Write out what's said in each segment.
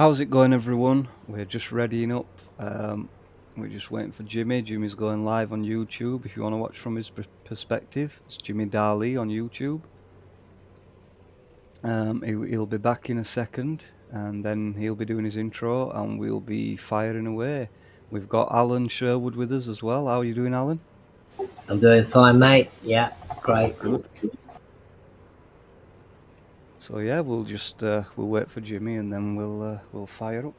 How's it going, everyone? We're just readying up. We're just waiting for Jimmy. Jimmy's going live on YouTube. If you want to watch from his perspective, it's Jimmy Darley on YouTube. He'll be back in a second, and then he'll be doing his intro, and we'll be firing away. We've got Alan Sherwood with us as well. How are you doing, Alan? I'm doing fine, mate. Yeah, great. Good. So yeah, we'll just we'll wait for Jimmy, and then we'll fire up.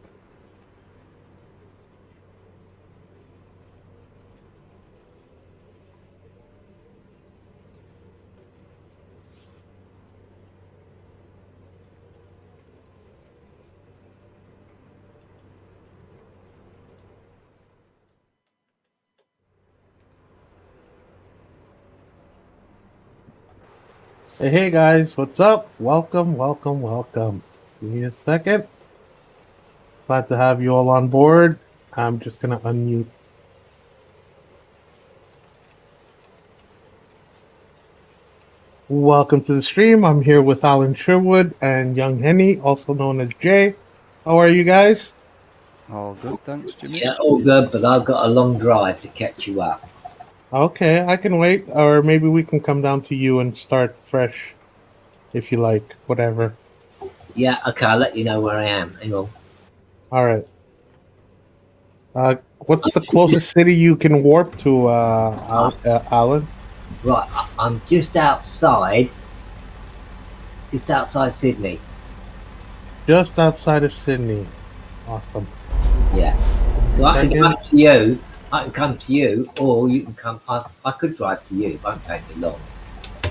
Hey guys, what's up? Welcome. Give me a second. Glad to have you all on board. I'm just gonna unmute. Welcome to the stream. I'm here with Alan Sherwood and Young Henny, also known as Jay. How are you guys? All good, thanks, Jimmy. Yeah, all good, but I've got a long drive to catch you up. Okay, I can wait, or maybe we can come down to you and start fresh, if you like. Whatever. Yeah, okay, I'll let you know where I am. Hang on. All right. What's the closest city you can warp to, Alan? Right, I'm just outside Sydney. Just outside of Sydney. Awesome. Yeah. So I can come to you. I can come to you, or you can come. I could drive to you. It won't take me long.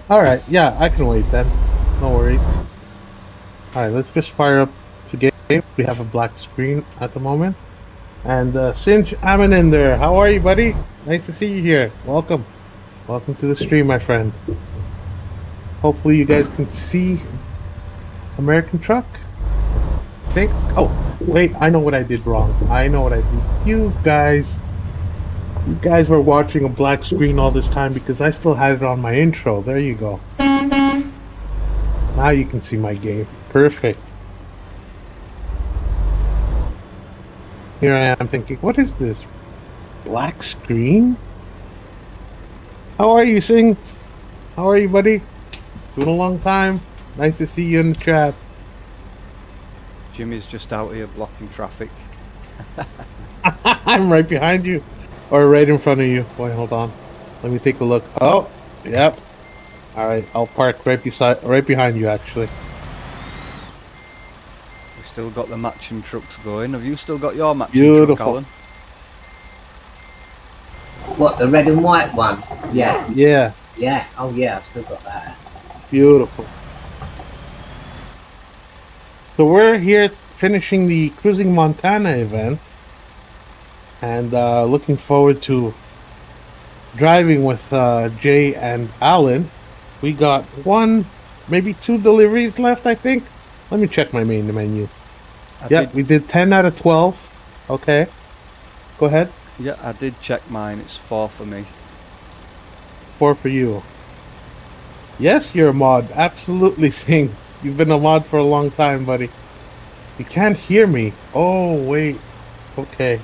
All right. Yeah, I can wait then. No worries. All right, let's just fire up the game. We have a black screen at the moment. And Sinch Amaninder, how are you, buddy? Nice to see you here. Welcome. Welcome to the stream, my friend. Hopefully you guys can see American Truck. I think. Oh, wait. I know what I did wrong. You guys were watching a black screen all this time because I still had it on my intro. There you go. Now you can see my game. Perfect. Here I am thinking, what is this? Black screen? How are you, Sing? How are you, buddy? Been a long time. Nice to see you in the chat. Jimmy's just out here blocking traffic. I'm right behind you. Or right in front of you. Wait, hold on. Let me take a look. Oh, yep. Alright, I'll park right behind you, actually. We've still got the matching trucks going. Have you still got your matching truck, Alan? What, the red and white one? Yeah. Yeah. Yeah. Oh, yeah, I've still got that. Beautiful. So we're here finishing the Cruising Montana event. And looking forward to driving with Jay and Alan. We got one, maybe two deliveries left, I think. Let me check my main menu. We did 10 out of 12. Okay. Go ahead. Yeah, I did check mine. It's 4 for me. 4 for you. Yes, you're a mod. Absolutely, Sing. You've been a mod for a long time, buddy. You can't hear me. Oh, wait. Okay.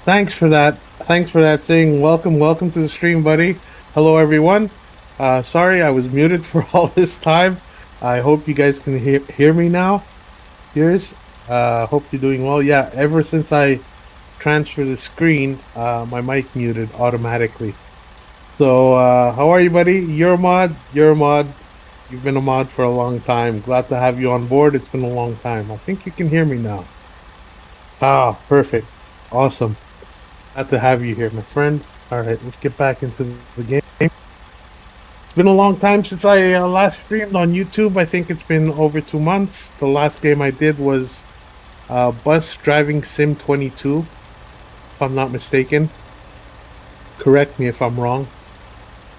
Thanks for that. Sing. Welcome to the stream, buddy. Hello, everyone. Sorry, I was muted for all this time. I hope you guys can hear me now. Here's. Hope you're doing well. Yeah, ever since I transferred the screen, my mic muted automatically. So, how are you, buddy? You're a mod. You've been a mod for a long time. Glad to have you on board. It's been a long time. I think you can hear me now. Ah, perfect. Awesome. Glad to have you here, my friend. All right, let's get back into the game. It's been a long time since I last streamed on YouTube. I think it's been over 2 months. The last game I did was Bus Driving Sim 22, if I'm not mistaken. Correct me if I'm wrong.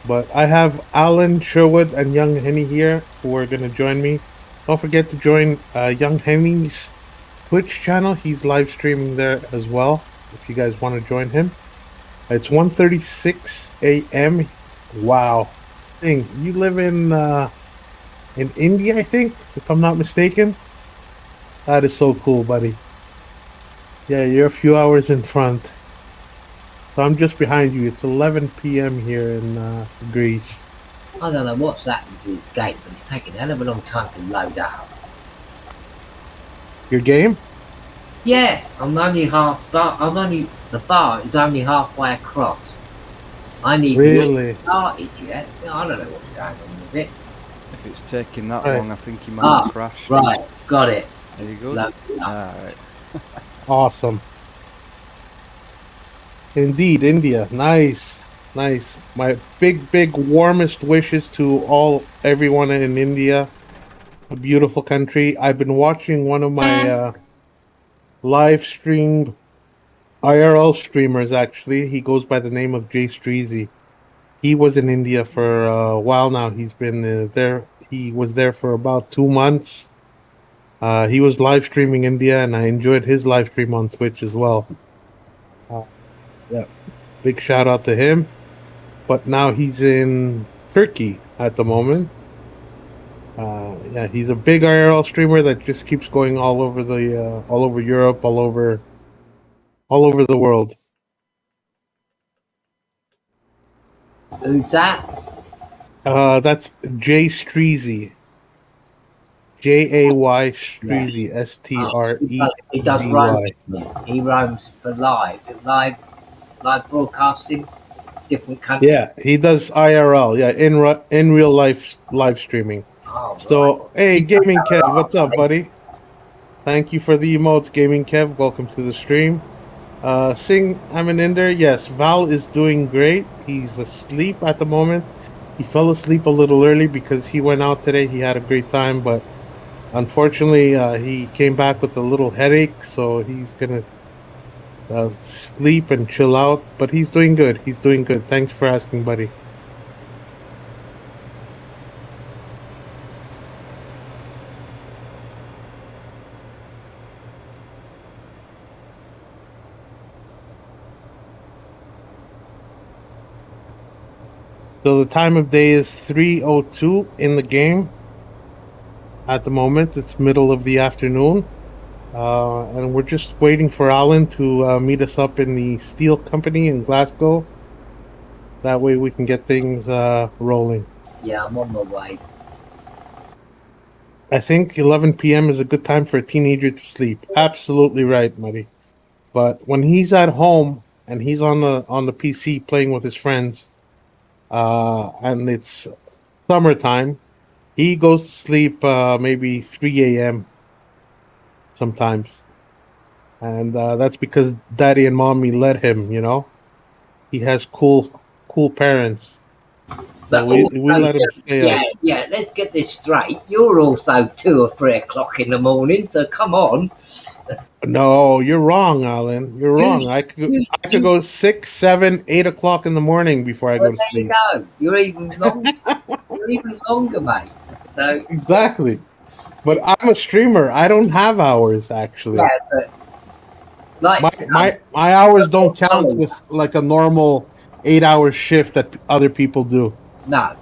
But I have Alan Sherwood and Young Henny here who are going to join me. Don't forget to join Young Henny's Twitch channel. He's live streaming there as well, if you guys want to join him. It's 1:36 a.m. Wow. Dang, you live in in India, I think, if I'm not mistaken. That is so cool, buddy. Yeah, you're a few hours in front. So I'm just behind you. It's 11 p.m. here in Greece. I don't know what's happened to this game, but it's taking a hell of a long time to load up. Your game? Yeah, I'm only the bar is only halfway across. I need Really? started yet. I don't know what's going on with it. If it's taking that Right. long, I think you might have crashed. Right, got it. There you go. Load it up. Alright. Awesome. Indeed, India. Nice. Nice. My big warmest wishes to everyone in India. A beautiful country. I've been watching one of my live streamed IRL streamers actually. He goes by the name of Jay Streezy. He was in India for a while now. He's been there. He was there for about 2 months. He was live streaming India, and I enjoyed his live stream on Twitch as well. Yeah, big shout out to him. But now he's in Turkey at the moment. Yeah, he's a big IRL streamer that just keeps going all over Europe, all over the world. Who's that? That's Jay Streezy. Jay Streezy. He does STREEZY. roaming. He roams for live broadcasting, different countries. Yeah, he does IRL. Yeah, in real life live streaming. Oh, So, hey, Gaming Kev, what's up, buddy? Thank you for the emotes, Gaming Kev. Welcome to the stream. Sing, I'm an Inder. Yes, Val is doing great. He's asleep at the moment. He fell asleep a little early because he went out today. He had a great time, but unfortunately, he came back with a little headache, so he's gonna sleep and chill out. But he's doing good. He's doing good. Thanks for asking, buddy. So the time of day is 3:02 in the game. At the moment, it's middle of the afternoon. And we're just waiting for Alan to meet us up in the steel company in Glasgow. That way we can get things rolling. Yeah, I'm on my way. I think 11 p.m. is a good time for a teenager to sleep. Absolutely right, buddy. But when he's at home and he's on the PC playing with his friends, and it's summertime, he goes to sleep maybe 3 a.m. sometimes. And that's because daddy and mommy let him, you know? He has cool parents. So we let him stay up. Yeah, let's get this straight. You're also 2 or 3 o'clock in the morning, so come on. No, you're wrong, Alan. You're wrong. I could go 6, 7, 8 o'clock in the morning before I go to sleep. There you go. You're even longer, mate. So Exactly. But I'm a streamer. I don't have hours actually. yeah, but like My hours don't count with like a normal 8-hour shift that other people do. no.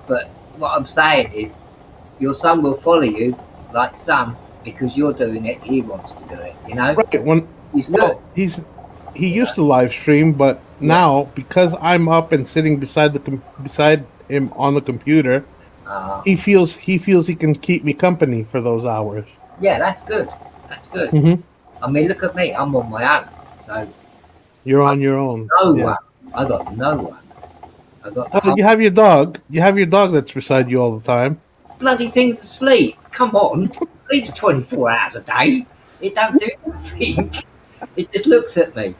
But what I'm saying is, your son will follow you, like some, because you're doing it. He wants to do it. You know. Right. He's good. He used to live stream, but now because I'm up and sitting beside him on the computer, he feels he can keep me company for those hours. Yeah, that's good. That's good. Mm-hmm. I mean, look at me. I'm on my own. So You're on your own. no Yeah. one. I got no one. I got Well, you have your dog. You have your dog that's beside you all the time. bloody thing's asleep. Come on. It sleeps 24 hours a day. It don't do anything. It just looks at me.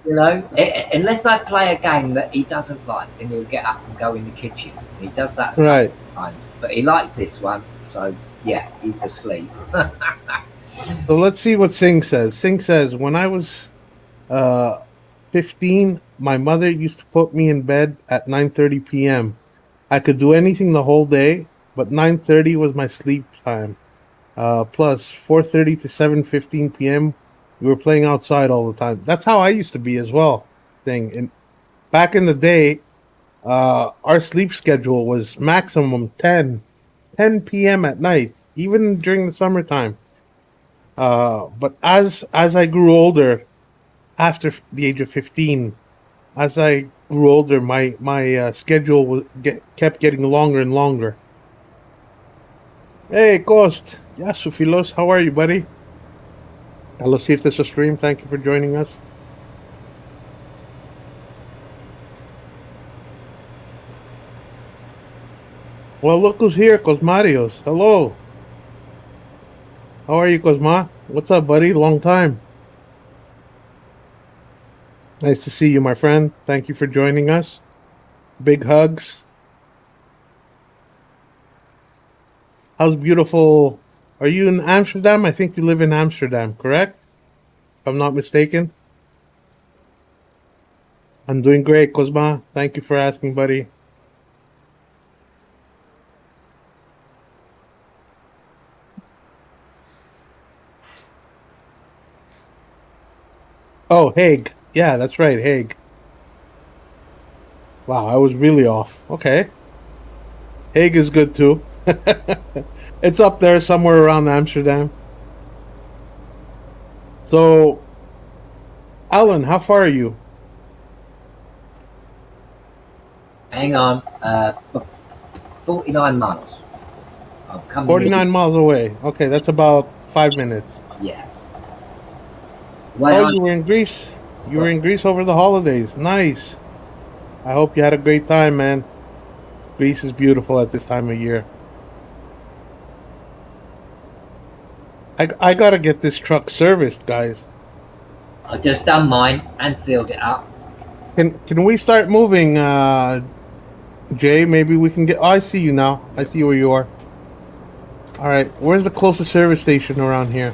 You know, unless I play a game that he doesn't like, then he'll get up and go in the kitchen. He does that Right. sometimes, but he likes this one, so yeah, he's asleep. So let's see what Singh says. Singh says, when I was 15, my mother used to put me in bed at 9:30 p.m. I could do anything the whole day, but 9:30 was my sleep time. Plus 4:30 to 7:15 p.m. we were playing outside all the time. That's how I used to be as well. And back in the day, our sleep schedule was maximum 10 10 p.m. at night, even during the summertime. But as I grew older, after the age of 15, as I grew older, my schedule kept getting longer and longer. Hey, Cost. Yeah, Sufilos, how are you, buddy? Hello, see if this is a stream. Thank you for joining us. Well, look who's here, Cosmarios. Hello. How are you, Cosma? What's up, buddy? Long time. Nice to see you, my friend. Thank you for joining us. Big hugs. How's beautiful? Are you in Amsterdam? I think you live in Amsterdam, correct? If I'm not mistaken. I'm doing great, Cosma. Thank you for asking, buddy. Oh, Hague. Yeah, that's right, Hague. Wow, I was really off. Okay. Hague is good too. It's up there somewhere around Amsterdam. So, Alan, how far are you? Hang on. 49 miles. I'm coming 49 miles away. Okay, that's about 5 minutes. Yeah. Oh, you were in Greece. You were in Greece over the holidays. Nice. I hope you had a great time, man. Greece is beautiful at this time of year. I gotta get this truck serviced, guys. I just done mine and filled it up. Can we start moving, Jay? Maybe we can get. Oh, I see you now. I see where you are. All right, where's the closest service station around here?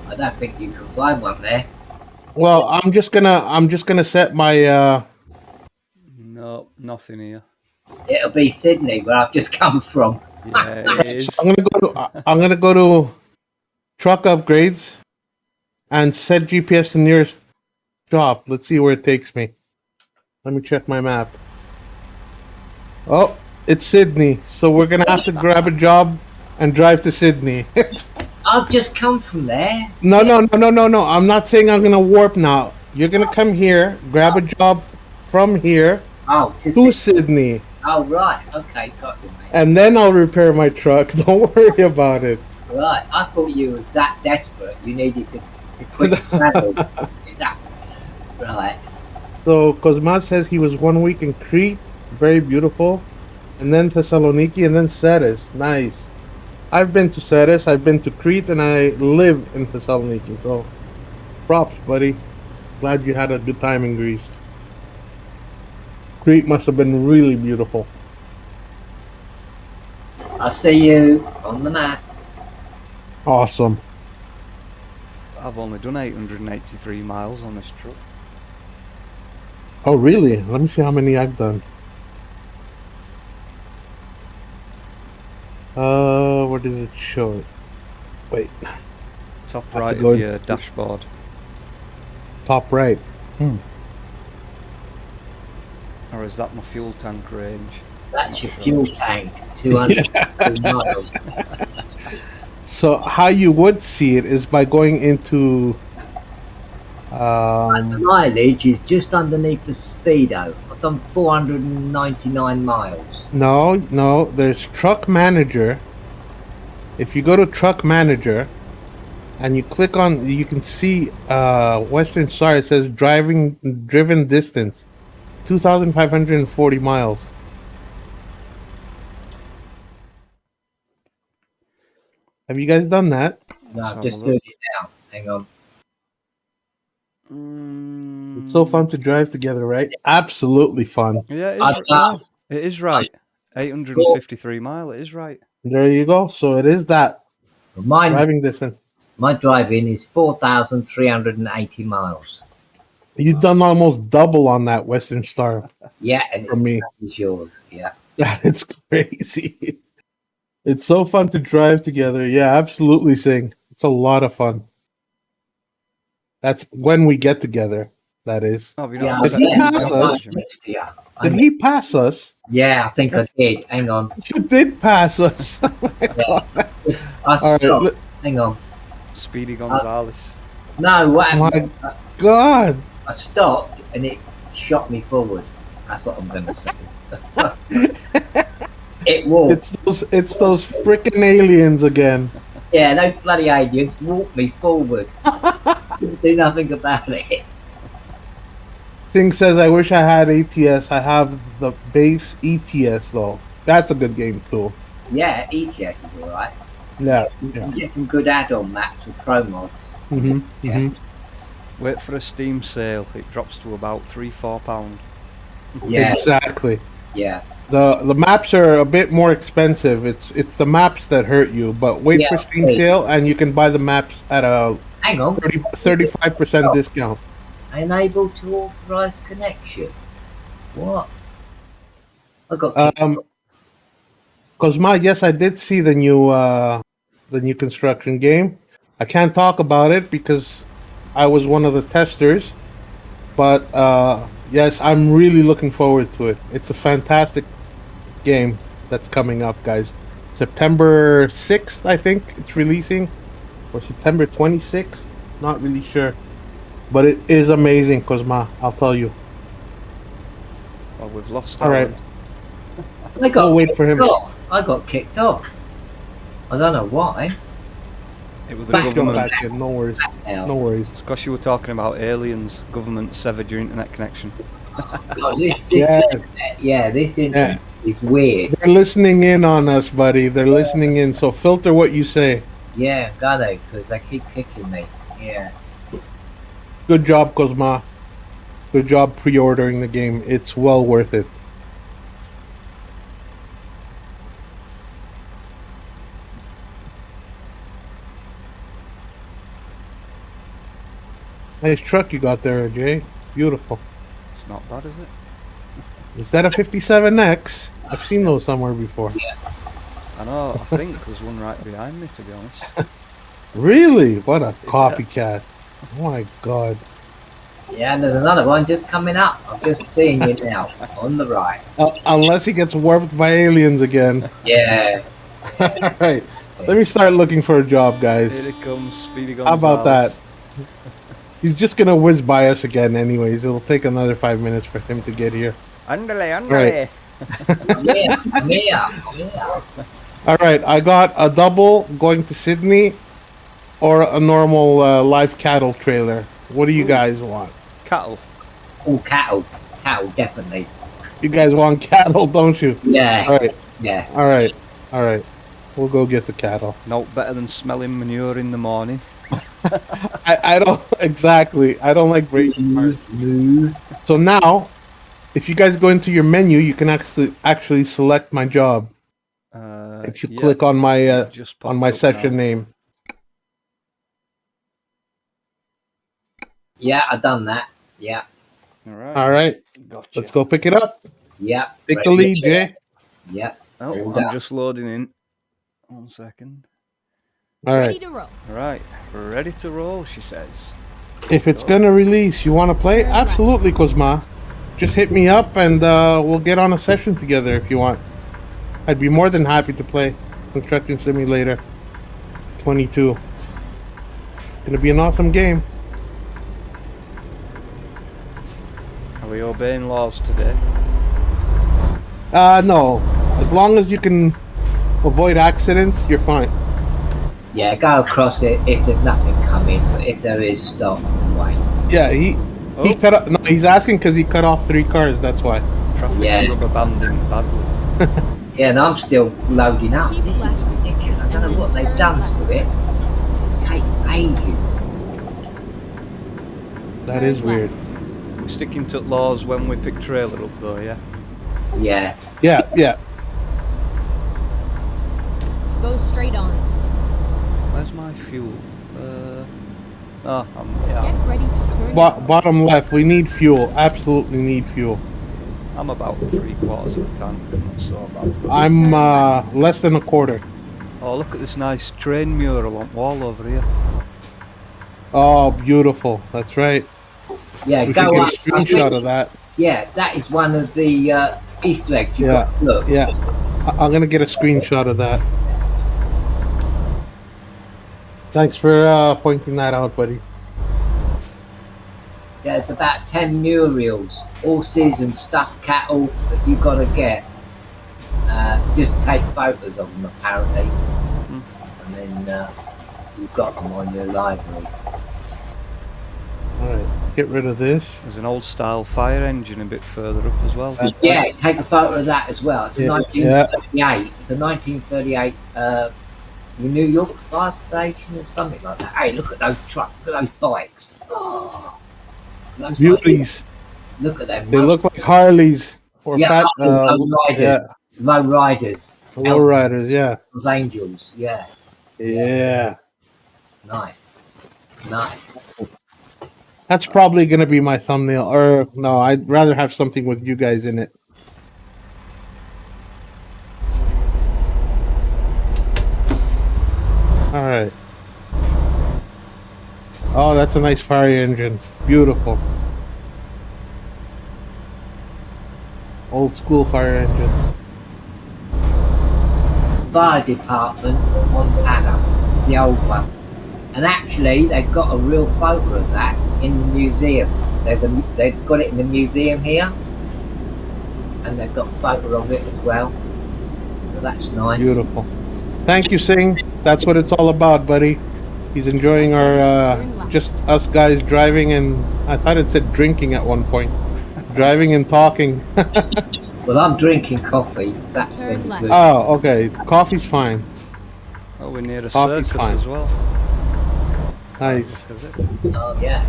I don't think you can find one there. Well, I'm just gonna set my. No, nothing here. It'll be Sydney, where I've just come from. Yeah, it is. I'm gonna go to truck upgrades and set GPS to nearest shop. Let's see where it takes me. Let me check my map. Oh, it's Sydney, so we're gonna have to grab a job and drive to Sydney. I've just come from there. No. I'm not saying I'm gonna warp now. You're gonna come here, grab a job from here to Sydney. Oh, right. Okay, got you, mate. And then I'll repair my truck. Don't worry about it. Right. I thought you was that desperate. You needed to quit travel. Right. So Cosmas says he was 1 week in Crete, very beautiful, and then Thessaloniki, and then Ceres. Nice. I've been to Ceres, I've been to Crete, and I live in Thessaloniki. So, props, buddy. Glad you had a good time in Greece. Crete must have been really beautiful. I'll see you on the map. Awesome. I've only done 883 miles on this truck. Oh, really? Let me see how many I've done. Where does it show it? Wait. Top right of your dashboard. Top right. Or is that my fuel tank range? That's your fuel tank. 200 miles. So how you would see it is by going into. The mileage is just underneath the speedo. I've done 499 miles. No. There's Truck Manager. If you go to Truck Manager, and you click on, you can see Western Star. It says driven distance, 2,540 miles. Have you guys done that? No, I've just doing it now. Hang on. It's so fun to drive together, right? Absolutely fun. Yeah, it is right. 853 mile, it is right. There you go. So it is that. Driving distance. My driving is 4,380 miles. You've done almost double on that Western Star. Yeah, and for me. It's yours. Yeah. That is crazy. It's so fun to drive together. Yeah, absolutely, Sing. It's a lot of fun. That's when we get together. That is. Oh, Yeah, if he passes us, Did he pass us? Yeah, I think I did. Hang on. You did pass us. Oh my God. I All right, stopped. Hang on. Speedy Gonzales. No, what my happened? God. I stopped and it shot me forward. That's what I'm going to say. It walked. It's those freaking aliens again. Yeah, those bloody aliens walked me forward. Didn't do nothing about it. Thing says, I wish I had ATS. I have the base ETS though. That's a good game too. Yeah, ETS is alright. Yeah. You Yeah. can get some good add-on maps with pro mods. Mm-hmm. Yes. Wait for a Steam sale. It drops to about £3-4. Yeah, Exactly. yeah. The maps are a bit more expensive. It's the maps that hurt you. But wait Yeah, for Steam wait. sale and you can buy the maps at a Hang on. 35% discount. Unable to authorize connection. What? I got kicked. Cosma, yes, I did see the new construction game. I can't talk about it because I was one of the testers. But yes, I'm really looking forward to it. It's a fantastic game that's coming up, guys. September 6th, I think it's releasing, or September 26th. Not really sure, but it is amazing, Cosma. I'll tell you. Well, we've lost All right. Alan. I got We'll wait kicked for him. off. I got kicked off. I don't know why. It was the Back Go government. back in. No worries. Now, No worries. It's because you were talking about aliens. Government severed your internet connection. God, this Yeah. internet, this internet is weird. They're listening in on us, buddy. They're listening in. So filter what you say. Yeah, got it, because they keep kicking me. Yeah. Good job, Cosma. Good job pre-ordering the game. It's well worth it. Nice truck you got there, Jay. Beautiful. It's not bad, is it? Is that a 57X? I've seen those somewhere before. I know. I think there's one right behind me, to be honest. Really? What a copycat. Oh my God. Yeah, and there's another one just coming up. I'm just seeing it now, on the right. Unless he gets warped by aliens again. Yeah. Alright. Let me start looking for a job, guys. Here it comes, Speedy How Gonzales. about that? He's just gonna whiz by us again anyways. It'll take another 5 minutes for him to get here. Andale, andale. Yeah. Alright, I got a double going to Sydney or a normal live cattle trailer. What do you guys want? Cattle. Oh, cattle. Cattle, definitely. You guys want cattle, don't you? Yeah. Alright, Yeah. alright. We'll go get the cattle. No better than smelling manure in the morning. I don't exactly. I don't like breaking parts. So now, if you guys go into your menu, you can actually select my job. If you Yeah, click on my just on popped my up session now. name. Yeah, I've done that. Yeah. All right. Gotcha. Let's go pick it up. Yeah. Take the lead, Jay. Yeah. Oh, Hold I'm up. just loading in. 1 second. All Ready right. to roll. Right, ready to roll, she says. If it's gonna release, you want to play? Absolutely, Cosma. Just hit me up and we'll get on a session together if you want. I'd be more than happy to play Construction Simulator 22. Gonna be an awesome game. Are we obeying laws today? No. As long as you can avoid accidents, you're fine. Yeah, go across it if there's nothing coming, but if there is, stop. Wait. Yeah, he Oh. cut off. No, he's asking because he cut off 3 cars. That's why. Traffic's Yeah. rubber banding badly. Yeah, and I'm still loading up. Keep This is left. ridiculous. I don't know what they've done to it. It takes ages. That is weird. Sticking to laws when we pick trailer up though, yeah? Yeah. Yeah. Go straight on. Where's my fuel? Yeah. Get ready to turn. Bottom left. We need fuel. Absolutely need fuel. I'm about 3/4 of a tank. I'm not so bad. I'm less than a quarter. Oh, look at this nice train mural on wall over here. Oh, beautiful. That's right. Yeah, We should go get up. a screenshot of that. Yeah, that is one of the Easter eggs. You Yeah, got to look. yeah. I'm gonna get a screenshot of that. Thanks for pointing that out, buddy. There's about 10 murals, horses and stuffed cattle that you got to get. Just take photos of them apparently, and then you've got them on your library. All right, get rid of this. There's an old style fire engine a bit further up as well. Yeah, take a photo of that as well. It's a Yeah, 1938. It's a 1938 New York fire station or something like that. Hey, look at those trucks. Look at those bikes. Oh, those Beauties. bikes. Look at them. They look like Harleys or Yeah, fat. low riders. Yeah, Low riders. low riders. Yeah, Those angels. Yeah. yeah. Nice. Nice. That's probably gonna be my thumbnail. Or no, I'd rather have something with you guys in it. All right. Oh, that's a nice fire engine. Beautiful. Old school fire engine. Fire department, Montana. The old one. And actually, they've got a real photo of that in the museum. They've got it in the museum here. And they've got a photo of it as well. So that's nice. Beautiful. Thank you, Singh. That's what it's all about, buddy. He's enjoying our just us guys driving, and I thought it said drinking at one point. Driving and talking. Well, I'm drinking coffee. That's Turn really left. good. Oh, okay. Coffee's fine. Oh, we're near a Coffee's circus fine. as well. Nice. Look at it. Oh, yeah.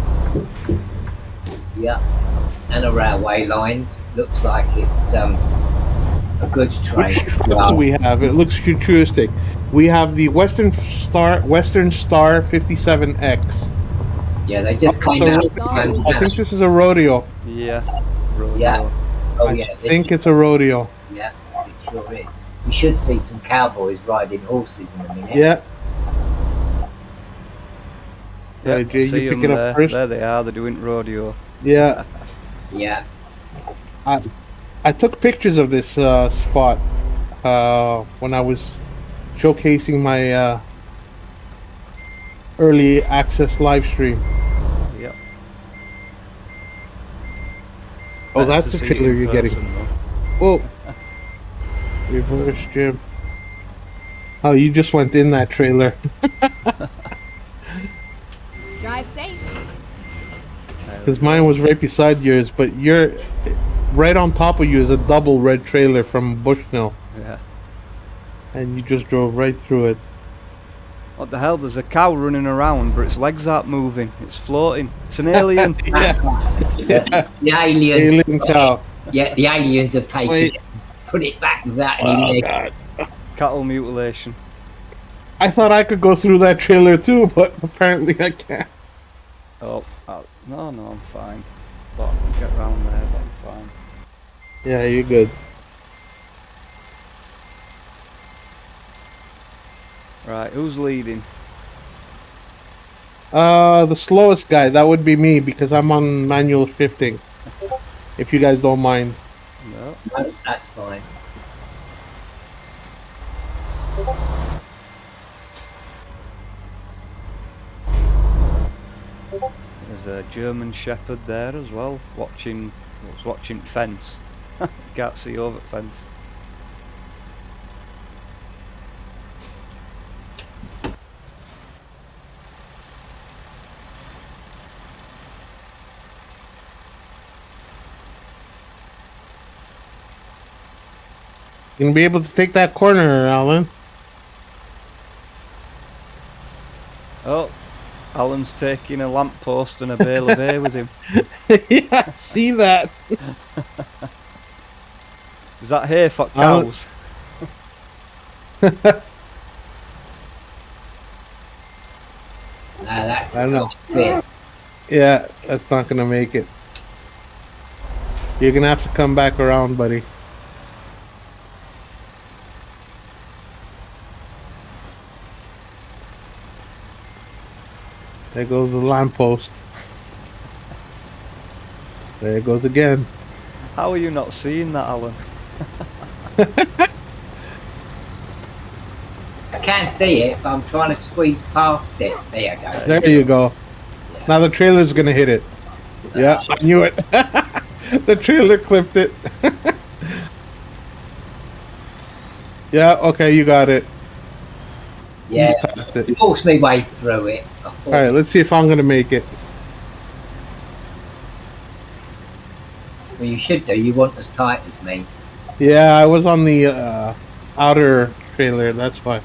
Yeah. And a railway lines. Looks like it's a goods train. Which truck do we have? It looks futuristic. We have the Western Star 57X. Yeah, they just came So out. I think this is a rodeo. Yeah. Rodeo. Yeah. Oh, I yeah. think it's a rodeo. Yeah, it sure is. You should see some cowboys riding horses in a minute. Yeah. Yeah, Right, Jay, see you pick 'em it up there. first. There they are. They're doing rodeo. Yeah. Yeah. I took pictures of this spot when I was showcasing my early access live stream. Yep. Oh, Better that's to the see it trailer in you're getting. person, though. Oh, reverse Jim. Oh, you just went in that trailer. Drive safe. Because mine was right beside yours, but you're right on top of you is a double red trailer from Bushnell, Yeah. and you just drove right through it. What the hell? There's a cow running around, but its legs aren't moving. It's floating. It's an alien. Yeah, The aliens. alien cow. Yeah, the aliens have taken Wait. it, put it back without Oh any legs. God! Cattle mutilation. I thought I could go through that trailer too, but apparently I can't. Oh, no, I'm fine. But I can get around there, but I'm fine. Yeah, you're good. Right, who's leading? The slowest guy, that would be me because I'm on manual shifting. If you guys don't mind. No. No, that's fine. There's a German Shepherd there as well, watching fence. Can't see over fence. You gonna be able to take that corner, Alan? Oh, Alan's taking a lamppost and a bale of hay with him. Yeah, I see that. Is that hay for Alan- cows? That's I don't know. it. Yeah, that's not gonna make it. You're gonna have to come back around, buddy. There goes the lamppost. There it goes again. How are you not seeing that, Alan? I can't see it, but I'm trying to squeeze past it. There you go. There you go. Now the trailer's gonna hit it. Yeah, I knew it. The trailer clipped it. Yeah, okay, you got it. Yeah, He's past it. force me way through it. All right, let's see if I'm gonna make it. Well, you should do. You want as tight as me. Yeah, I was on the outer trailer. That's why.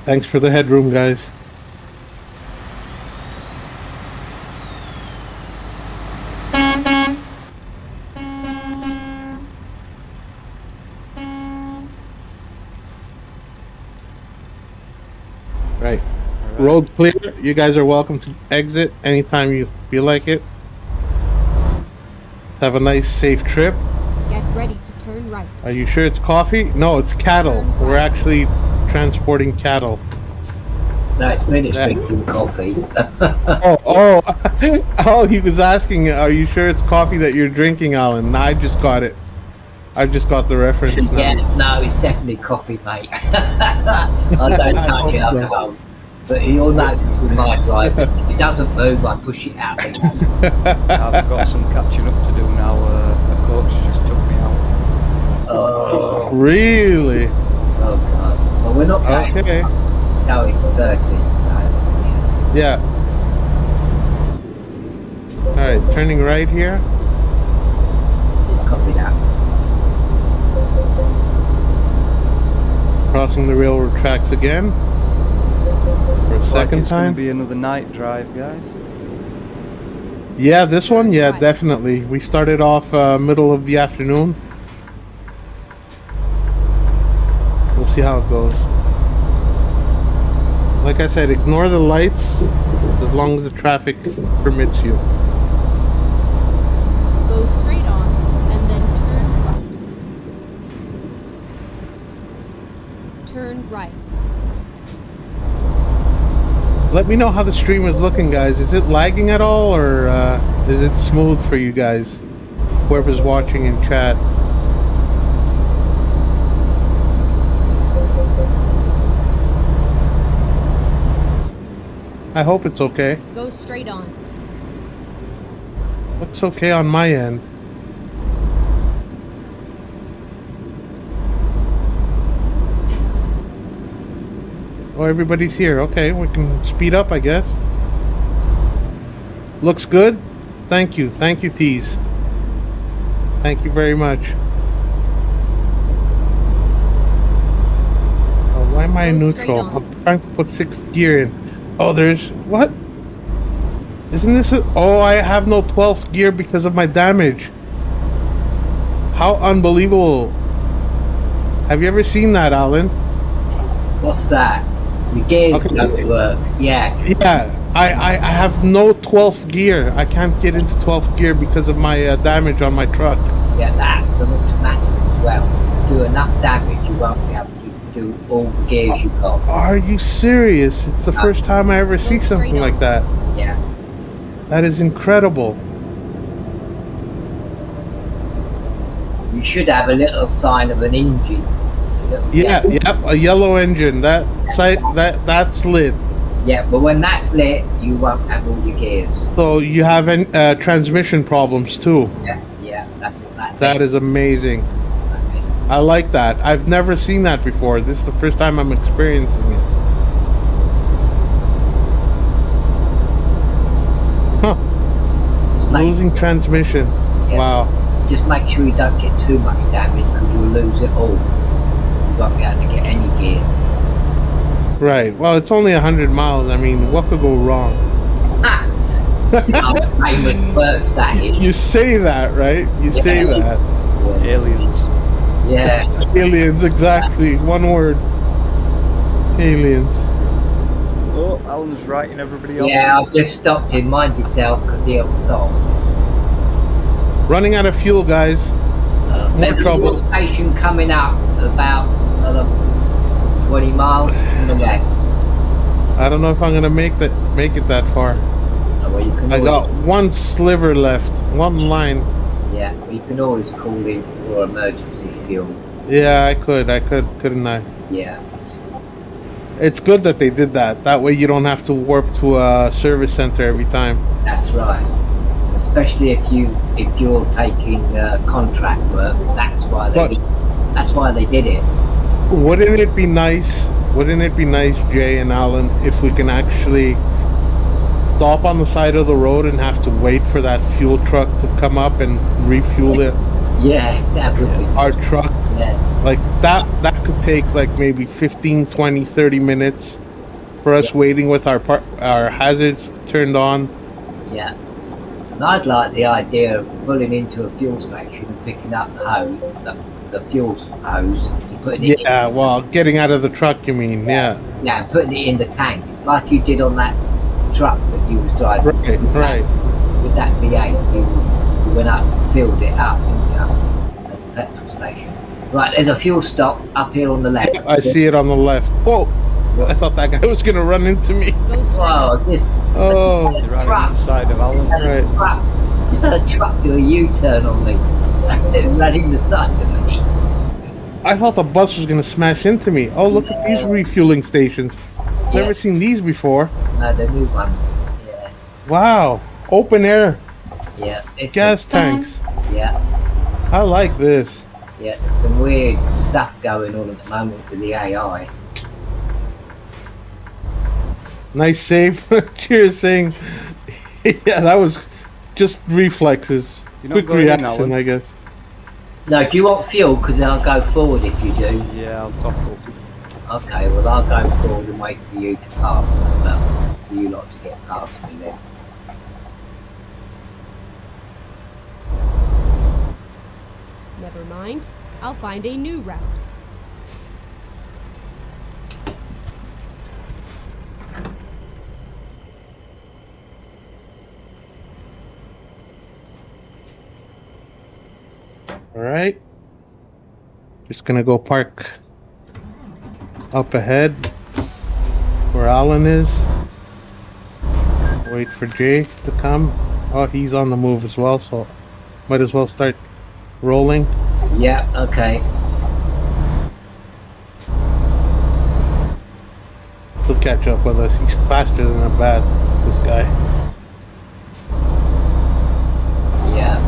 Thanks for the headroom, guys. Right. Road clear. You guys are welcome to exit anytime you feel like it. Have a nice, safe trip. Get ready to turn right. Are you sure it's coffee? No, it's cattle. We're actually transporting cattle. No, it's me that's drinking coffee. Oh, he was asking, are you sure it's coffee that you're drinking, Alan? I just got it. I just got the reference now. Yeah, no, it's definitely coffee, mate. I don't touch alcohol. But you'll notice with my drive, if it doesn't move, I push it out. I've got some catching up to do now. A coach just took me out. Oh, Really? oh God. Well, we're not going. Okay. No, it's 30. No. Yeah. Alright, turning right here. Copy that. Crossing the railroad tracks again. For a Like second it's going time. to be another night drive, guys. Yeah, this one? Yeah, definitely. We started off middle of the afternoon. We'll see how it goes. Like I said, ignore the lights as long as the traffic permits you. Go straight on and then turn right. Turn right. Let me know how the stream is looking, guys. Is it lagging at all, or is it smooth for you guys? Whoever's watching in chat. I hope it's okay. Go straight on. Looks okay on my end. Oh, everybody's here. Okay, we can speed up, I guess. Looks good. Thank you. Thank you, Tease. Thank you very much. Oh, why am I in Go straight neutral? on. I'm trying to put 6th gear in. Oh, there's... What? Isn't this a... Oh, I have no 12th gear because of my damage. How unbelievable. Have you ever seen that, Alan? What's that? Your gears Okay. don't work. Yeah. Yeah, I have no 12th gear. I can't get into 12th gear because of my damage on my truck. Yeah, that's an automatic as well. Do enough damage, you won't be able to do all the gears you've got. Are you serious? It's the first time I ever see something like that. Yeah. That is incredible. You should have a little sign of an engine. A little Yeah, yellow. yep, a yellow engine. That's lit. Yeah, but when that's lit, you won't have all your gears. So you have transmission problems too. Yeah, that's what that That is amazing. I like that. I've never seen that before. This is the first time I'm experiencing it. Huh. Losing transmission. Yeah. Wow. Just make sure you don't get too much damage because you'll lose it all. You won't be able to get any gears. Right. Well, it's only 100 miles. I mean, what could go wrong? Ah! Famous works that is. You say that, right? You say that. Aliens. Yeah. Aliens, exactly. One word. Aliens. Oh, Alan's writing everybody else. Yeah, I've just stopped him. Mind yourself because he'll stop. Running out of fuel, guys. There's trouble. a station coming up about another 20 miles from the left. I don't know if I'm gonna make it that far. Well, you can I always- got one sliver left. one line. Yeah, you can always call in for emergency fuel. Yeah, I could, couldn't I? Yeah, It's good that they did that. That way you don't have to warp to a service center every time. that's right. Especially if you're taking contract work, that's why they did it. Wouldn't it be nice? Wouldn't it be nice, Jay and Alan, if we can actually stop on the side of the road and have to wait for that fuel truck to come up and refuel it? Yeah, that would be. Our truck, Yeah, like that could take like maybe 15, 20, 30 minutes for us waiting with our hazards turned on. yeah. And I'd like the idea of pulling into a fuel station and picking up the fuel hose, and putting it Yeah, well, getting out of the truck, you mean? Yeah. and putting it in the tank, like you did on that truck that you was driving. Right. With that V8, you went up and filled it up, didn't you, at the petrol station. Right, there's a fuel stop up here on the left. I see it on the left. Whoa! I thought that guy was gonna run into me. Go straight on. Whoa, just Oh, You're right on the side of Alan. right. just had a truck do a U-turn on me and running the side of me. I thought the bus was gonna smash into me. Oh, look at these refueling stations. Never Yeah. seen these before. No, the new ones. Yeah, Wow, open air yeah. It's gas tanks. Yeah, I like this. yeah. There's some weird stuff going on at the moment with the AI. Nice save. Cheers, saying. Yeah, that was just reflexes. You're not Quick going in, reaction, Alan? I guess. No, do you want fuel? Because I'll go forward if you do. Yeah, I'll top up. Okay, well I'll go forward and wait for you to pass me. Well, for you lot to get past me then. Never mind. I'll find a new route. All right. Just gonna go park up ahead where Alan is. Wait for Jay to come. Oh, he's on the move as well, so might as well start rolling. Yeah, okay. He'll catch up with us. He's faster than a bat, this guy. Yeah.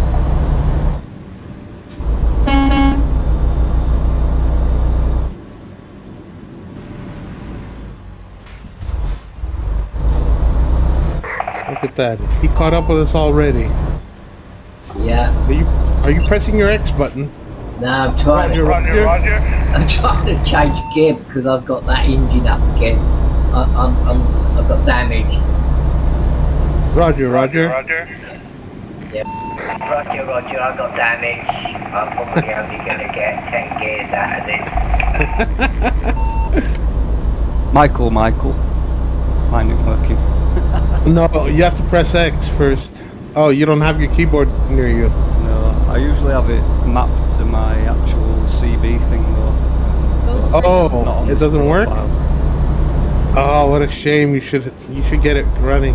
Look at that. He caught up with us already. Yeah. Are you pressing your X button? No, I'm trying I'm trying to change gear because I've got that engine up again. I've got damage. Roger. Yeah. Roger, I've got damage. I'm probably only going to get 10 gears out of this. Michael. Mine isn't working. No, you have to press X first. Oh, you don't have your keyboard near you. No, I usually have it mapped to my actual CB thing though. Go straight on. Not on Oh, it this doesn't work? profile. Oh, what a shame. You should get it running.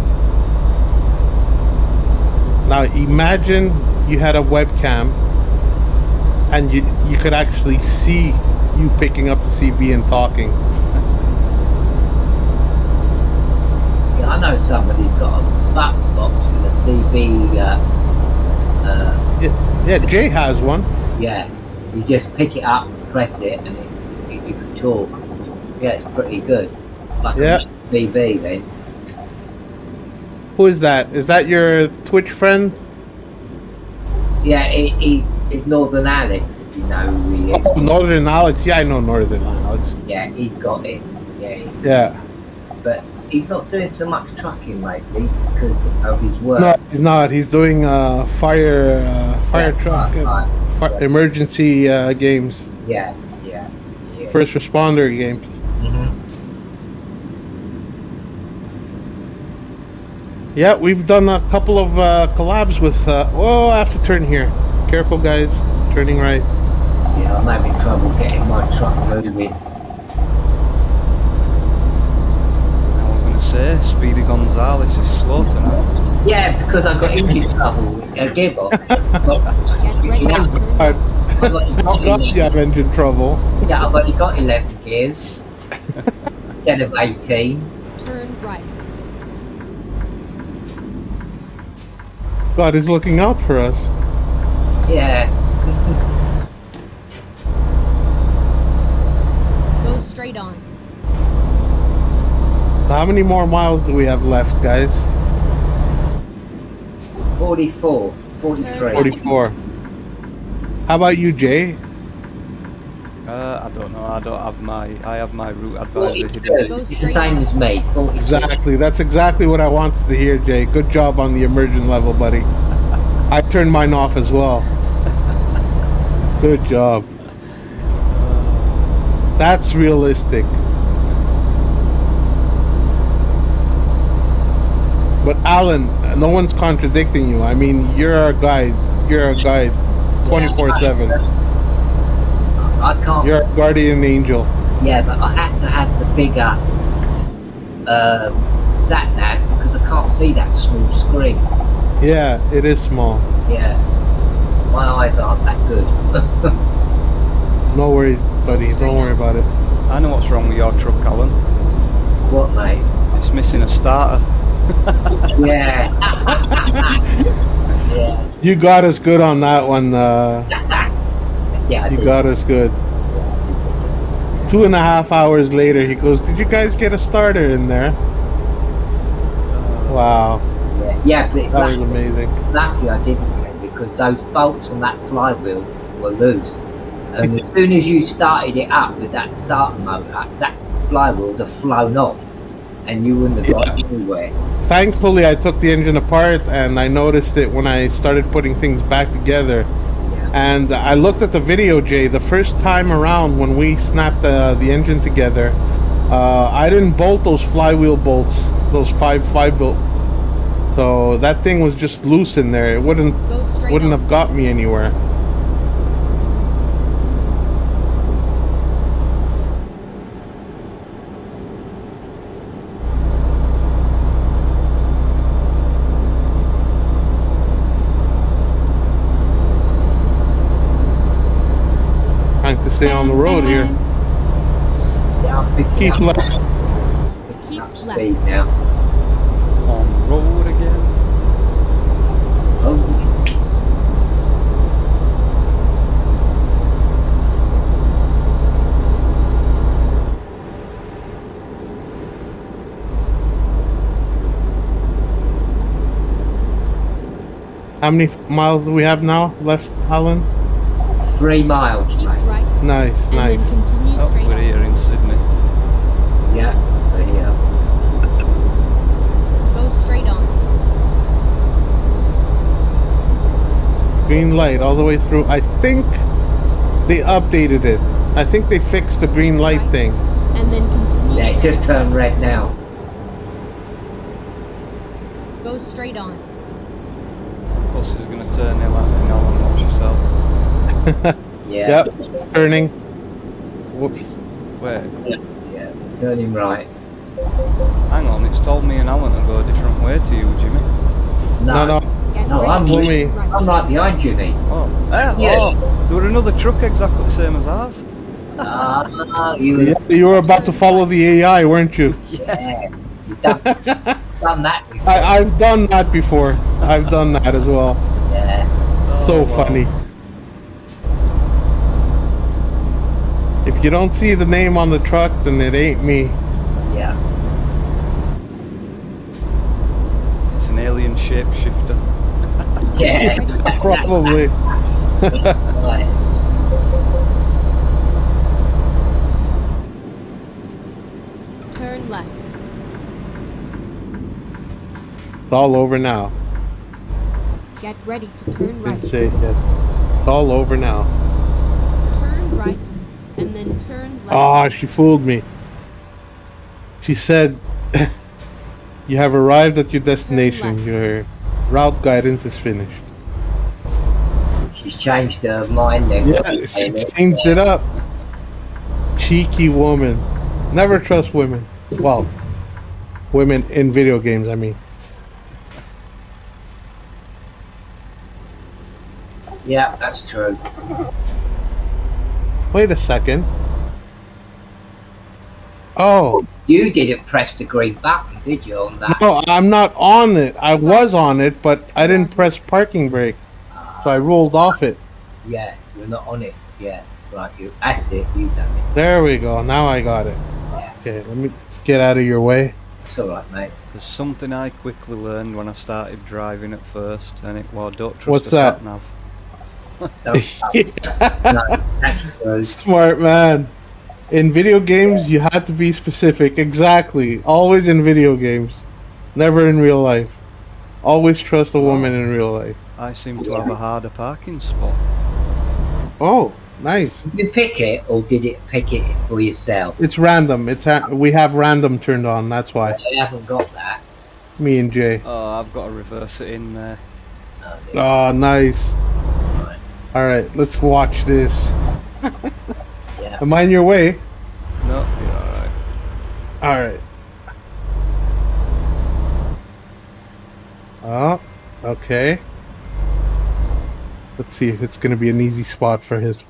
Now imagine you had a webcam and you could actually see you picking up the CB and talking. Yeah, I know somebody's got a button box with a CB. Yeah, Jay has one. Yeah, you just pick it up, press it, and you can talk. Yeah, it's pretty good. Like Yeah. a CB then. Who is that? Is that your Twitch friend? Yeah, it's Northern Alex, if you know who he is. Oh, Northern Alex. Yeah, I know Northern Alex. Yeah, he's got it. Yeah, Yeah. but he's not doing so much trucking lately because of his work. No, he's not. He's doing fire Yeah, truck and right. emergency games, Yeah. first responder games. hmm Yeah, we've done a couple of collabs with. Whoa, I have to turn here. Careful, guys. Turning right. Yeah, I'm having trouble getting my truck moving. Now I'm going to say, Speedy Gonzales is slow tonight. Yeah, because I've got engine trouble with a gearbox. Get ready to turn God, left. I've only got God, you 11, have engine trouble. yeah, I've only got 11 gears instead of 18. Turn right. God is looking out for us. Yeah. Go straight on. How many more miles do we have left, guys? 44, 43. 44. How about you, Jay? I don't know. I have my route advisor 42. hidden. Go It's the straight same on. as me, 42. Exactly. That's exactly what I wanted to hear, Jay. Good job on the immersion level, buddy. I turned mine off as well. Good job. That's realistic. But Alan, no one's contradicting you. I mean, you're our guide. You're our guide 24/7. I can't. You're our guardian angel. Yeah, but I had to have the bigger sat nav because I can't see that small screen. Yeah, it is small. Yeah, my eyes aren't that good. No worries, buddy. Don't worry about it. I know what's wrong with your truck, Alan. What, mate? It's missing a starter. Yeah. Yeah. You got us good on that one. Yeah. I You did. got us good. 2.5 hours later, he goes, "Did you guys get a starter in there?" Wow, Yeah, but it's that was lucky, amazing. lucky I didn't because those bolts on that flywheel were loose. And as soon as you started it up with that starter motor, that flywheel would have flown off and you wouldn't have got anywhere. Thankfully, I took the engine apart and I noticed it when I started putting things back together. And I looked at the video, Jay, the first time around when we snapped the engine together. I didn't bolt those flywheel bolts, those five bolt. So that thing was just loose in there. It wouldn't Go straight wouldn't on. have got me anywhere. Trying to stay on the road here. Yeah, I'm picking Keep up, left. picking Keep up left. speed now. On the road again. Oh, How many miles do we have now left, Alan? 3 miles, Keep mate. right. Nice, And nice. then continue Oh, straight we're on. here in Sydney. Yeah, yeah. Go straight on. Green light all the way through. I think they updated it. I think they fixed the green light thing. And then continue Yeah, it straight just on. turned red now. Go straight on. Bus is going to turn in like an hour and watch yourself. Yeah. Yep, turning. Whoops. Wait, Yeah, turning right. hang on, it's told me and Alan to go a different way to you, Jimmy. No, no. Get No, ready I'm to with turn me. right. I'm right behind you, mate. Oh, eh, Yeah. oh, there were another truck exactly the same as ours. Ah, you. Yeah, you were about to follow the AI, weren't you? Yeah. You've done that before. I've done that before. I've done that as well. Yeah. So Oh, wow. funny. If you don't see the name on the truck, then it ain't me. Yeah. It's an alien shapeshifter. Yeah. Probably. Right. Turn left. It's all over now. Get ready to turn right. Didn't say it yet. It's all over now. Turn right. And then turn left. Ah, she fooled me. She said, "You have arrived at your destination. left. Your route guidance is finished." She's changed her mind then. Yeah, she changed it up. Cheeky woman. Never trust women. Well, women in video games, I mean. Yeah, that's true. Wait a second. Oh, You didn't press the green button, did you, on that? no, I'm not on it. I was on it, but I didn't press parking brake. So I rolled off it. Yeah, you're not on it. Yeah, right. That's it. You done it. There we go. Now I got it. Yeah, Okay, let me get out of your way. it's all right, mate. There's something I quickly learned when I started driving at first, and it was don't trust What's a that? sat nav. No, that's true. Smart man. In video games, you have to be specific. Exactly. Always in video games. Never in real life. Always trust a woman in real life. I seem to have a harder parking spot. Oh, nice. Did you pick it, or did it pick it for yourself? It's random. We have random turned on. That's why. I haven't got that. Me and Jay. Oh, I've got to reverse it in there. Oh, dear. Oh, nice. Right. All right, let's watch this. Yeah. Am I in your way? No, you're alright. All right. Oh, okay. Let's see if it's going to be an easy spot for his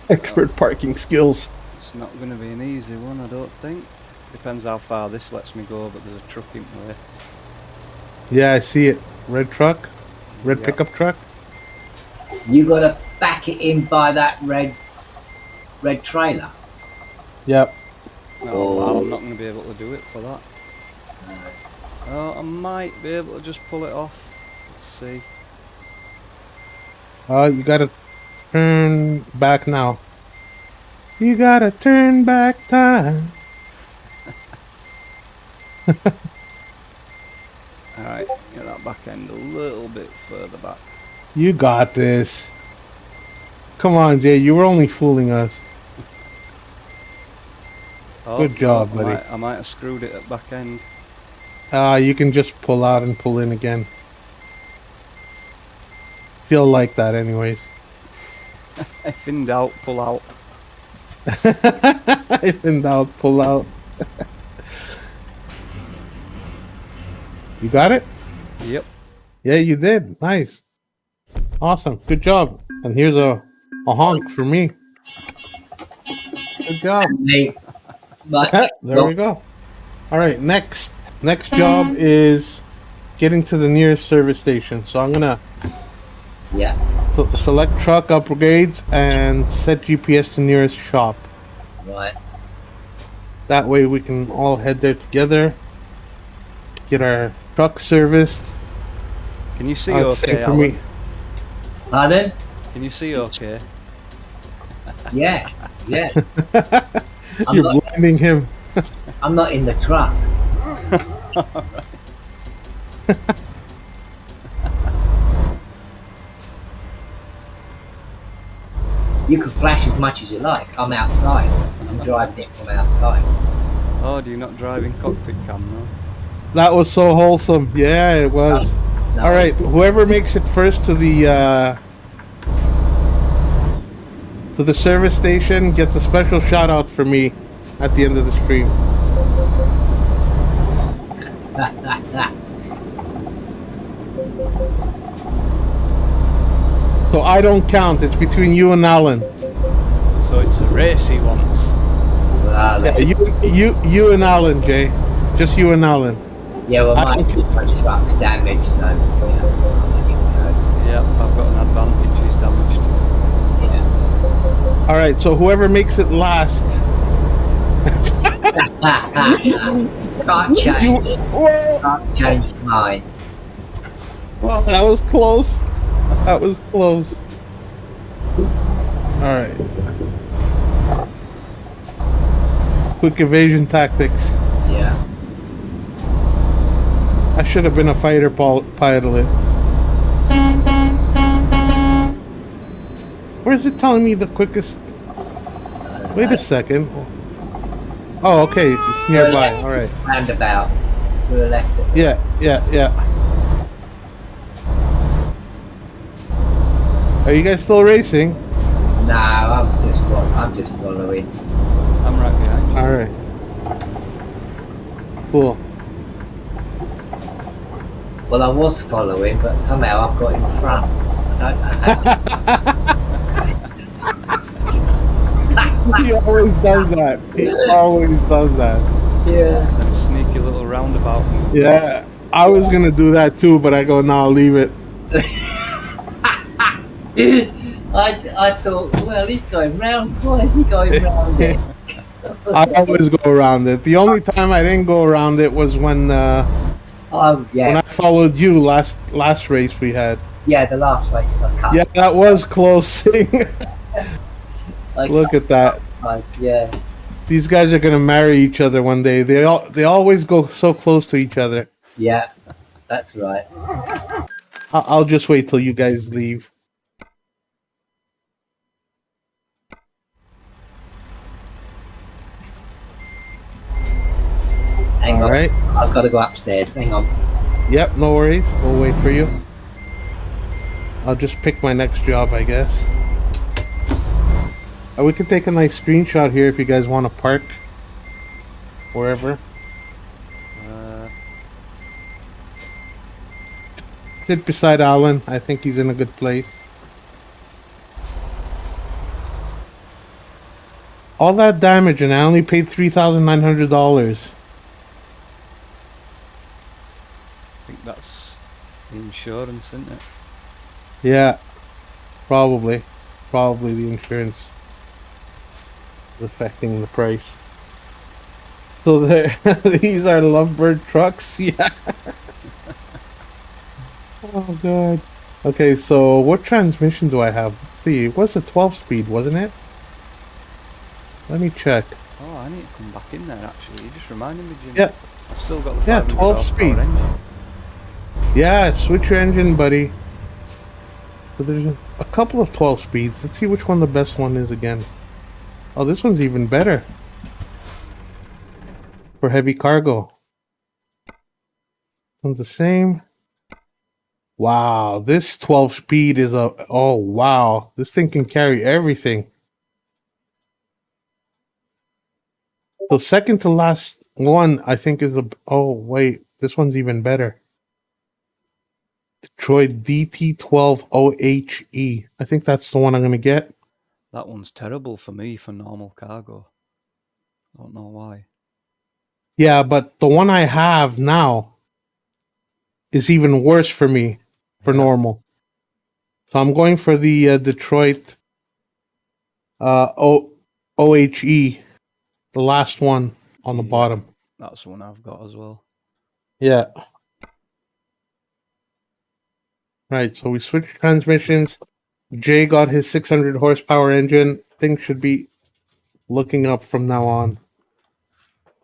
expert parking skills. It's not going to be an easy one, I don't think. Depends how far this lets me go, but there's a truck in the way. Yeah, I see it. Red truck. Red Yep. pickup truck. You got to back it in by that red trailer. Yep. Oh, well, I'm not going to be able to do it for that. Oh, I might be able to just pull it off. Let's see. You gotta turn back now. You gotta turn back time. Alright, get that back end a little bit further back. You got this. Come on, Jay. You were only fooling us. Oh, Good job, no, buddy. I might have screwed it at back end. You can just pull out and pull in again. Feel like that anyways. If in doubt, pull out. If in doubt, pull out. You got it? Yep. Yeah, you did. Nice. Awesome. Good job. And here's a honk for me. Good job. Me. But There we go. All right, next job is getting to the nearest service station. So I'm gonna yeah. select truck upgrades and set GPS to nearest shop. Right. That way we can all head there together. Get our truck serviced. Can you see I'd okay, say for Alan? me. Pardon? Can you see okay? Yeah. Yeah. I'm You're not, blinding him. I'm not in the truck. You can flash as much as you like. I'm outside. I'm driving it from outside. Oh, do you not drive in cockpit cam, no? That was so wholesome. Yeah, it was. No. All right, whoever makes it first to the service station gets a special shout out for me at the end of the stream. So I don't count. It's between you and Alan. So it's a racy once. Yeah, you and Alan, Jay. Just you and Alan. Yeah, well, I my don't- truck's damaged, so I'll let it Yep, I've got an advantage, he's damaged. go. Yeah. All right, so whoever makes it last. Can't change You, it. well, Can't change mine. that was close. That was close. All right. Quick evasion tactics. Yeah. I should have been a fighter pilot. Where is it telling me the quickest? Wait a second. Oh, okay. It's nearby. All right. Roundabout. To the left. Yeah. Are you guys still racing? No, I'm just following. I'm right behind you. All right. Cool. Well, I was following, but somehow I've got in front. I don't know how. He always does that. He always does that. Yeah. Them sneaky little roundabout movements. Yeah, I was gonna do that too, but I go, no, I'll leave it. I thought, well, he's going round. Why is he going round it? I always go around it. The only time I didn't go around it was when Oh, I yeah. followed you last race we had. Yeah, the last race I cut. Yeah, that was close. I Look at that. yeah. These guys are gonna marry each other one day. They always go so close to each other. Yeah, that's right. I'll just wait till you guys leave. Hang All on. right. I've got to go upstairs. Hang on. Yep, no worries. We'll wait for you. I'll just pick my next job, I guess. We can take a nice screenshot here if you guys want to park wherever. Sit beside Alan. I think he's in a good place. All that damage, and I only paid $3,900. I think that's the insurance, isn't it? Yeah, probably the insurance is affecting the price. So there, these are Lovebird trucks. Yeah. Oh god. Okay, so what transmission do I have? Let's see, it was a 12-speed, wasn't it? Let me check. Oh, I need to come back in there actually. You just reminded me, Jim. Yeah. I've still got the 500 12 horsepower speed. engine. Yeah, switch your engine, buddy. So there's a couple of 12 speeds. Let's see which one the best one is again. Oh, this one's even better. For heavy cargo. One's the same. Wow, this 12 speed is a... Oh, wow. This thing can carry everything. So second to last one, I think is a... Oh, wait. This one's even better. Detroit DT12OHE. I think that's the one I'm going to get. That one's terrible for me for normal cargo. I don't know why. Yeah, but the one I have now is even worse for me for normal. So I'm going for the Detroit OHE, the last one on the bottom. That's the one I've got as well. Yeah. Right, so we switched transmissions. Jay got his 600 horsepower engine. Things should be looking up from now on.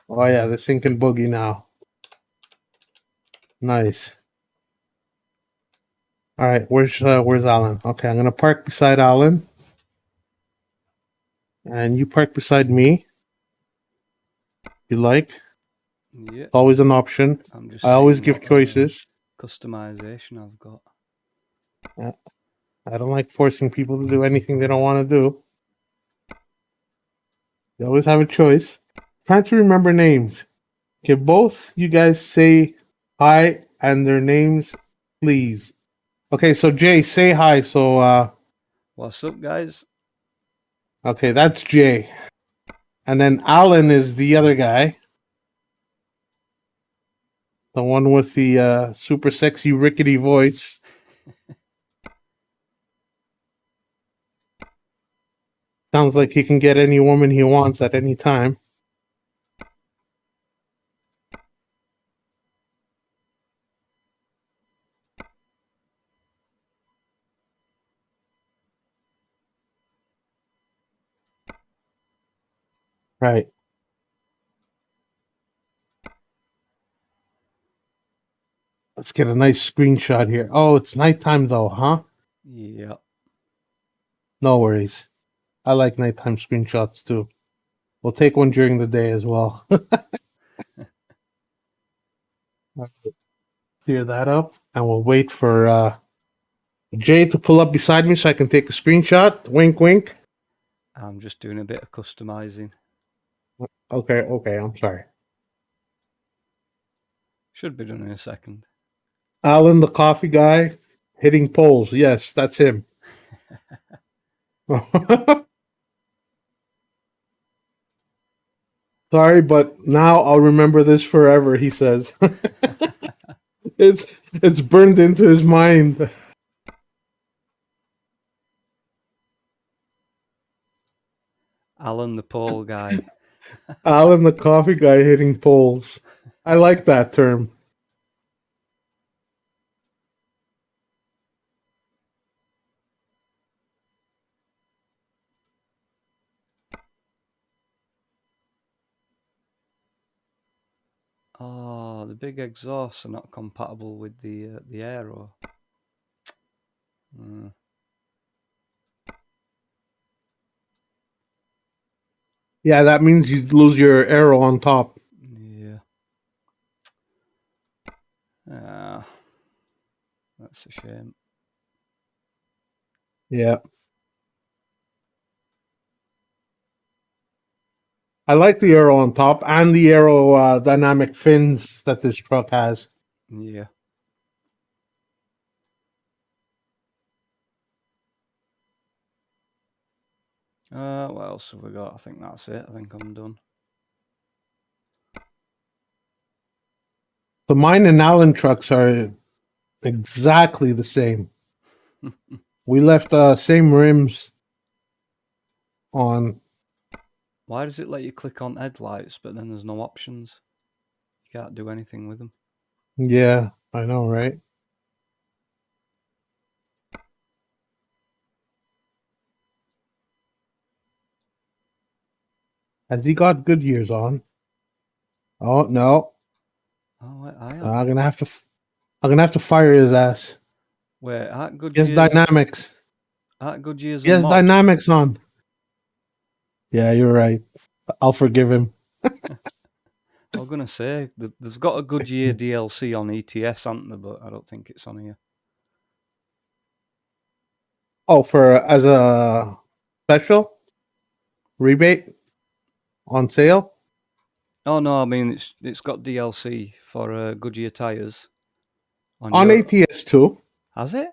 Oh yeah, this thing can boogie now. Nice. All right, where's Alan? Okay, I'm gonna park beside Alan, and you park beside me. If you like. Yeah. It's always an option. I always give choices. Customization I've got. Yeah. I don't like forcing people to do anything they don't want to do. You always have a choice. Trying to remember names. Can both you guys say hi and their names, please? Okay, so Jay, say hi. So, What's up, guys? okay, that's Jay. And then Alan is the other guy. The one with the super sexy rickety voice. Sounds like he can get any woman he wants at any time. Right. Let's get a nice screenshot here. Oh, it's nighttime though, huh? Yeah. No worries. I like nighttime screenshots too. We'll take one during the day as well. Clear that up, and we'll wait for Jay to pull up beside me so I can take a screenshot. Wink, wink. I'm just doing a bit of customizing. Okay, I'm sorry. Should be done in a second. Alan, the coffee guy, hitting poles. Yes, that's him. Sorry, but now I'll remember this forever, he says. It's burned into his mind. Alan the pole guy. Alan, the coffee guy, hitting poles. I like that term. Oh, the big exhausts are not compatible with the aero. Mm. Yeah, that means you lose your arrow on top. Yeah. Ah, that's a shame. Yeah. I like the arrow on top and the aero dynamic fins that this truck has. Yeah. What else have we got? I think that's it. I think I'm done. So mine and Allen trucks are exactly the same. We left same rims on. Why does it let you click on headlights, but then there's no options? You can't do anything with them. Yeah, I know, right? Has he got good years on? Oh no! Oh, I am. I'm gonna have to fire his ass. Wait, at good He has years. dynamics. At good years. He has dynamics on. Yeah, you're right. I'll forgive him. I was gonna say there's got a Goodyear DLC on ETS, hasn't there? But I don't think it's on here. Oh, as a special rebate on sale. Oh no, I mean it's got DLC for Goodyear tires On your... ATS too. Has it?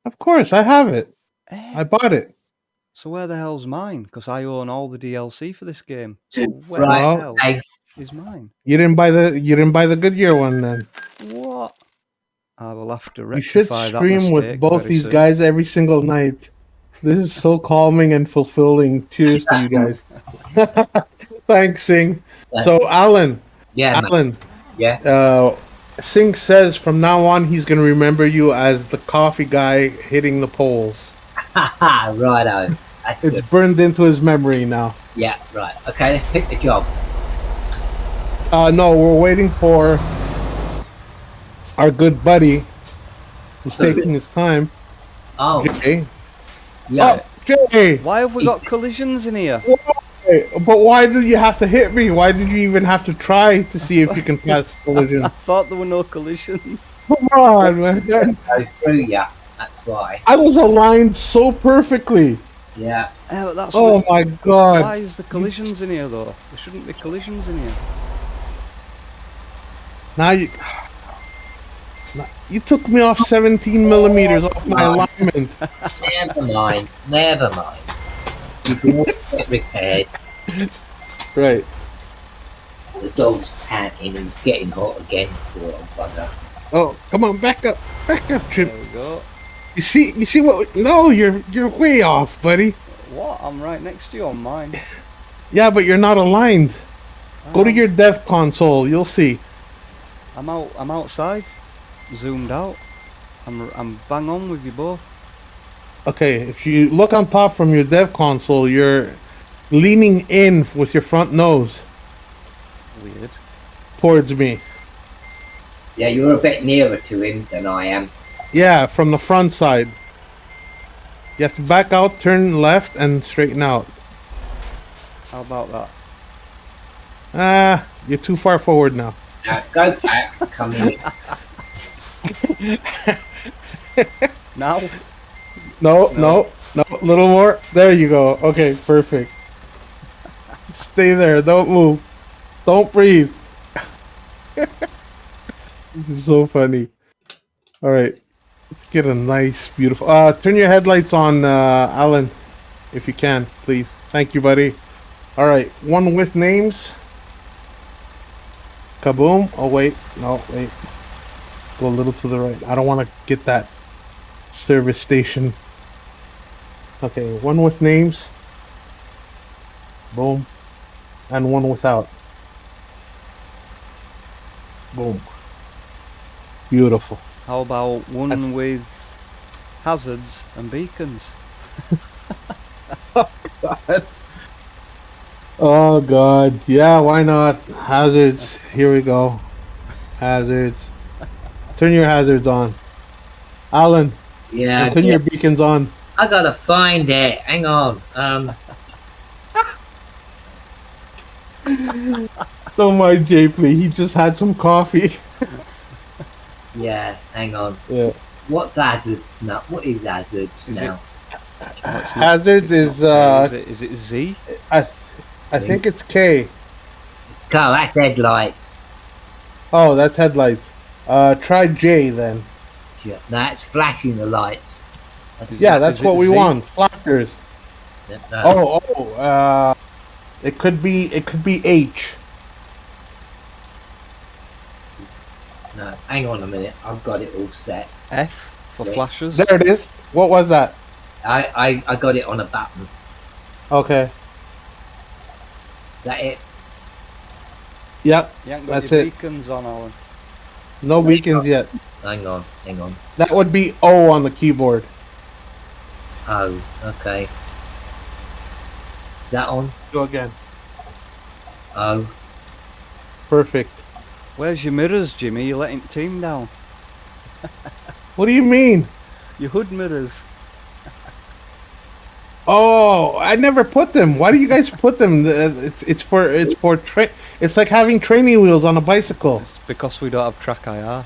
Of course, I have it. Eh. I bought it. So where the hell's mine? Because I own all the DLC for this game. So where Right, the hell okay. is mine? You didn't buy the Goodyear one then. What? I will have to You should rectify that stream with mistake both very these soon. guys every single night. This is so calming and fulfilling. Cheers to you guys. Thanks, Singh. So, Alan. Yeah, Alan. yeah. Singh says from now on he's going to remember you as the coffee guy hitting the poles. Righto. That's It's good. burned into his memory now. Yeah, right. Okay, let's pick the job. No, we're waiting for our good buddy who's taking his time. Oh, Jay. yeah. Oh, Jay! Why have we got collisions in here? But why did you have to hit me? Why did you even have to try to see if you can pass collision? I thought there were no collisions. Come on, man. Go through, yeah. That's why. I was aligned so perfectly. Yeah. Oh, that's Oh my god. Why is the collisions in here though? There shouldn't be collisions in here. Now you took me off 17 millimeters off my alignment. Never mind. Never mind. You can always get repaired. Right. The dog's panting and it's getting hot again. Poor old bugger. Oh, come on, back up, Chip. There we go. You see what? No, you're way off, buddy. What? I'm right next to you on mine. Yeah, but you're not aligned. Go to your dev console. You'll see. I'm outside, zoomed out. I'm bang on with you both. Okay, if you look on top from your dev console, you're leaning in with your front nose Weird. towards me. Yeah, you're a bit nearer to him than I am. Yeah, from the front side. You have to back out, turn left, and straighten out. How about that? You're too far forward now. Now, go back. Come in. Now? No, a little more. There you go. Okay, perfect. Stay there. Don't move. Don't breathe. This is so funny. All right. Let's get a nice, beautiful. Turn your headlights on, Alan, if you can, please. Thank you, buddy. All right. One with names. Kaboom. Oh, wait. No, wait. Go a little to the right. I don't want to get that service station. Okay. One with names. Boom. And one without. Boom. Beautiful. How about one with hazards and beacons? Oh God, yeah, why not? Hazards, here we go. Hazards. Turn your hazards on. Alan, Yeah, and turn your beacons on. I gotta find it. Hang on. So my JP, he just had some coffee. Yeah, hang on. Yeah. What's hazards now? What is hazards now? Oh, it's not- Hazards it's is not K, is it Z? I think it's K. Oh, that's headlights. Oh, that's headlights. Try J then. Yeah, that's flashing the lights. Yeah, that's is what it we Z? want. Flashers. No. It could be H. No, hang on a minute. I've got it all set. F for Wait. flashers. There it is. What was that? I got it on a button. Okay. Is that it? Yep. You haven't got That's your it. beacons on, Alan. No beacons yet. Hang on. That would be O on the keyboard. Oh, okay. Is that on? Go again. Oh, Perfect. Where's your mirrors, Jimmy? You're letting the team down. What do you mean? Your hood mirrors. Oh, I never put them. Why do you guys put them? It's like having training wheels on a bicycle. It's because we don't have track IR.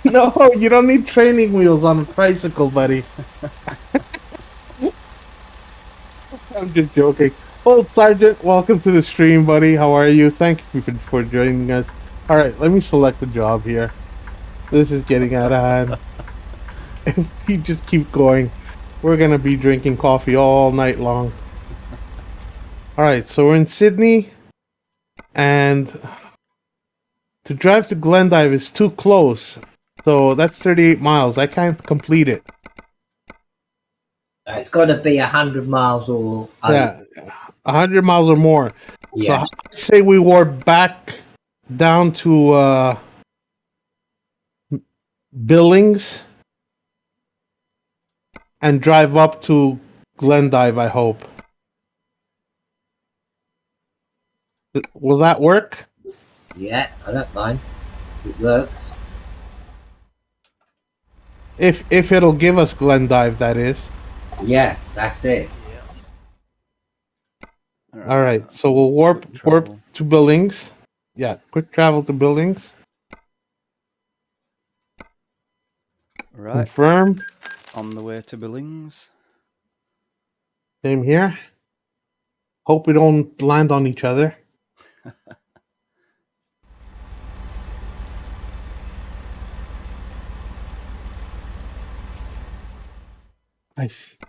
No, you don't need training wheels on a tricycle, buddy. I'm just joking. Old Sergeant, welcome to the stream, buddy. How are you? Thank you for joining us. All right, let me select the job here. This is getting out of hand. If we just keep going, we're gonna be drinking coffee all night long. All right, so we're in Sydney, and to drive to Glendive is too close. So that's 38 miles. I can't complete it. it's got to be 100 miles or Yeah, 100 miles or more. yeah. So I say we were back down to Billings and drive up to Glendive, I hope. Will that work? Yeah, I don't mind. It works. If it'll give us Glendive, that is. Yeah, that's it. All right, so we'll warp to Billings. Yeah, quick travel to Billings. Right, Confirm. on the way to Billings. Same here. Hope we don't land on each other.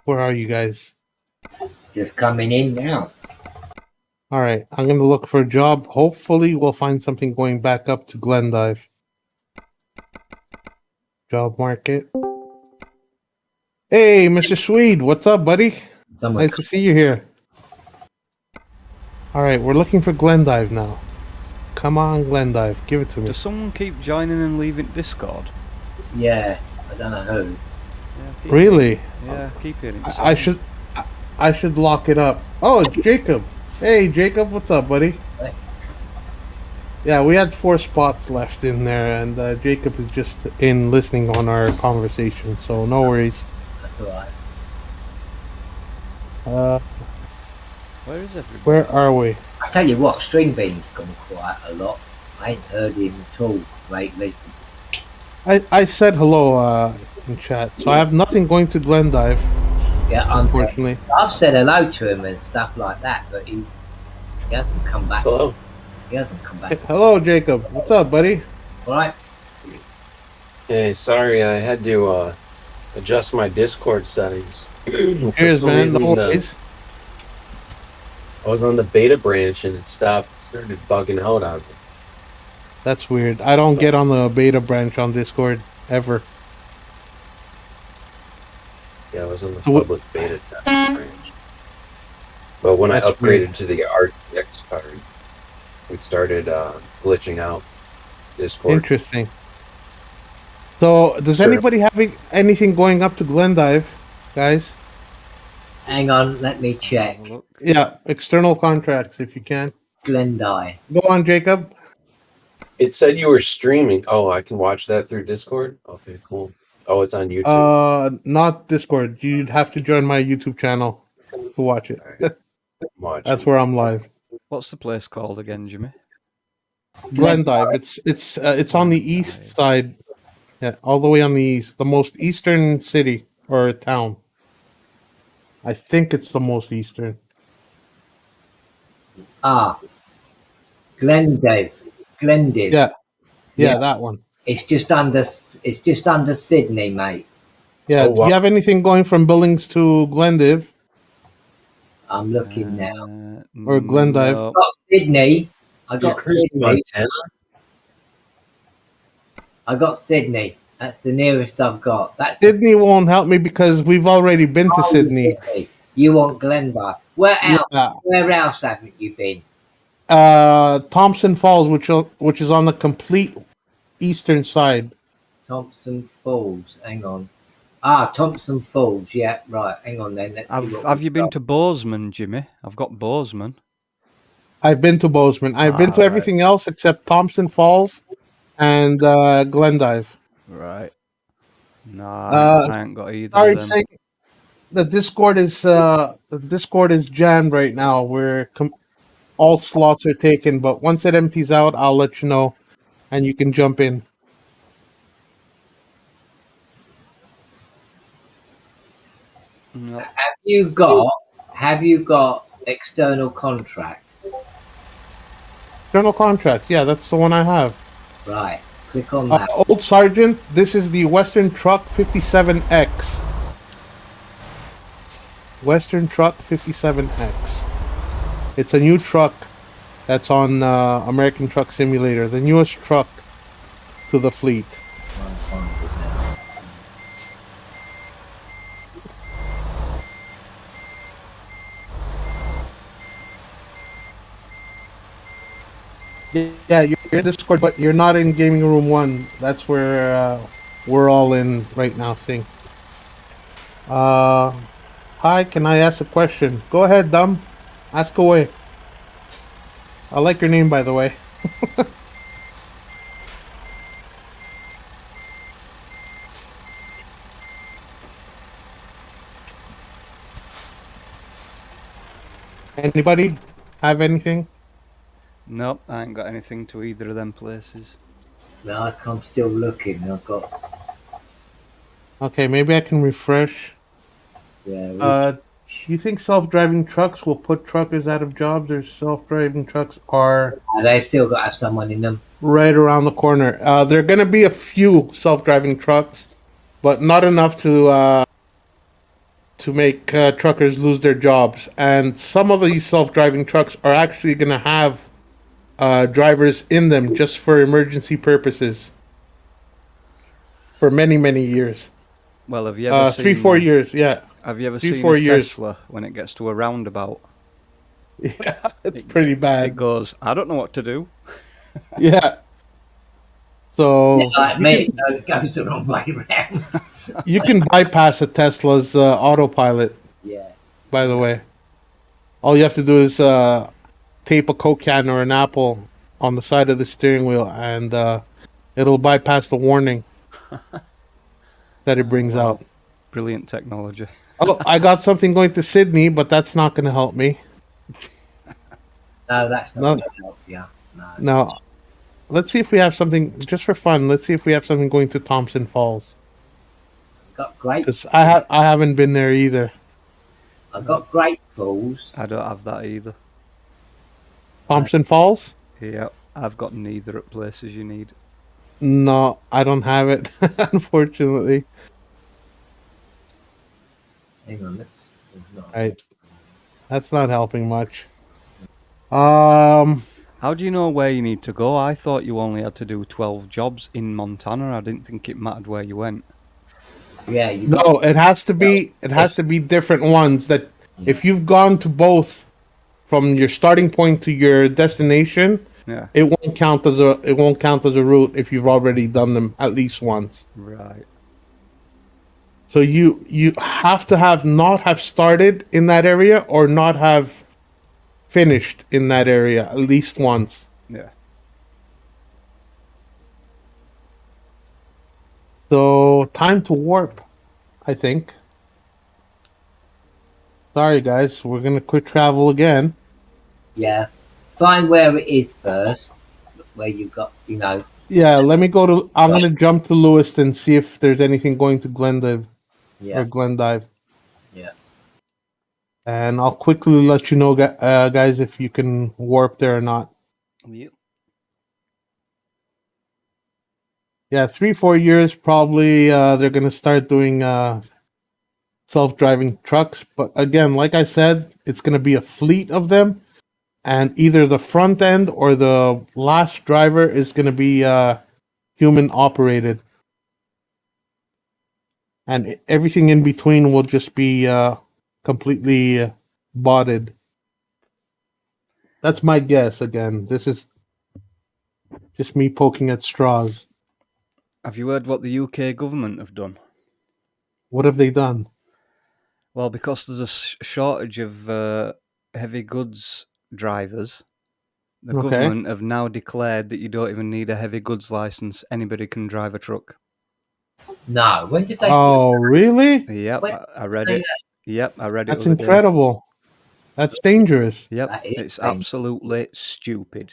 Where are you guys? Just coming in now. All right, I'm gonna look for a job. Hopefully, we'll find something going back up to Glendive. Job market. Hey, Mr. Swede, what's up, buddy? Someone Nice to see you here. All right, we're looking for Glendive now. Come on, Glendive, give it to me. Does someone keep joining and leaving Discord? Yeah, I don't know who. Yeah, keep Really? Yeah, keep hearing it. I should lock it up. Oh, it's Jacob. Hey, Jacob, what's up, buddy? Hey. Yeah, we had 4 spots left in there, and Jacob is just in listening on our conversation, so no worries. That's alright. Where is everybody? Where are we? I tell you what, Stringbean's gone quiet a lot. I ain't heard him at all lately. I said hello in chat, so I have nothing going to Glendive, Yeah, unfortunately. I've said hello to him and stuff like that, but he hasn't come back. Hello. He hasn't come back. Hey, hello, Jacob. What's up, buddy? Alright? Hey, sorry, I had to adjust my Discord settings. For Cheers, some man. No reason, worries. I was on the beta branch and it started bugging out on me. That's weird. I don't get on the beta branch on Discord ever. Yeah, I was on the So public beta test branch. But when I That's upgraded weird. to the RTX card, it started glitching out Discord. Interesting. So, does Sure. anybody have anything going up to Glendive, guys? Hang on, let me check. Have a look. Yeah, external contracts if you can. Glendive. Go on, Jacob. It said you were streaming. Oh, I can watch that through Discord? Okay, cool. Oh, it's on YouTube. Not Discord. You'd have to join my YouTube channel to watch it. All right. I'm watching. That's where I'm live. What's the place called again, Jimmy? Glendive. It's on the east side. Yeah, all the way on the east. The most eastern city or town. I think it's the most eastern. Ah, Glendive. Glendive. Yeah. Yeah, Yeah. that one. It's just under Sydney, mate. Yeah. Oh, Do wow. you have anything going from Billings to Glendive I'm looking now. or Glendive? No. I got Sydney. I You're got cruising Sydney. Montana? I got Sydney. That's the nearest I've got. That's Sydney won't help me because we've already been to Oh, Sydney. You want Glendive? Where else? Yeah. Where else haven't you been? Thompson Falls, which is on the complete eastern side. Thompson Falls. Hang on. Ah, Thompson Falls. Yeah, right. Hang on then. Let's see what Have we've you been got. to Bozeman, Jimmy? I've got Bozeman. I've been to Bozeman. I've been to right. everything else except Thompson Falls and Glendive. Right. No, I ain't got either Sorry, of them. saying the Discord is jammed right now. Where all slots are taken, but once it empties out, I'll let you know, and you can jump in. No. Have you got external contracts? General contracts, yeah, that's the one I have. Right. Click on that. Old Sergeant, this is the Western Truck 57X. Western Truck 57X. It's a new truck that's on American Truck Simulator, the newest truck to the fleet. Yeah, you're in Discord, but you're not in Gaming Room 1. That's where we're all in right now, seeing. Hi, can I ask a question? Go ahead, Dumb. Ask away. I like your name, by the way. Anybody have anything? Nope, I ain't got anything to either of them places. No, I'm still looking. I've got. Okay, maybe I can refresh. Yeah. You think self-driving trucks will put truckers out of jobs, or self-driving trucks are They've still got to have someone in them. right around the corner? There are going to be a few self-driving trucks, but not enough to make truckers lose their jobs. And some of these self-driving trucks are actually going to have drivers in them just for emergency purposes for many, many years. Well, have you ever seen 3-4 years, yeah. Have you ever 3-4 seen a years. Tesla when it gets to a roundabout? Yeah, it's pretty bad. It goes, I don't know what to do. Yeah. So Like me, it goes the wrong way round. you can bypass a Tesla's autopilot, Yeah. by the way. All you have to do is tape a Coke can or an apple on the side of the steering wheel, and it'll bypass the warning that it brings out. Brilliant technology. Oh, I got something going to Sydney, but that's not going to help me. No, that's not No. going to help you. No. Now, let's see if we have something, just for fun, let's see if we have something going to Thompson Falls. Got great. Because I haven't been there either. I've got Great Falls. I don't have that either. Thompson Falls? Yeah, I've got neither at places you need. No, I don't have it, unfortunately. Hang on, Right, that's not helping much. Um, How do you know where you need to go? I thought you only had to do 12 jobs in Montana. I didn't think it mattered where you went. yeah, you got. no, it has to be. It has to be different ones. That if you've gone to both from your starting point to your destination, Yeah, it won't count as a route if you've already done them at least once. right. So you have to have not have started in that area or not have finished in that area at least once. Yeah. So time to warp, I think. Sorry guys, we're gonna quit travel again. Yeah, find where it is first, where you got, you know. Yeah, let me go to. I'm gonna jump to Lewiston, see if there's anything going to Glendive or Yeah, Glendive, yeah. and I'll quickly let you know, guys, if you can warp there or not. Yep. Yeah, 3-4 years probably. They're gonna start doing self-driving trucks, but again, like I said, it's gonna be a fleet of them, and either the front end or the last driver is gonna be human operated, and everything in between will just be completely botted. That's my guess. Again, this is just me poking at straws. Have you heard what the UK government have done? What have they done? Well, because there's a shortage of heavy goods drivers, the Okay. government have now declared that you don't even need a heavy goods license. Anybody can drive a truck. No, when did they? Oh, really? Yep, When I read did it. Yep, I read it That's the other day. incredible. That's dangerous. Yep, That is it's dangerous. absolutely stupid.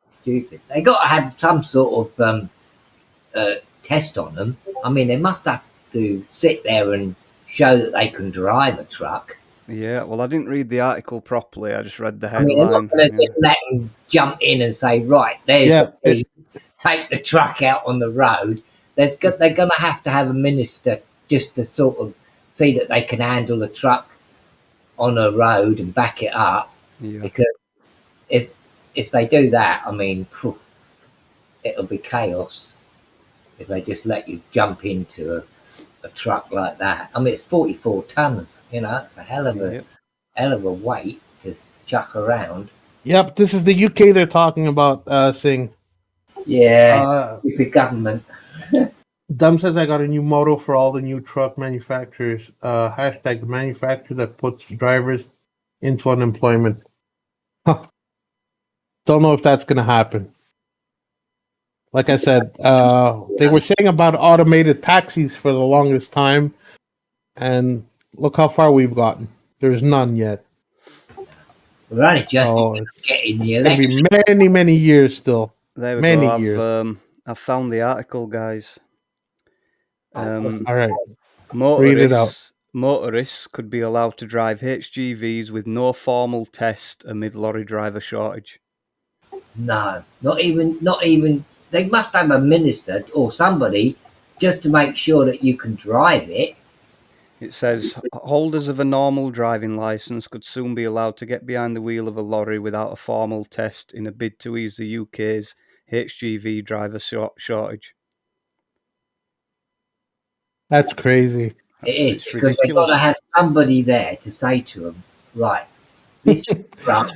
Stupid. They got to have some sort of test on them. I mean, they must have to sit there and show that they can drive a truck. Yeah, well, I didn't read the article properly. I just read the I mean, they're not headline. going to Yeah. just let them jump in and say, right, there's Yeah, the keys, take the truck out on the road. They're going to have a minister just to sort of see that they can handle the truck on a road and back it up. Yeah. Because if they do that, I mean, phew, it'll be chaos if they just let you jump into a truck like that. I mean, it's 44 tons. You know, it's a hell of Yep. a weight to chuck around. Yep, this is the UK they're talking about, saying. Yeah, stupid government. Dum says I got a new motto for all the new truck manufacturers. Hashtag the manufacturer that puts drivers into unemployment. Huh. Don't know if that's going to happen. Like I said, they were saying about automated taxis for the longest time, and look how far we've gotten. There's none yet. We're only just It's getting the going to election. be many, many years still. There we Many go. years. I've found the article, guys. All right. Read it out. Motorists could be allowed to drive HGVs with no formal test amid lorry driver shortage. No, not even. They must have a minister or somebody just to make sure that you can drive it. It says holders of a normal driving licence could soon be allowed to get behind the wheel of a lorry without a formal test in a bid to ease the UK's HGV driver shortage. That's crazy. It is It's because they've got ridiculous. to have somebody there to say to them, right, this truck,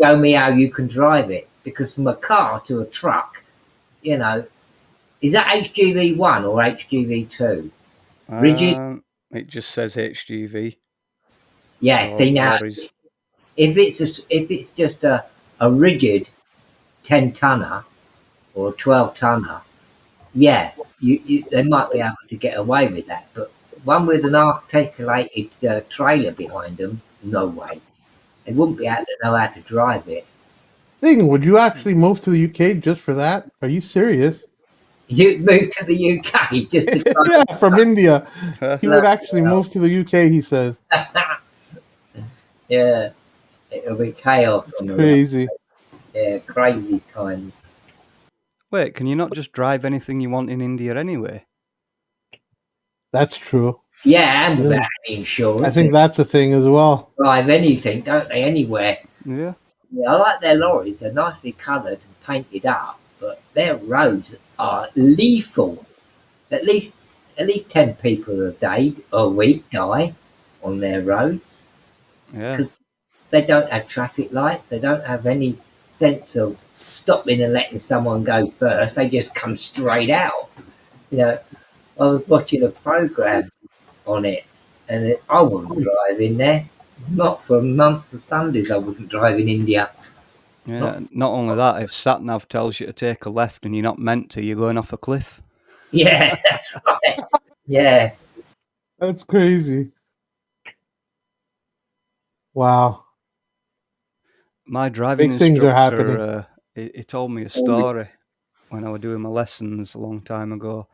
show me how you can drive it. Because from a car to a truck, you know, is that HGV 1 or HGV 2? Rigid? It just says HGV. Yeah. See now, lorries. if it's just a rigid 10-tonner or a 12-tonner, yeah, they might be able to get away with that. But one with an articulated trailer behind them, no way. They wouldn't be able to know how to drive it. Thing, would you actually move to the UK just for that? Are you serious? You move to the UK just to drive. Yeah, from India. He would actually move to the UK, he says. Yeah, it'll be chaos on the road. Crazy. Yeah, crazy times. Wait, can you not just drive anything you want in India anyway? That's true. Yeah, and Yeah. without any insurance. I think that's a thing as well. Drive anything, don't they? Anywhere. Yeah. Yeah, I like their lorries. They're nicely coloured and painted up, but their roads are lethal. At least 10 people a week die on their roads. Yeah. They don't have traffic lights. They don't have any sense of stopping and letting someone go first. They just come straight out. You know, I was watching a program on it, and I wouldn't drive in there. Not for months of Sundays. I wouldn't drive in India. Yeah. Not only that, if sat nav tells you to take a left and you're not meant to, you're going off a cliff. Yeah, that's right. Yeah, That's crazy. Wow. My driving Big things are happening. instructor, he told me a story when I was doing my lessons a long time ago,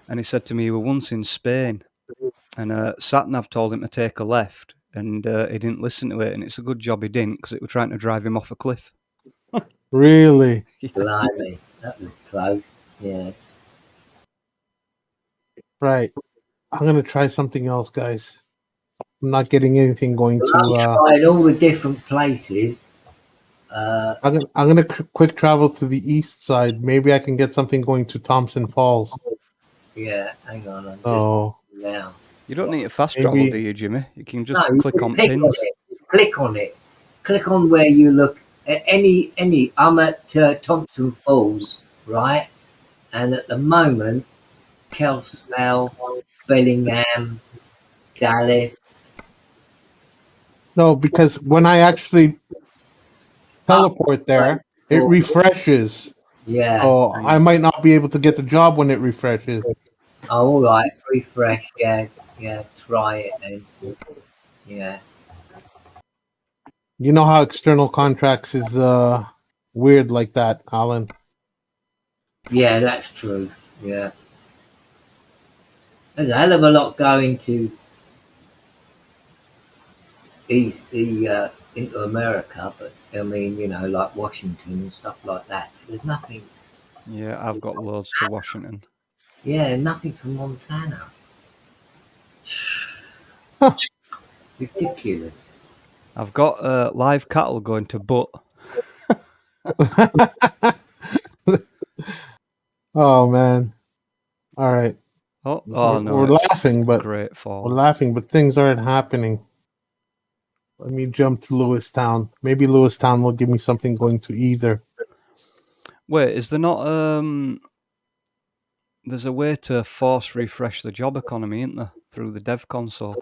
and he said to me he was once in Spain, and sat nav told him to take a left, and he didn't listen to it, and it's a good job he didn't, because it was trying to drive him off a cliff. Really? blimey, that was close. Yeah. Right. I'm gonna try something else, guys. I'm not getting anything going I'm to. trying all the different places. I'm gonna quick travel to the east side. Maybe I can get something going to Thompson Falls. Yeah, hang on. I'm Oh, just now. You don't need to fast Maybe- travel, do you, Jimmy? You can just No, you click just on click pins. on it. Click on it. Click on where you look at any. I'm at Thompson Falls, right? And at the moment, Kelsmell, Bellingham, Dallas. no, because when I actually teleport there, it refreshes. Yeah. So I might not be able to get the job when it refreshes. Oh, all right. Refresh. Yeah. Try it then. Yeah. You know how external contracts is weird like that, Alan. Yeah, that's true. Yeah. There's a hell of a lot going to into America, but I mean, like Washington and stuff like that. There's nothing. Yeah, I've got loads to Washington. Yeah, nothing from Montana. Huh. Ridiculous. I've got live cattle going to Butt. Oh man. All right. Oh no, We're it's laughing, but great fall. we're laughing, but things aren't happening. Let me jump to Lewistown. Maybe Lewistown will give me something going to either. Wait, is there not there's a way to force refresh the job economy, isn't there? Through the dev console.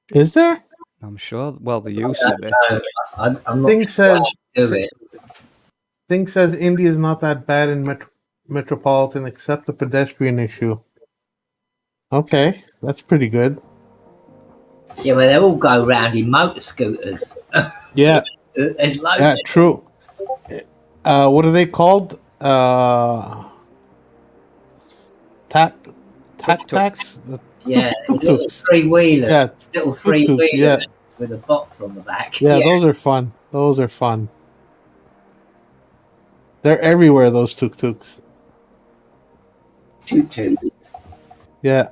Is there? I'm sure. Well, there used to be. I'm not Thing sure says how to do it. Thing says India is not that bad in metropolitan except the pedestrian issue. Okay, that's pretty good. Yeah, well, they all go round in motor scooters. Yeah, There's loads. yeah, true. What are they called? Tax? Yeah, Tuk-tuks. little three-wheelers. Yeah, Little tuk-tuk, three-wheelers yeah. with a box on the back. Yeah, those are fun. Those are fun. They're everywhere, those tuk-tuks. Toot-toot. Yeah.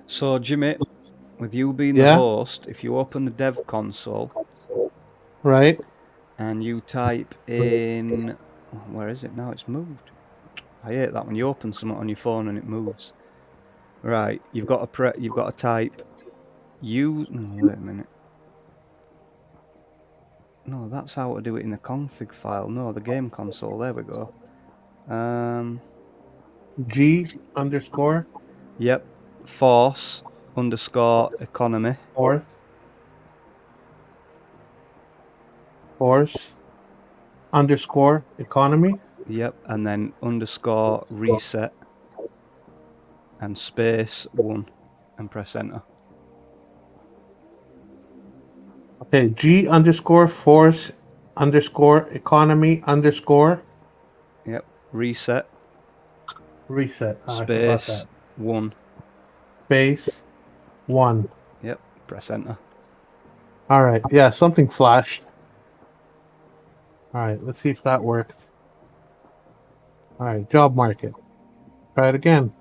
So, Jimmy, with you being the Yeah. host, if you open the dev console Right. and you type in, where is it now? It's moved. I hate that when you open something on your phone and it moves. Right, you've got to type no, wait a minute. No, that's how to do it in the config file. No, the game console. There we go. G underscore Yep. Force _ economy. force underscore economy. Yep, and then _ reset and space 1 and press enter. Okay, G underscore force underscore economy underscore Yep, reset reset. I forgot space that. 1. Space 1. Yep, press enter. All right. Yeah, something flashed. All right. Let's see if that works. All right. Job market. Try it again.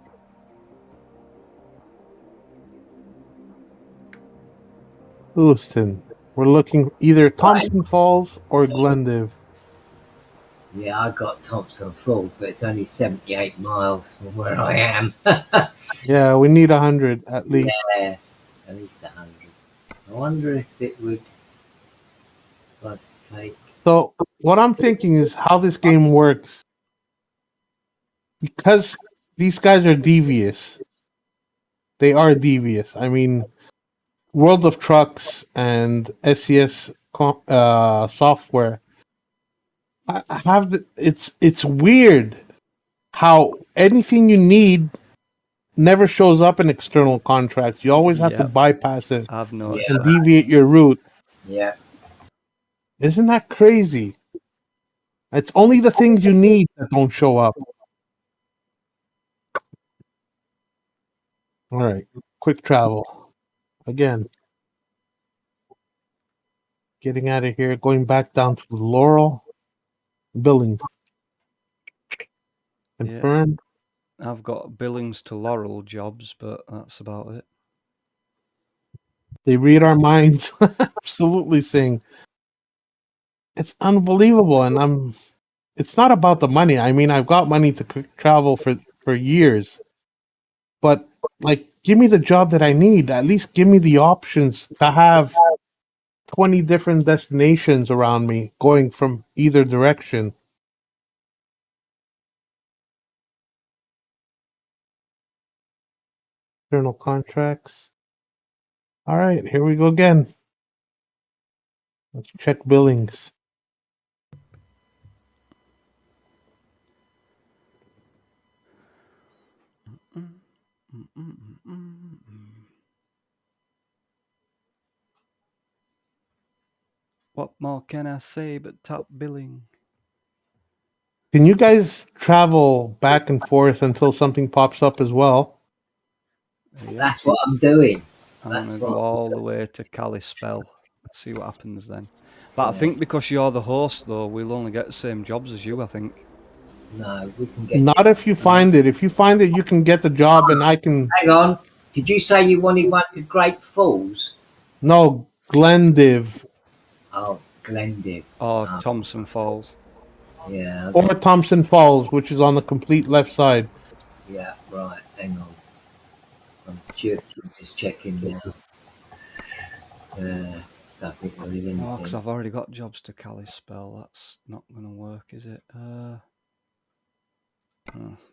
Lewiston. We're looking either Right. Thompson Falls or Glendive. Yeah, I got Thompson Falls, but it's only 78 miles from where I am. Yeah, we need 100 at least. Yeah, at least 100. I wonder if it would like take. So what I'm thinking is how this game works. Because these guys are devious. They are devious. I mean, World of Trucks and SCS software. I have it's weird how anything you need never shows up in external contracts. You always have to Yep, bypass it I've Yeah, noticed and that. deviate your route. yeah. Isn't that crazy? It's only the things you need that don't show up. All right, quick travel again. Getting out of here, going back down to Laurel, Billings, Yeah, confirmed. I've got Billings to Laurel jobs, but that's about it. They read our minds, absolutely saying it's unbelievable. And it's not about the money. I mean, I've got money to travel for years, but like, give me the job that I need. At least give me the options to have 20 different destinations around me going from either direction. External contracts. All right, here we go again. Let's check Billings. What more can I say but top billing? Can you guys travel back and forth until something pops up as well? Yeah, That's what I'm doing. I'm That's gonna go what. all the way to Kalispell. See what happens then. But I Yeah. think because you're the host, though, we'll only get the same jobs as you. I think. No, we can get. Not if you find it. If you find it, you can get the job, and I can. Hang on. Did you say you wanted one to Great Falls? No, Glendive Oh, Glendive. Or Oh, Thompson Falls. yeah. or Thompson Falls, which is on the complete left side. Yeah. Right. Hang on. I'm just checking now. Don't think there is Oh, because anything. I've already got jobs to Kalispell. That's not gonna work, is it?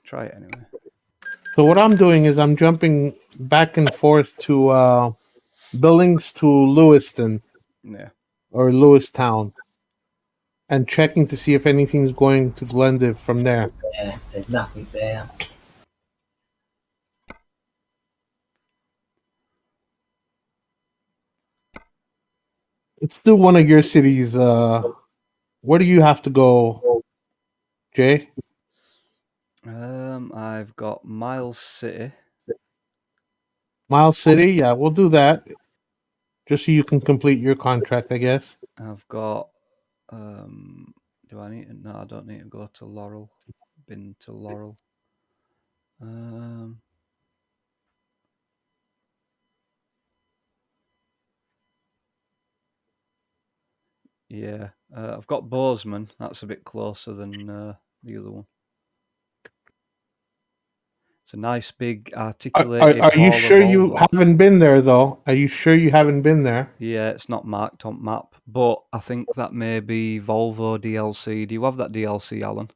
Try it anyway. So what I'm doing is I'm jumping back and forth to Billings to Lewiston Yeah. or Lewistown and checking to see if anything's going to Glendive from there. Yeah, there's nothing there. Let's do one of your cities. Where do you have to go, Jay? I've got Miles City. Miles City? Yeah, we'll do that. Just so you can complete your contract, I guess. I've got. Do I need to? No, I don't need to go to Laurel. Been to Laurel. Yeah. I've got Bozeman. That's a bit closer than the other one. It's a nice big articulated Are you hauler sure you Volvo. haven't been there, though? Are you sure you haven't been there? Yeah, it's not marked on map, but I think that may be Volvo DLC. Do you have that DLC, Alan?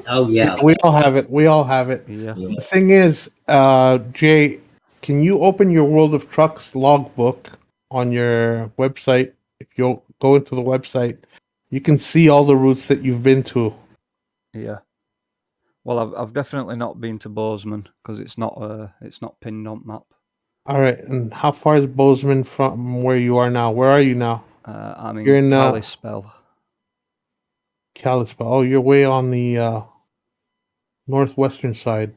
Oh yeah. We all have it. We all have it. Yeah. The thing is, Jay, can you open your World of Trucks logbook on your website? If you go into the website, you can see all the routes that you've been to. Yeah. Well, I've definitely not been to Bozeman because it's not pinned on map. All right, and how far is Bozeman from where you are now? Where are you now? I'm You're in Kalispell. Kalispell. Oh, you're way on the northwestern side.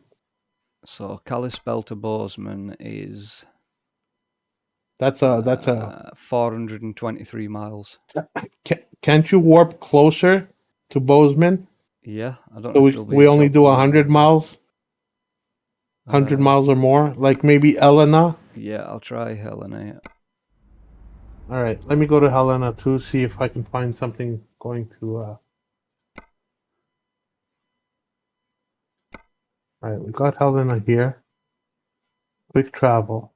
So Kalispell to Bozeman is That's a. 423 miles. Can't you warp closer to Bozeman? Yeah, I don't So know if there'll be we a only job do going 100 on. miles. 100 miles or more, like maybe Helena. Yeah, I'll try Helena. All right, let me go to Helena too, see if I can find something going to. All right, we got Helena here. Quick travel.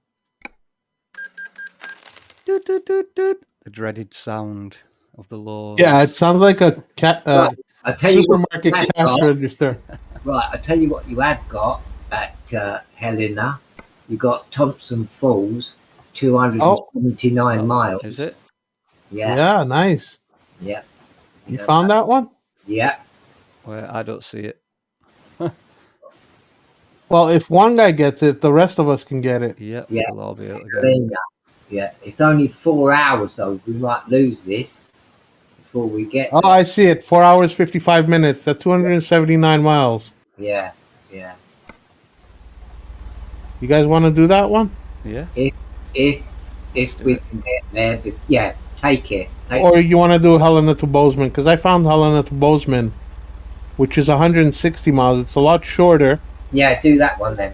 Doot, doot, doot, doot. The dreaded sound of the laws. Yeah, it sounds like a Right, I tell you what supermarket you had cash got. register. Right, I tell you what you had got at Helena. You got Thompson Falls, 279 Oh, miles. Is it? Yeah, yeah, nice. yeah. You found that one? Yeah, Well, I don't see it. Well, if one guy gets it, the rest of us can get it. Yep, yeah. we'll all be able to get it. Helena. Yeah, it's only 4 hours though. We might lose this before we get Oh, there. I see it. 4 hours 55 minutes. That's 279 miles. Yeah, yeah. You guys want to do that one? Yeah. If Let's do we it. can get there, but yeah, take it. Or you want to do Helena to Bozeman? Because I found Helena to Bozeman, which is 160 miles. It's a lot shorter, Yeah, do that one then.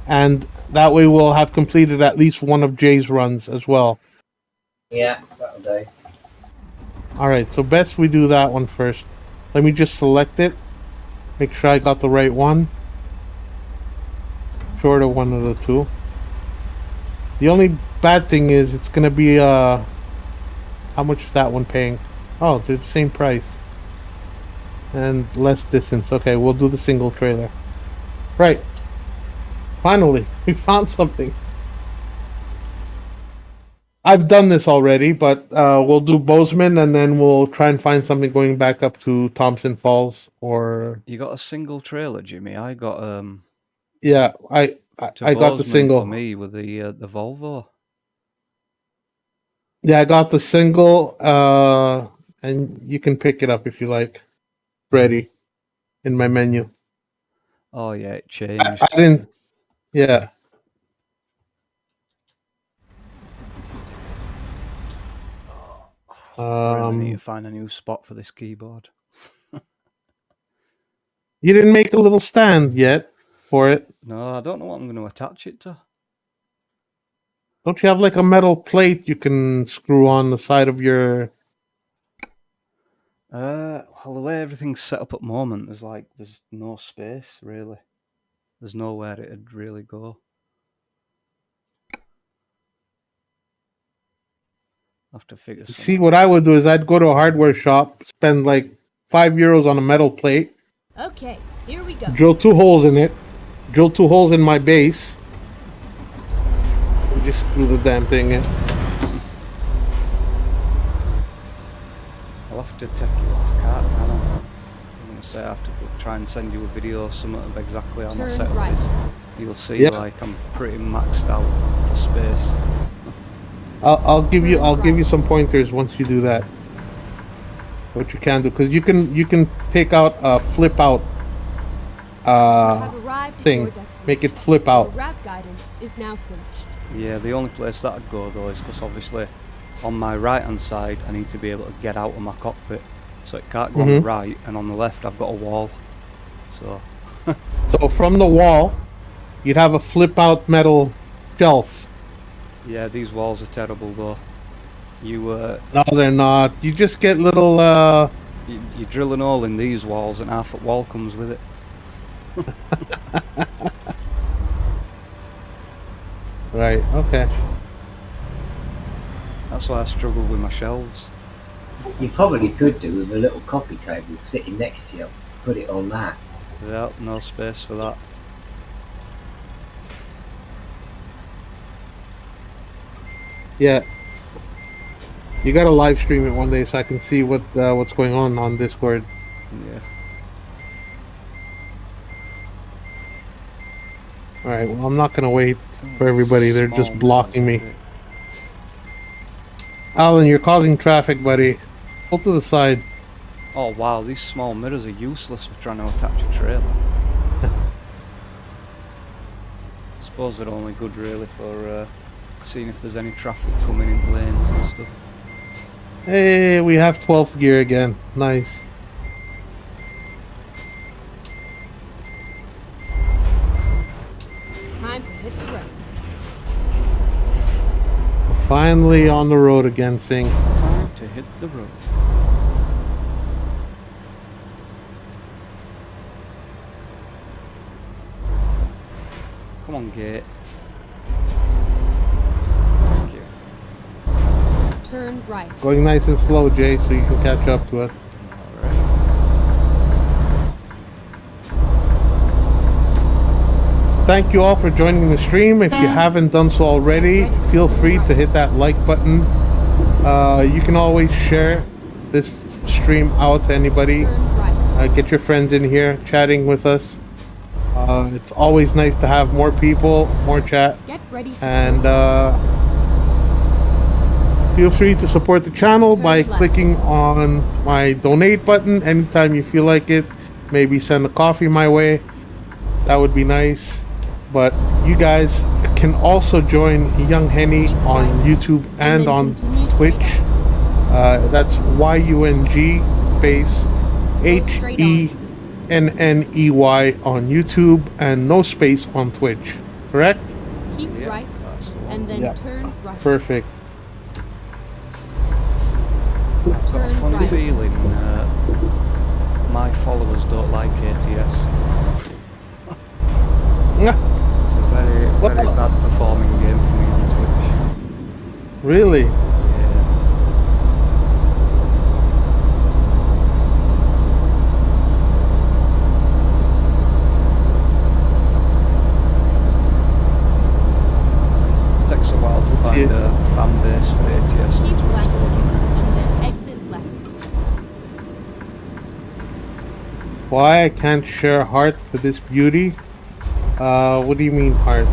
and that way we'll have completed at least one of Jay's runs as well. Yeah, that'll do. All right, so best we do that one first. Let me just select it. Make sure I got the right one. Short of one of the two. The only bad thing is it's gonna be how much is that one paying? Oh, they're the same price. And less distance. Okay, we'll do the single trailer. Right. Finally, we found something. I've done this already, but we'll do Bozeman and then we'll try and find something going back up to Thompson Falls or You got a single trailer, Jimmy. I got yeah, I to got the Bozeman single. for me with the Volvo. Yeah, I got the single, and you can pick it up if you like. Ready in my menu. Oh yeah, it changed. I didn't. Yeah. Really need to find a new spot for this keyboard. You didn't make a little stand yet for it. No, I don't know what I'm going to attach it to. Don't you have like a metal plate you can screw on the side of your? Well, the way everything's set up at the moment, there's no space really. There's nowhere it'd really go. I have to figure something. See, what I would do is I'd go to a hardware shop, spend like €5 on a metal plate, Okay, here we go. drill 2 holes in it, drill 2 holes in my base, and just screw the damn thing in. I'll have to take you. I can't, can I? I'm going to say I have to try and send you a video or something of exactly how my Turn setup right. is. You'll see Yeah. like I'm pretty maxed out for space. I'll give you some pointers once you do that. What you can do, because you can take out a flip out Have arrived at thing, your destination. make it flip Your out. route guidance is now finished. Yeah, the only place that I'd go though is because obviously on my right hand side I need to be able to get out of my cockpit, so it can't go on the right, and on the left I've got a wall. So So from the wall, you'd have a flip out metal shelf. yeah, these walls are terrible though. You No, they're not. You just get little you drill an hole in these walls and half a wall comes with it. right, okay. That's why I struggle with my shelves. You probably could do with a little coffee table sitting next to you. Put it on that. Yeah, no space for that. Yeah. You gotta live stream it one day so I can see what's going on Discord. Yeah. Alright, well I'm not gonna wait for everybody, they're just Small blocking me. mirrors, Alan, you're causing traffic, buddy. Pull to the side. oh wow, these small mirrors are useless for trying to attach a trailer. I suppose they're only good really for Seeing if there's any traffic coming in lanes and stuff. Hey, we have 12th gear again. Nice. Time to hit the road. Finally on the road again, Sing. Time to hit the road. Come on, Gate. Thank you. Turn right. Going nice and slow, Jay, so you can catch up to us. Alright. Thank you all for joining the stream. If you haven't done so already, feel free to hit that like button. You can always share this stream out to anybody. Turn right. Get your friends in here chatting with us. It's always nice to have more people, more chat, Get ready. and feel free to support the channel by clicking on my donate button anytime you feel like it. Maybe send a coffee my way. That would be nice. But you guys can also join Young Henny on YouTube and on Twitch. That's YUNG space HENNEY on YouTube and no space on Twitch. Correct? Keep Yeah, right that's the one. and then Yeah. turn right. Perfect. I've got a Turn funny right. feeling my followers don't like ATS. Yeah. It's a very, very bad performing game for me on Twitch. Really? Yeah. Takes a while to find a fan base for ATS on Keep Twitch, left though, doesn't and then exit left. Why I can't share heart for this beauty? What do you mean heart?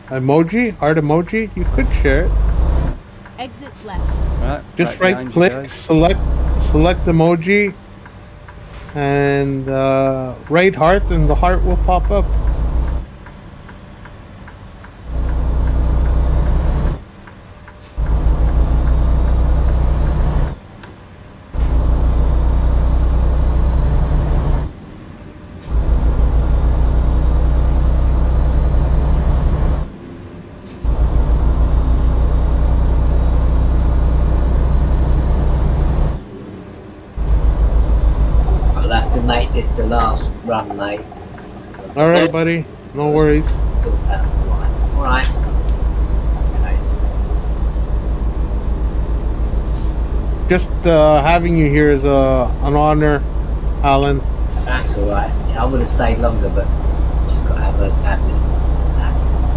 Emoji? Heart emoji? You could share it. Exit left. it? Right, Just right right behind you click, guys. select emoji, and write heart, and the heart will pop up. I'll have to make this the last run, mate. All right, buddy. No worries. Alright. Okay. Just having you here is an honor, Alan. That's alright. I would have stayed longer, but just got to have a tablet.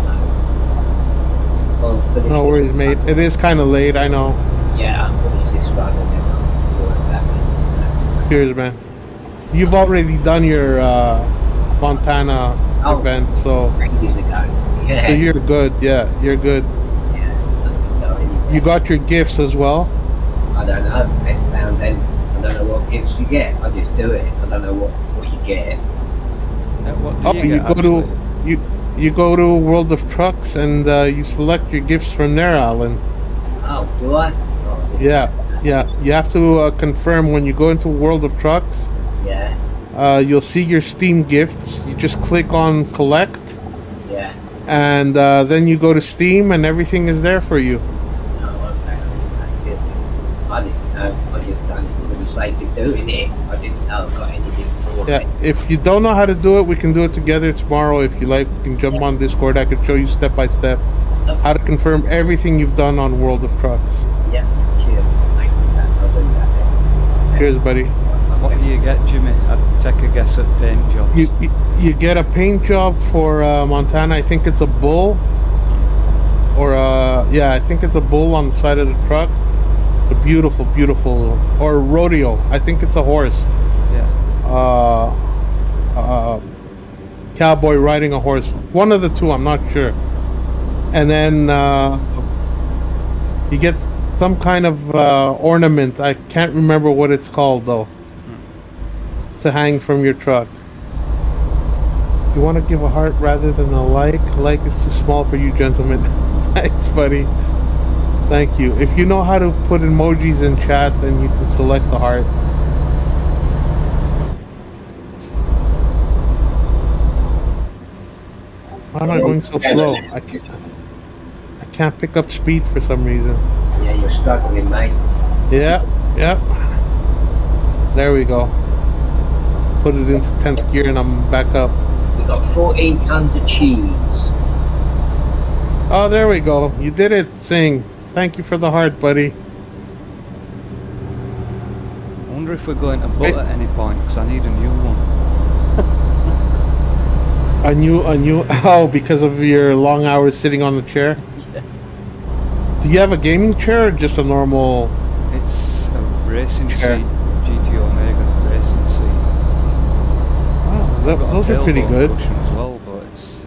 So, well, but No worries, mate. It is kind of late, I know. yeah, I'll finish this run and then I'll do a tablet. Cheers, man. You've already done your Montana Oh. event, so Ages ago. Yeah. so you're good. Yeah, you're good. Yeah. Nothing going. You got your gifts as well. I don't know. Pound then. I don't know what gifts you get. I just do it. I don't know what you get. What do Oh, you you get, go actually? to you go to World of Trucks and you select your gifts from there, Alan. Oh, do I? Oh, Yeah, yeah. You have to confirm when you go into World of Trucks. Yeah. You'll see your Steam gifts. You just click on collect, Yeah. and then you go to Steam, and everything is there for you. Oh, okay. That's good. I didn't know. I just done it for the sake of doing it. I didn't know I got anything for Yeah. it. If you don't know how to do it, we can do it together tomorrow. If you like, we can jump on Discord. I can show you step by step how to confirm everything you've done on World of Trucks. Yeah. Cheers. Thank you. I'll do that then. Cheers, buddy. What do you get, Jimmy? I'd take a guess at paint jobs. You get a paint job for Montana. I think it's a bull, or yeah, I think it's a bull on the side of the truck. It's a beautiful, beautiful, or rodeo. I think it's a horse. Yeah. Cowboy riding a horse. One of the two. I'm not sure. And then you get some kind of ornament. I can't remember what it's called though. To hang from your truck. You want to give a heart rather than a like? Like is too small for you, gentlemen. Thanks, buddy. Thank you. If you know how to put emojis in chat, then you can select the heart. Why am I going so slow? I can't pick up speed for some reason. Yeah, you're struggling, mate. Yeah, yep. There we go. Put it into 10th gear and I'm back up. We've got 14 tons of cheese. Oh, there we go. You did it, Sing. Thank you for the heart, buddy. I wonder if we're going to butt at any point, because I need a new one. A new, oh, because of your long hours sitting on the chair? Yeah. Do you have a gaming chair or just a normal? It's a racing Chair. seat, GT Omega racing seat. Wow, I've got a those are pretty tailbone good. cushion as well, but it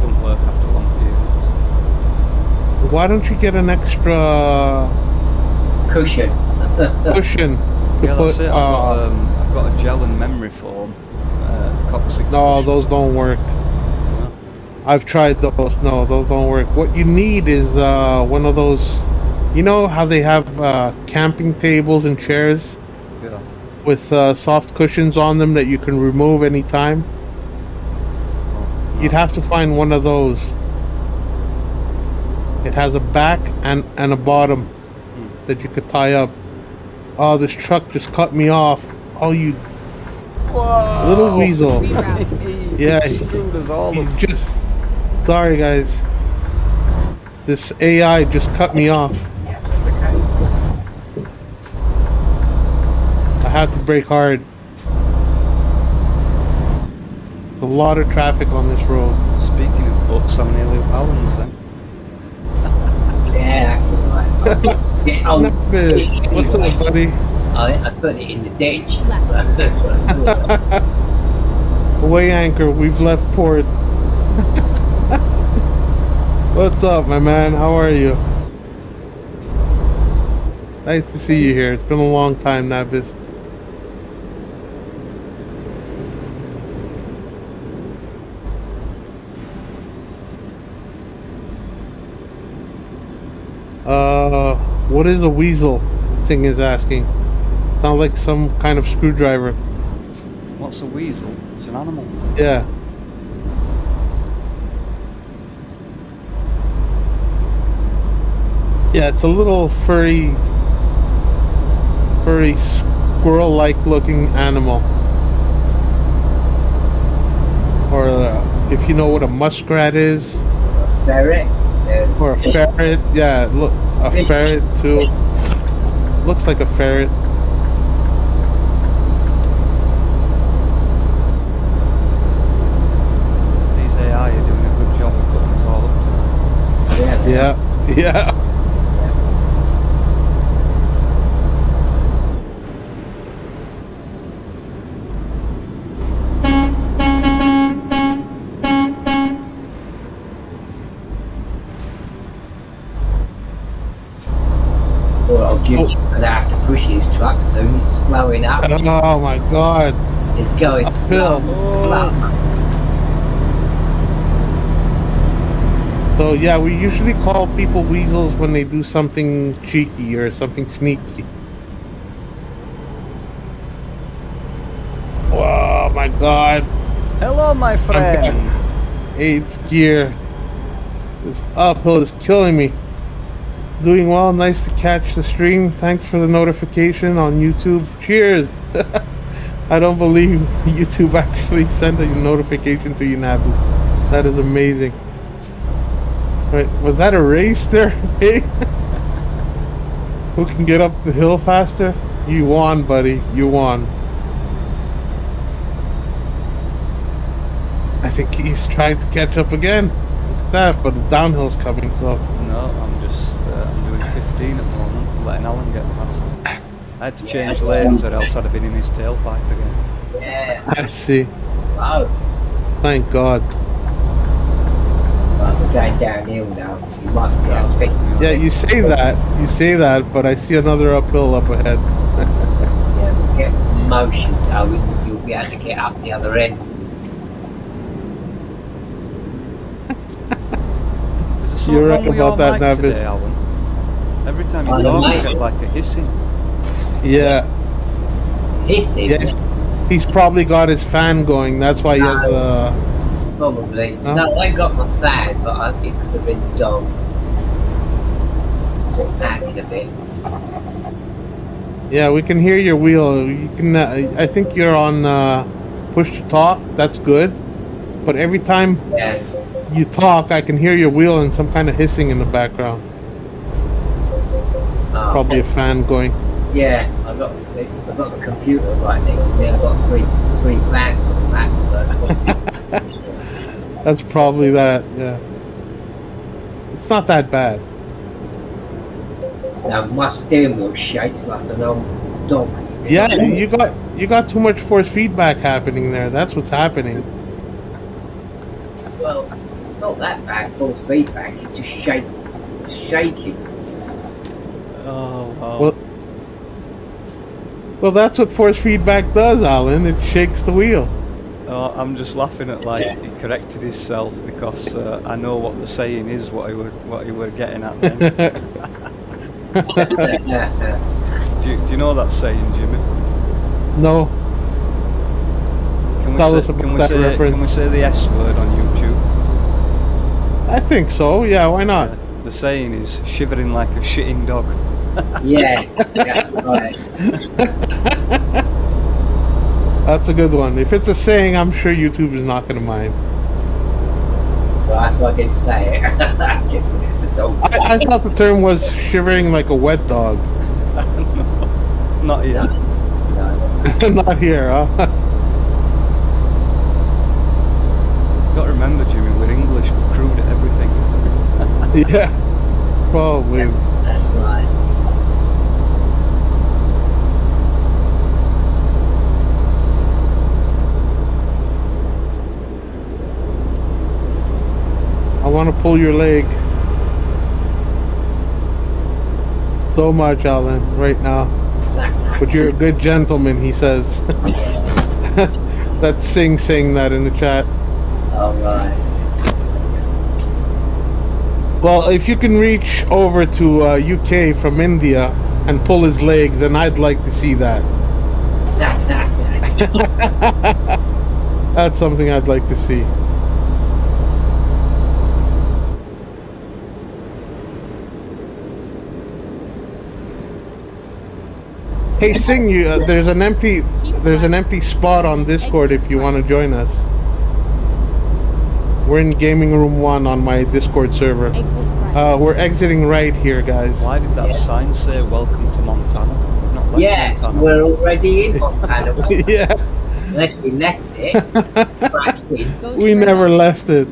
don't work after long periods. Why don't you get an extra Cushion. cushion to Yeah, put? that's it. I've got a gel and memory foam coccyx No, cushion. those don't work. No. I've tried those. No, those don't work. What you need is one of those. You know how they have camping tables and chairs Yeah. with soft cushions on them that you can remove anytime? Oh, You'd have to find one of those. It has a back and a bottom that you could tie up. Oh, this truck just cut me off. Oh, you little weasel. Reroute. Yeah, He screwed us all He's up. just... Sorry, guys. This AI just cut me off. I had to brake hard. A lot of traffic on this road. Speaking of butts, I'm nearly at Alan's then. Yeah, that's alright. Yeah, oh, Nabis, what's up, buddy? I put it in the ditch. Away anchor, we've left port. What's up, my man? How are you? Nice to see you here. It's been a long time, Nabis. What is a weasel? Thing is asking. Sounds like some kind of screwdriver. What's a weasel? It's an animal. Yeah. Yeah, it's a little furry squirrel-like looking animal. Or if you know what a muskrat is. Ferret. Or a ferret. Yeah, look, a ferret too. Looks like a ferret. These AI are doing a good job of putting us all up to. Yeah, yeah. Or I'll give you and I have to push his truck soon. It's slowing up. Oh my god. It's going uphill. slow. So yeah, we usually call people weasels when they do something cheeky or something sneaky. Oh my god. Hello, my friend. 8th gear. This uphill is killing me. Doing well, nice to catch the stream. Thanks for the notification on YouTube. Cheers! I don't believe YouTube actually sent a notification to you, Nabis. That is amazing. Wait, was that a race there? Hey? Who can get up the hill faster? You won, buddy. You won. I think he's trying to catch up again. Look at that, but the downhill's coming, so... No, I'm just I'm doing 15 at the moment, letting Alan get past. I had to change lanes or else I'd have been in his tailpipe again. Yeah. I see. Wow. Thank God. Well, we're going downhill now. You must be able to pick me up. Yeah, you say that, but I see another uphill up ahead. Yeah, we'll get some motion going. You'll be able to get up the other end. There's a What's so You're wrong right with your about that, mic today, Navis. Alan? Every time you Oh, the talk, you mic. get like a hissing. Yeah. Hissing. Yeah. He's probably got his fan going. That's why he has the. Probably. Huh? No, I got my fan, but it could have been the dog. Or panting a bit. Yeah, we can hear your wheel. You can. I think you're on push to talk. That's good. But every time Yeah. you talk, I can hear your wheel and some kind of hissing in the background. Oh. Probably a fan going. Yeah, I've got the computer right next to me. I've got three fans on the back. So That's probably that. Yeah. It's not that bad. now my steering wheel shakes like an old dog. Yeah, you got too much force feedback happening there. That's what's happening. Well, not that bad force feedback. It just shakes. It's shaking. Oh, wow. Well, that's what force feedback does, Alan. It shakes the wheel. Oh, I'm just laughing at like he corrected himself because I know what the saying is, what he were getting at then. do you know that saying, Jimmy? No. Tell us about that reference. Can we say the S word on YouTube? I think so. Yeah, why not? The saying is shivering like a shitting dog. Yeah, right. That's a good one. If it's a saying, I'm sure YouTube is not going to mind. Right, so I didn't say it. Just it's a dog. I thought the term was shivering like a wet dog. Not yet. No. Not here, huh? Got to remember, Jimmy, we're English, we're crude at everything. Yeah, probably. That's right. I want to pull your leg so much, Alan, right now. But you're a good gentleman, he says. That's Sing saying that in the chat. All right. Well, if you can reach over to UK from India and pull his leg, then I'd like to see that. That's something I'd like to see. Hey, Sing, you there's an empty spot on Discord if you want to join us. We're in Gaming Room 1 on my Discord server. Exit right. We're exiting right here, guys. Why did that sign say "Welcome to Montana"? We've not left Yeah, Montana. we're already in Montana. Yeah, Unless we left it. Crashed in. Go we straight never on. left it.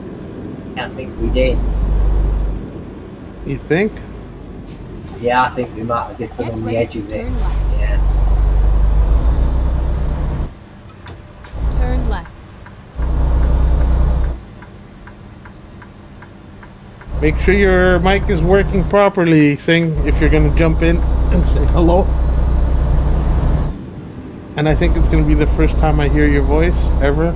I think we did. You think? Yeah, I think we might have just been Get on the ready edge to of it. turn left. Yeah. Turn left. Make sure your mic is working properly, Sing, if you're gonna jump in and say hello. And I think it's gonna be the first time I hear your voice ever.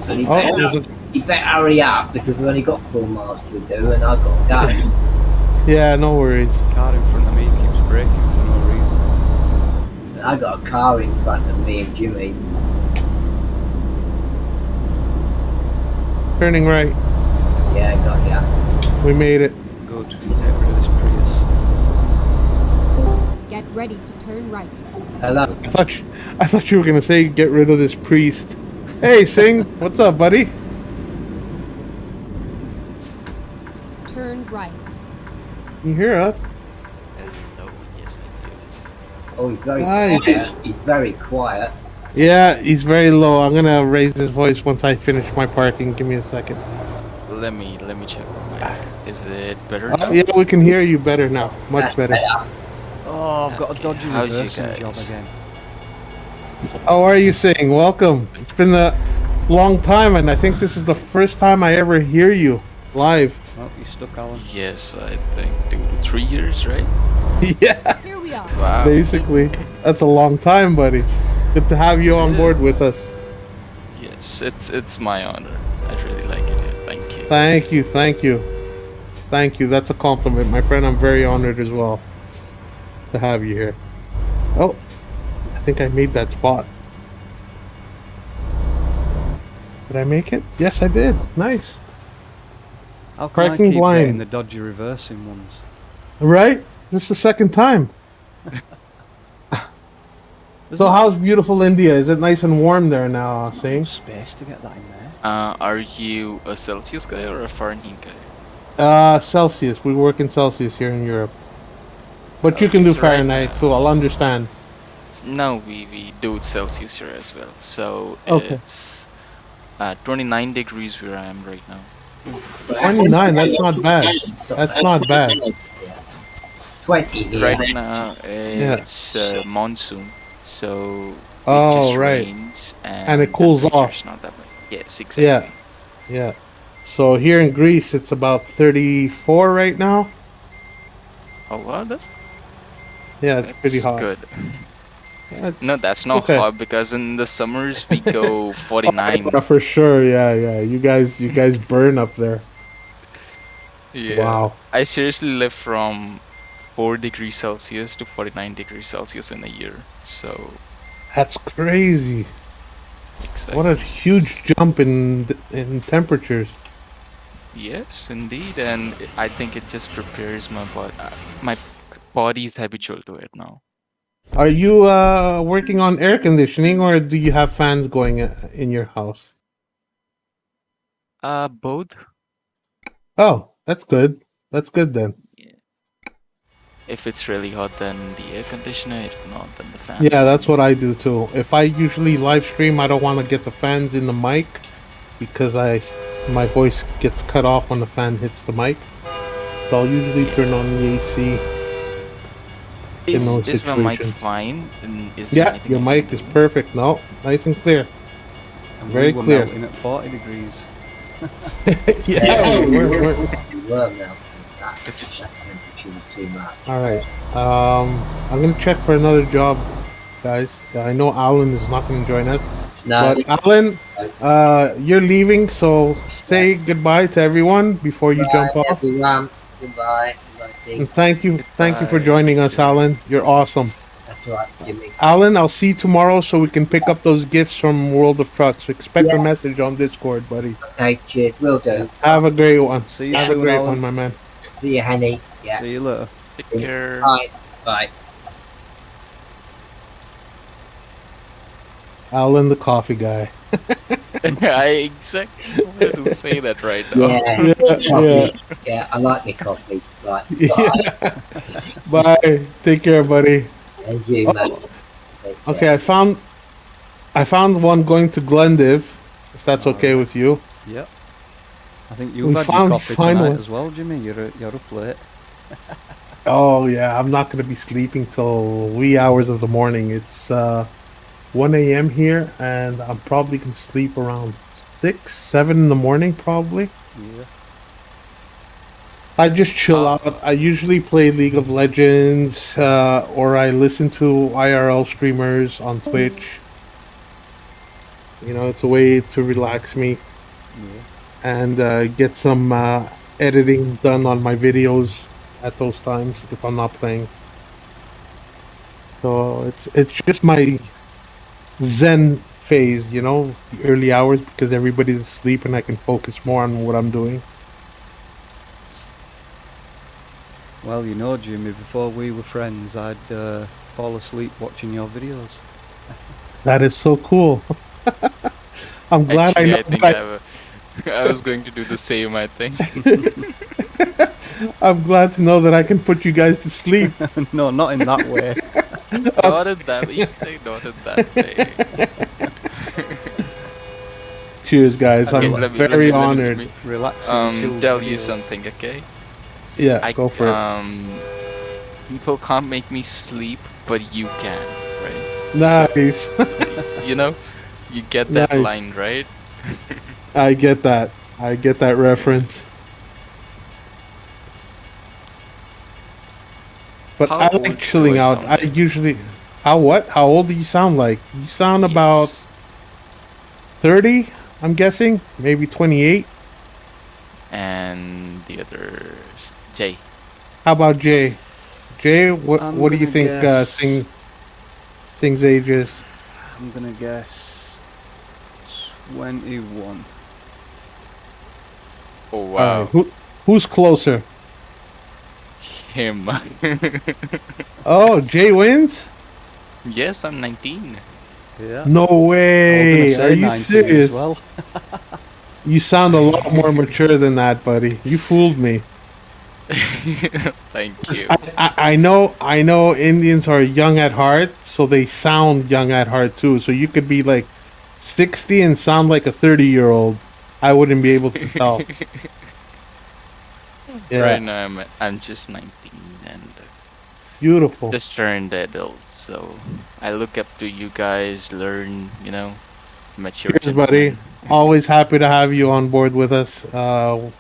And he, Oh, better, there's a, he better hurry up because we've only got 4 miles to do and I've got to go. yeah, no worries. Car in front of me keeps braking for no reason. And I've got a car in front of me and Jimmy. Turning right. Yeah, got ya. We made it. Good. Get rid of this Prius. Get ready to turn right. Hello. I thought you were gonna say get rid of this priest. Hey, Sing, what's up, buddy? Turn right. You hear us? Hello, yes I do. Oh, he's very Nice. quiet. He's very quiet. Yeah, he's very low. I'm gonna raise his voice once I finish my parking. Give me a second. Let me check my mic. Is it better now? Yeah, we can hear you better now. Much better. Oh, I've got a dodgy How's you reversing job guys? again. How are you, Sing? Welcome. It's been a long time, and I think this is the first time I ever hear you live. Oh, you stuck, Alan. Yes, I think 3 years, right? Yeah, Here we are. Wow. basically. That's a long time, buddy. Good to have you on board with us. Yes, it's my honor. I really like it. Yeah, thank you. Thank you, thank you. Thank you. That's a compliment, my friend. I'm very honored as well to have you here. Oh, I think I made that spot. Did I make it? Yes, I did. Nice. How can I Parking keep blind. getting the dodgy reversing ones? Right? This is the second time. So how's beautiful India? Is it nice and warm there now, There's not Singh? enough space to get that in there. Are you a Celsius guy or a Fahrenheit guy? Celsius. We work in Celsius here in Europe. But you Okay, can do so right Fahrenheit now- too, I'll understand. No, we do it Celsius here as well. So Okay. it's 29 degrees where I am right now. 29, that's not bad. That's not bad. 20 here. Right now it's monsoon, so it Oh, just right. rains And it cools off. temperature's not that bad. Yes, exactly. Yeah. Yeah. So here in Greece, it's about 34 right now. Oh wow, that's Yeah, it's pretty hot. good. That's- No, that's not okay. hot because in the summers we go 49. For sure, yeah. You guys burn up there. Yeah. Wow. I seriously live from 4 degrees Celsius to 49 degrees Celsius in a year. So That's crazy. exactly. What a huge jump in temperatures. Yes, indeed, and I think it just prepares my body. My body's habitual to it now. Are you working on air conditioning or do you have fans going in your house? Both. Oh, that's good. That's good then. If it's really hot, then the air conditioner. If not, then the fan. Yeah, that's what I do too. If I usually live stream, I don't want to get the fans in the mic because my voice gets cut off when the fan hits the mic. So I'll usually turn on the AC. Is those my mic situations. fine? And is Yeah, there anything your I mic can is do? perfect. No, nice and clear. And Very we were clear. melting at 40 degrees. Yeah, we're- Worm now. That temperature was too much. all right. I'm gonna check for another job, guys. I know Alan is not gonna join us, No, but Alan, you're leaving, so say goodbye to everyone before you jump off. everyone. Goodbye. And thank you for Goodbye. joining us, Alan. You're awesome. That's right, Jimmy. Alan, I'll see you tomorrow so we can pick up those gifts from World of Trucks. Expect a Yeah. message on Discord, buddy. Okay, cheers. Will do. Have a great one. See you Have a soon, great Alan. one, my man. See you, Henny. Yeah. See you later. Take care. Bye. Bye. Alan, the coffee guy. I exactly wanted to say that right now. Yeah. Yeah, Coffee. Yeah, I like my coffee. Right. Bye. Yeah. Bye. Take care, buddy. And you, Oh. mate. Take care. Okay, I found one going to Glendiv, if that's okay with you. Yep. I think you've We had your found coffee finally- tonight as well, Jimmy. You're up late. Oh yeah, I'm not gonna be sleeping till wee hours of the morning. It's 1 a.m. here, and I'm probably gonna sleep around 6, 7 in the morning, probably. Yeah. I just chill out. I usually play League of Legends, or I listen to IRL streamers on Twitch. You know, it's a way to relax me Yeah. and get some editing done on my videos at those times if I'm not playing. So it's just my Zen phase, you know, the early hours because everybody's asleep and I can focus more on what I'm doing. Well, you know, Jimmy, before we were friends, I'd fall asleep watching your videos. That is so cool. I'm glad Actually, I know I think that I was going to do the same. I think. I'm glad to know that I can put you guys to sleep. No, not in that way. Not in that way. You can say not in that way. Cheers, guys. Okay, I'm let me- very let me- honored. let me, Relaxing. chilled tell you videos. something, okay? Yeah, go for it. People can't make me sleep, but you can, right? Nice. You know, you get that Nice. line, right? I get that. I get that reference. But How I old like do chilling I out. sound I like? usually. How what? How old do you sound like? You sound about Yes. 30, I'm guessing. Maybe 28. and the other Jay. How about Jay? Jay, I'm what do you gonna think guess. Sing's age is? I'm gonna guess 21. Oh All wow, right, who's closer? him. Oh, Jay wins? Yes, I'm 19. Yeah. No I was gonna way. Are say you 19 as serious? well. You sound a lot more mature than that, buddy. You fooled me. Thank you. I know Indians are young at heart, so they sound young at heart too. So you could be like 60 and sound like a 30-year-old. I wouldn't be able to tell. Yeah, Right now, I'm just 19 and beautiful. just turned adult. So I look up to you guys, learn, mature Cheers, buddy. gentlemen. Always happy to have you on board with us. Don't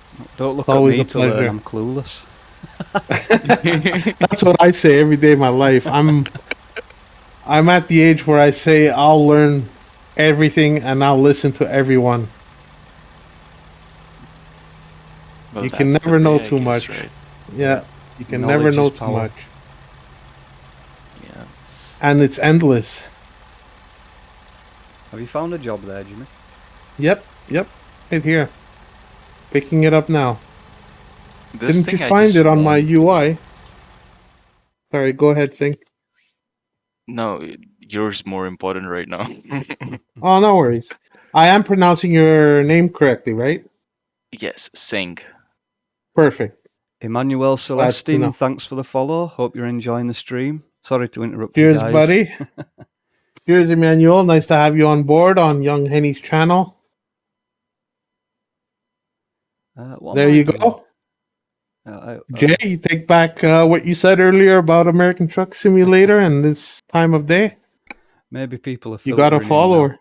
look It's at always me a to learn. pleasure. I'm clueless. That's what I say every day of my life. I'm at the age where I say I'll learn everything and I'll listen to everyone. Well, You can that's the never know way, I too guess, much. right? Yeah, you can Knowledge never is know too power. much. Yeah. And it's endless. Have you found a job there, Jimmy? Yep, right here. Picking it up now. This Didn't thing you I find just it on my want. UI? Sorry, go ahead, Sing. No, yours more important right now. Oh, no worries. I am pronouncing your name correctly, right? Yes, sing. Perfect. Emmanuel Glad to Celestine, know. thanks for the follow. Hope you're enjoying the stream. Sorry to interrupt you Cheers, guys. buddy. Cheers, Emmanuel. Nice to have you on board on Young Henny's channel. What There am I you doing? go. I- Jay, you take back what you said earlier about American Truck Simulator and this time of day. maybe people are You got a filtering in now. follower.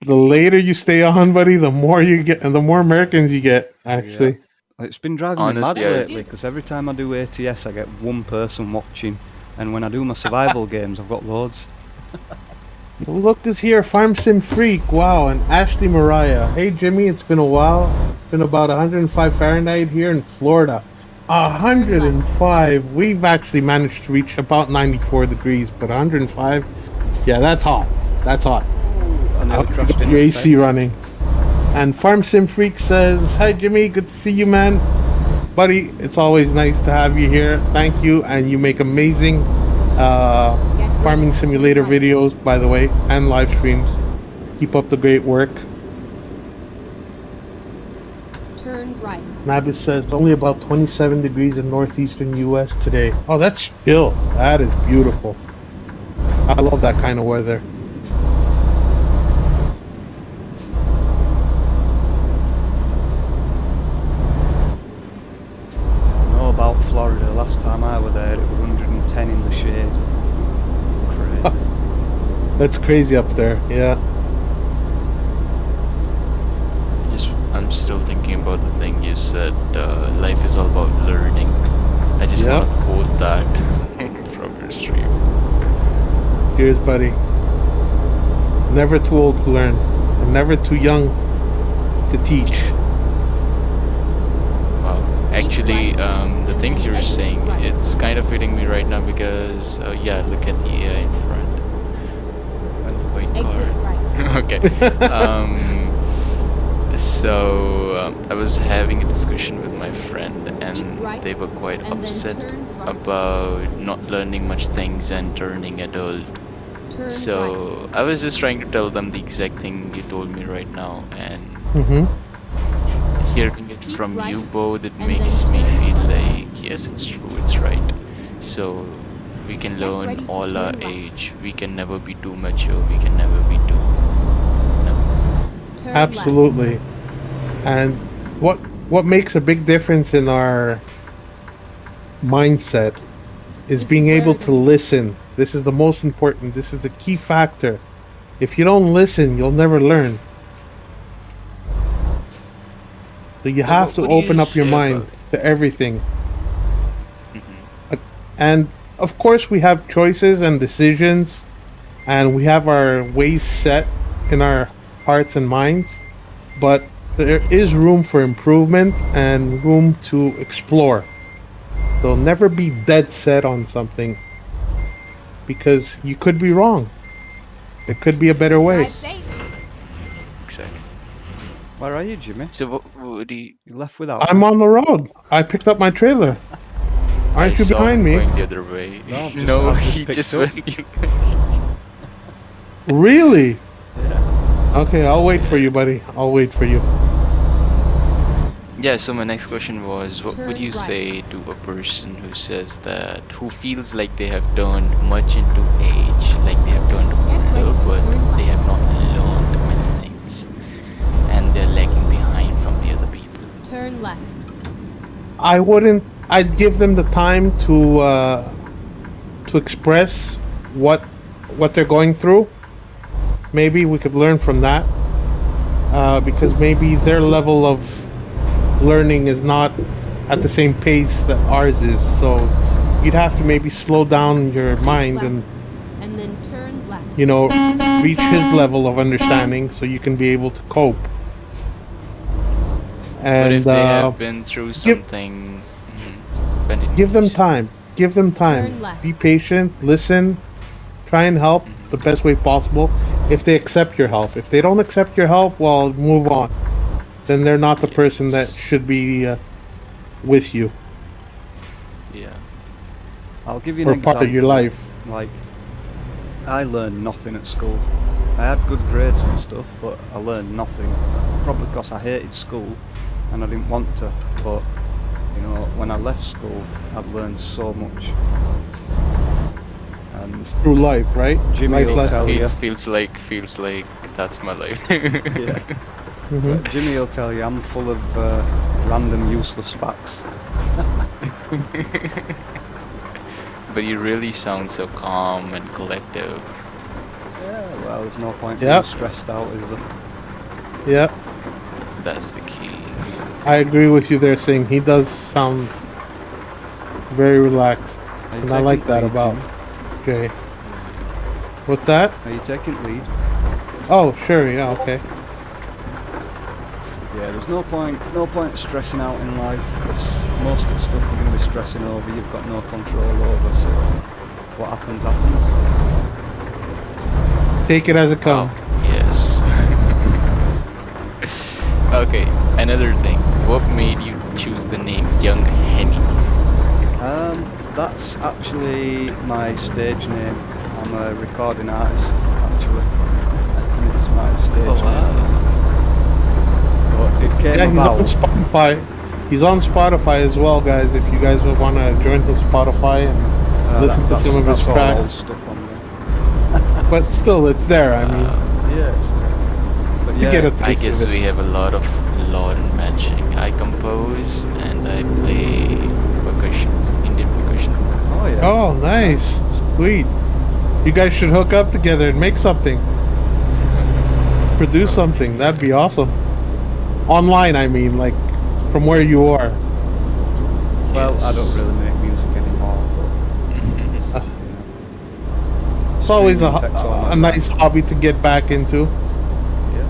The later you stay on, buddy, the more you get, and the more Americans you get. Actually, It's been driving me mad Honestly, lately because every time I do ATS, I get one person watching, and when I do my survival games, I've got loads. look who's here, Farm Sim Freak. Wow, and Ashley Mariah. Hey, Jimmy, it's been a while. It's been about 105 Fahrenheit here in Florida. 105. We've actually managed to reach about 94 degrees, but 105. Yeah, that's hot. That's hot. I nearly crashed Your into the AC fence. running. And Farm Sim Freak says, "Hi Jimmy, good to see you, man. Buddy, it's always nice to have you here. Thank you, and you make amazing farming simulator videos, by the way, and live streams. Keep up the great work." Turn right. Nabis says, "Only about 27 degrees in northeastern U.S. today." Oh, that's chill. That is beautiful. I love that kind of weather. I know about Florida. Last time I was there, it was 110 in the shade. Crazy. That's crazy up there. Yeah. I'm still thinking about the thing you said. Life is all about learning. I just Yeah. want to quote that from your stream. Cheers, buddy. Never too old to learn, and never too young to teach. Wow. Actually, the things you're saying, it's kind of hitting me right now because, yeah, look at the AI in front. And the white Exit car. right. Okay. So I was having a discussion with my friend, and right, they were quite and then upset turn right. about not learning much things and turning adult. Turn right. So I was just trying to tell them the exact thing you told me right now, and Mm-hmm. hearing it Keep from right, you both, it and makes then me turn feel right. like yes, it's true, it's right. So we can Get learn ready to all our turn right. age. We can never be too mature. We can never be too. No. Turn Absolutely. And what makes a big difference in our mindset is This being is able where to the- listen. This is the most important. This is the key factor. If you don't listen, you'll never learn. So you have to what do you open up your say mind about- to everything. Mhm. And of course, we have choices and decisions, and we have our ways set in our hearts and minds. But there is room for improvement and room to explore. So never be dead set on something, because you could be wrong. There could be a better way. Drive safe. Exactly. Where are you, Jimmy? So what do you? You left without I'm me? on the road. I picked up my trailer. Aren't I you saw behind him me? going the other way. No, I've just- No, I've just he picked just up. went. Really? Okay, I'll wait for you, buddy. I'll wait for you. Yeah, so my next question was, what would Turn you right. say to a person who says that, who feels like they have done much into age, like they have done well, but they have not learned many things, and they're lagging behind from the other people? Turn left. I wouldn't. I'd give them the time to express what they're going through. Maybe we could learn from that, because maybe their level of learning is not at the same pace that ours is. So you'd have to maybe slow down your mind Left. and, And then turn left. you know, reach his level of understanding so you can be able to cope. And But if they have been through something, then give them it's- time. Give them time. Turn left. Be patient. Listen. Try and help the best way possible. If they accept your help. If they don't accept your help, well, move on. Then they're not the person that should be with you Yeah. I'll give you an or example. part of your life. Like, I learned nothing at school. I had good grades and stuff, but I learned nothing. Probably because I hated school and I didn't want to. But, you know, when I left school, I've learned so much. And Through life, right? Jimmy Life will lesson. tell you. feels like that's my life. Yeah. Mhm. But Jimmy will tell you I'm full of random useless facts. But you really sound so calm and collective. Yeah, well, there's no point Yep. being stressed out, is there? Yeah, That's the key. I agree with you there, Singh. He does sound very relaxed. Are you And I like taking that lead, about Jimmy? Jay. What's that? Are you taking lead? Oh, sure, yeah, okay. Yeah, there's no point stressing out in life, because most of the stuff you're going to be stressing over, you've got no control over, so what happens, happens. Take it as it comes. Yes. Okay, another thing. What made you choose the name Young Henny? That's actually my stage name. I'm a recording artist, actually. And it's my stage Oh name. wow. But it came Yeah, he's about. on Spotify. He's on Spotify as well, guys. If you guys would want to join his Spotify and listen to some of his that's all old tracks. stuff on there. But still, it's there. I mean, Yeah, it's there. But you yeah, get a I taste guess of it. we have a lot in matching. I compose and I play percussions, Indian percussions. oh yeah. Oh, nice. Sweet. You guys should hook up together and make something. Produce something. That'd be awesome. Online, I mean, like from where you are. Well, I Yes. don't really make music anymore. But, It's always streaming takes all my a nice hobby to get back into. Yeah.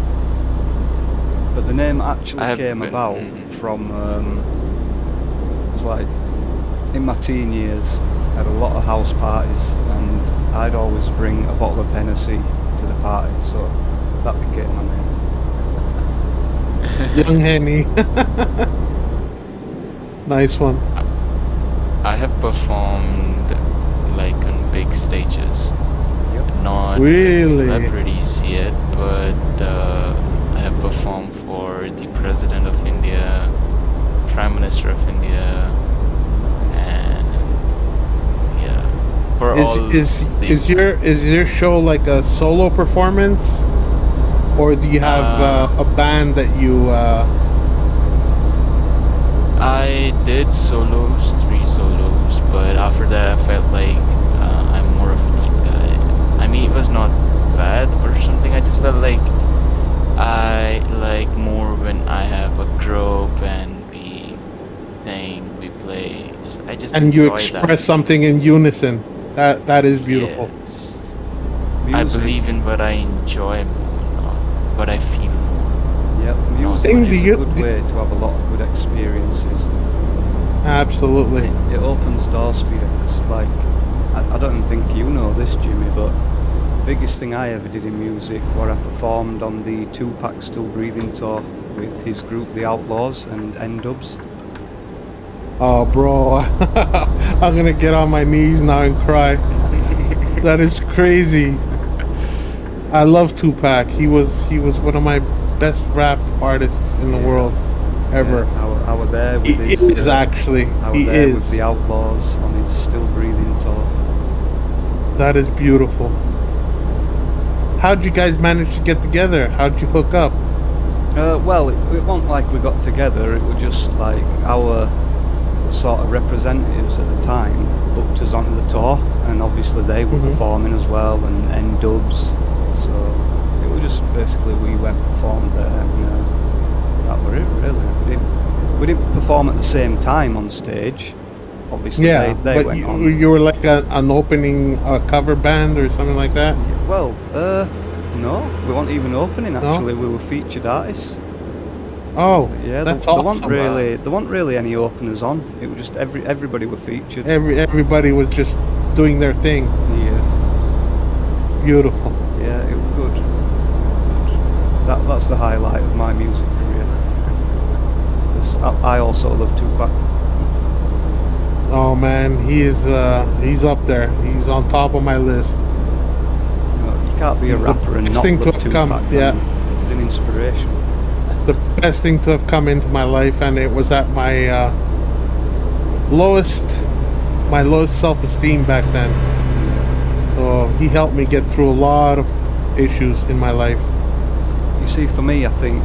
But the name actually I have came been- about from, it's like, in my teen years, I had a lot of house parties, and I'd always bring a bottle of Hennessy to the party, so that became my name. Young Henny. Nice one. I have performed like on big stages. Yep. Not Really? with celebrities yet, but I have performed for the President of India, Prime Minister of India, and yeah, for all Is your show like a solo performance, or do you have a band that you? I did 3 solos, but after that I felt like I'm more of a deep guy. I mean, it was not bad or something, I just felt like I like more when I have a group and we sing, we play. So I just And you enjoy express that. something in unison. That is beautiful. Yes. I Music, believe in what I enjoy more, not what I feel more. Yep, music thing. It's a good way to have a lot of good experiences. Absolutely. It opens doors for you. 'Cause, like, I don't even think you know this, Jimmy, but the biggest thing I ever did in music where I performed on the Tupac Still Breathing tour with his group, The Outlaws, and N-Dubs. Oh, bro, I'm gonna get on my knees now and cry. That is crazy. I love Tupac. He was one of my best rap artists in the world ever. Yeah, I was there with He his. is actually. I was He there is. with The Outlaws on his Still Breathing tour. That is beautiful. How'd you guys manage to get together? How'd you hook up? Well, it wasn't like we got together. It was just like our sort of representatives at the time booked us onto the tour, and obviously they were performing as well, and N-Dubs. So it was just basically we went performed there, and that was it really. We didn't perform at the same time on stage. Obviously, Yeah, they but went on. you were like an opening cover band or something like that? Well, no, we weren't even opening actually. We were featured artists. Oh, Yeah, that's there awesome. weren't really any openers on. It was just everybody were featured. Everybody was just doing their thing. Yeah, Beautiful. yeah, it was good. That's the highlight of my music career. 'Cause I also love Tupac. Oh man, he's up there. He's on top of my list. You can't be a He's the rapper and best not thing to love have Tupac. come, yeah. He's an inspiration. The best thing to have come into my life, and it was at my lowest self-esteem back then. So he helped me get through a lot of issues in my life. You see, for me, I think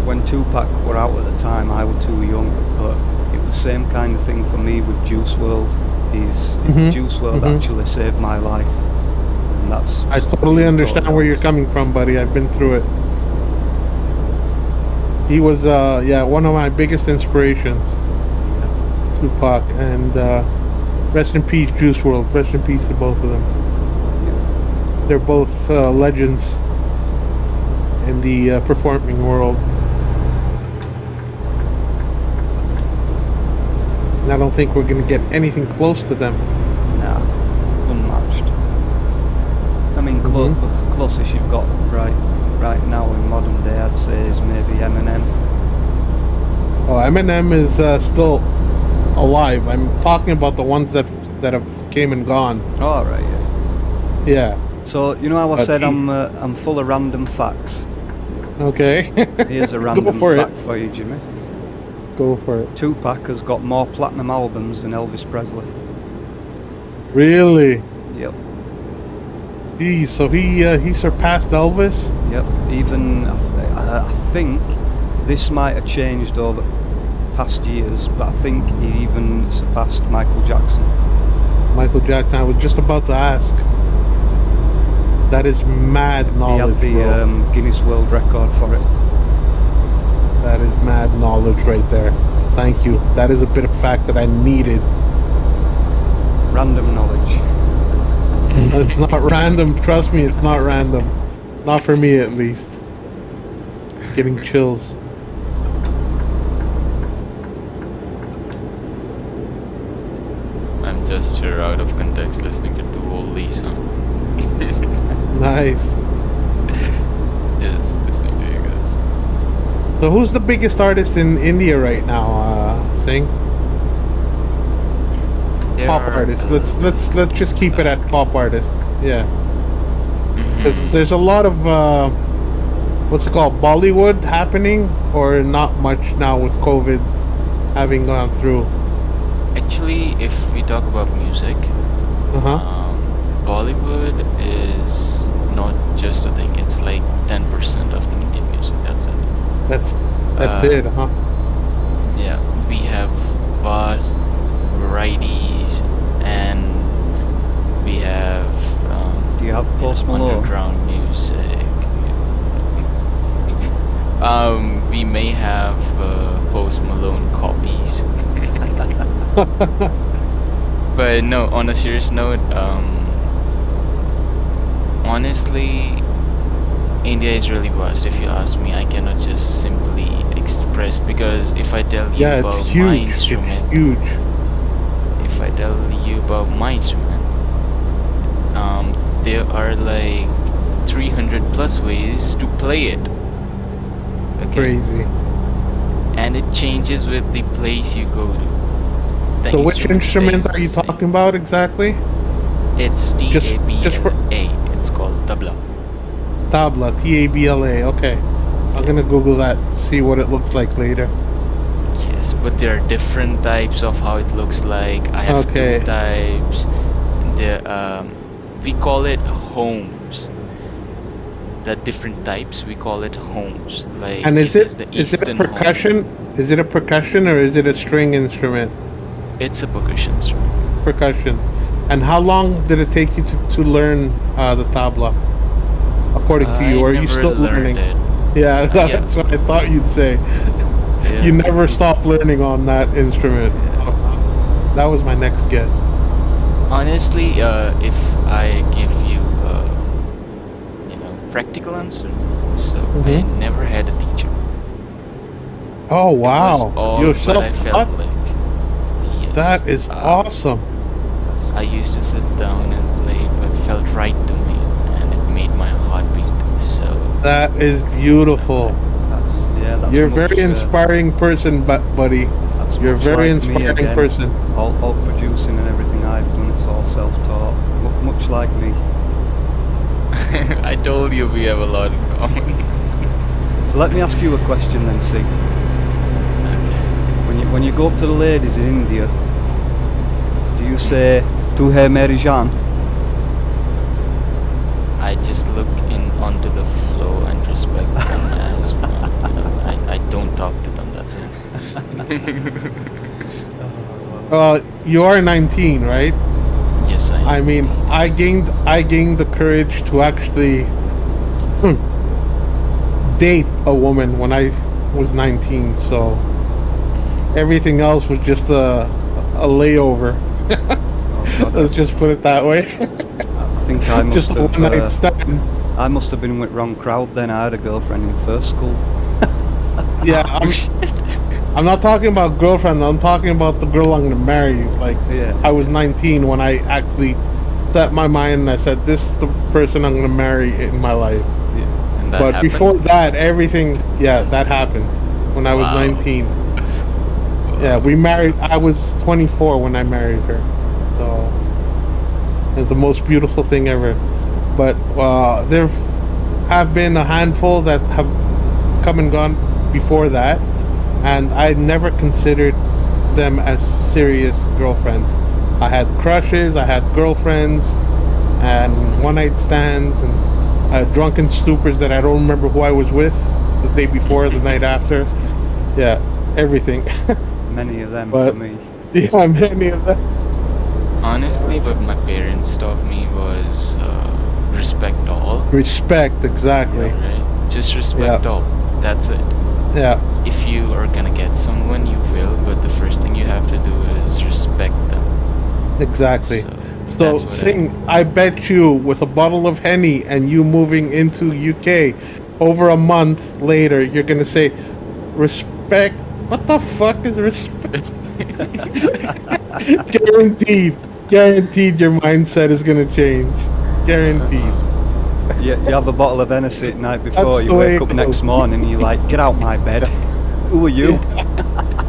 when Tupac were out at the time, I was too young, but it was the same kind of thing for me with Juice WRLD. Juice WRLD actually saved my life, and that's. I totally understand where you're coming from, buddy. I've been through it. He was, one of my biggest inspirations, Tupac, and rest in peace, Juice WRLD. Rest in peace to both of them. They're both legends in the performing world. And I don't think we're going to get anything close to them. Nah, unmatched. I mean, closest you've got right now in modern day, I'd say, is maybe Eminem. Oh, Eminem is still alive. I'm talking about the ones that have came and gone. Oh, right, yeah. Yeah. So, you know how I But said I'm full of random facts? Okay. Here's a random fact for you, Jimmy. Go for it. Tupac has got more platinum albums than Elvis Presley. Really? Yep. Geez, so he surpassed Elvis? Yep. Even I think this might have changed over past years, but I think he even surpassed Michael Jackson. Michael Jackson. I was just about to ask. That is mad knowledge, He had the bro. Guinness World Record for it. That is mad knowledge right there. Thank you. That is a bit of fact that I needed. Random knowledge. It's not random. Trust me, it's not random. Not for me, at least. Getting chills. I'm just here out of context listening to two oldies, huh? Nice. Just listening to you guys. So who's the biggest artist in India right now, Singh? There Pop are, artist. Let's just keep it at pop artist. Yeah. mhm. There's a lot of what's it called, Bollywood happening, or not much now with COVID having gone through. Actually, if we talk about music, Bollywood is not just a thing. It's like 10% of the Indian music. That's it. That's it, huh? Yeah, we have vast varieties, and we have Do you have Post Malone? underground music. We may have Post Malone copies. But no, on a serious note, honestly, India is really vast. If you ask me, I cannot just simply Yes, because if I tell you Yeah, it's about my huge. instrument, It's huge. if I tell you about my instrument, there are like 300 plus ways to play it. Okay, Crazy. and it changes with the place you go to. The So which instrument stays are the you same. talking about exactly? It's Just for TABLA. It's called tabla. tabla, Tabla. Okay. I'm gonna Google that, see what it looks like later. Yes, but there are different types of how it looks like. I have Okay. two types. We call it homes. The different types we call it homes. Like And it is the is it a Eastern home. percussion? Is it a percussion or is it a string instrument? It's a percussion instrument. Percussion. And how long did it take you to learn the tabla? According to you, I or are you never still learned learning? it. Yeah, Yeah. that's what I thought you'd say. Yeah. You never stopped learning on that instrument. That was my next guess. Honestly, if I give you, practical answer, so I Mhm. never had a teacher. Oh It was wow, all you're what I self-taught? felt like. Yes. That is awesome. I used to sit down and play what felt right to me, and it made my heart beat. So That is beautiful. That's You're a much, very inspiring person, buddy. that's You're a much very like me inspiring again. person. All producing and everything I've done, it's all self-taught. Much like me. I told you we have a lot in common. So let me ask you a question then, see. Okay. When you go up to the ladies in India, do you say "Tu hai meri jaan"? I just look in onto the flow and respect them as I don't talk to them. That's it. You are 19, right? Yes, I I mean, I gained the courage to actually date a woman when I was 19. So everything else was just a layover. Oh, God, Let's just put it that way. I think I must Just a have. one-night stand. I must have been with wrong crowd then. I had a girlfriend in first school. Yeah, I'm not talking about girlfriend. I'm talking about the girl I'm gonna marry. Like, Yeah. I was 19 when I actually set my mind and I said, "This is the person I'm gonna marry in my life." Yeah. and that But happened? before that, everything, yeah, that happened when I was Wow. 19. Yeah, we married. I was 24 when I married her, so it's the most beautiful thing ever. But there have been a handful that have come and gone before that, and I never considered them as serious girlfriends. I had crushes, I had girlfriends, and one-night stands, and drunken stupors that I don't remember who I was with the day before, the night after. Yeah, everything. Many of them But- for me. Yeah, many of them. Honestly, what my parents taught me was respect all. Respect, exactly. Right? Just respect Yeah. all. That's it. Yeah, If you are gonna get someone, you will. But the first thing you have to do is respect them. exactly. So, So, that's what Sing, I bet you with a bottle of Henny and you moving into UK, over a month later, you're gonna say, respect. What the fuck is respect? Guaranteed your mindset is gonna change. Guaranteed. You have a bottle of Hennessy at night before, That's you the way wake it up next goes. morning and you're like, get out my bed. Who are you?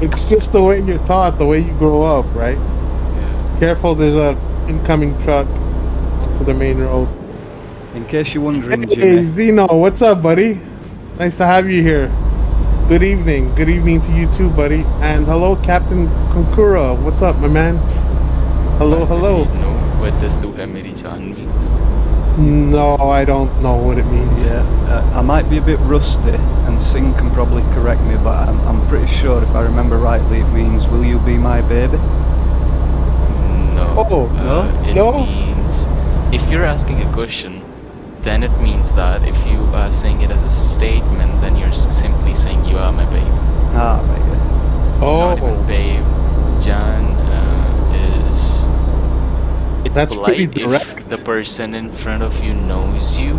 It's just the way you're taught, the way you grow up, right? yeah. Careful, there's a incoming truck to the main road. In case you're wondering, Hey, Jimmy, Zeno, what's up, buddy? Nice to have you here. Good evening. Good evening to you too, buddy. And hello, Captain Konkura. What's up, my man? Hello, hello. You know what does "Tu hai meri jaan" means? No, I don't know what it means. yeah, I might be a bit rusty, and Singh can probably correct me, but I'm pretty sure if I remember rightly, it means, will you be my baby? No. Oh, no? It No? means if you're asking a question, then it means that. If you are saying it as a statement, then you're simply saying you are my babe. Ah, right, yeah. Not even Oh, babe. Jan is. It's That's pretty polite if direct. the person in front of you knows you,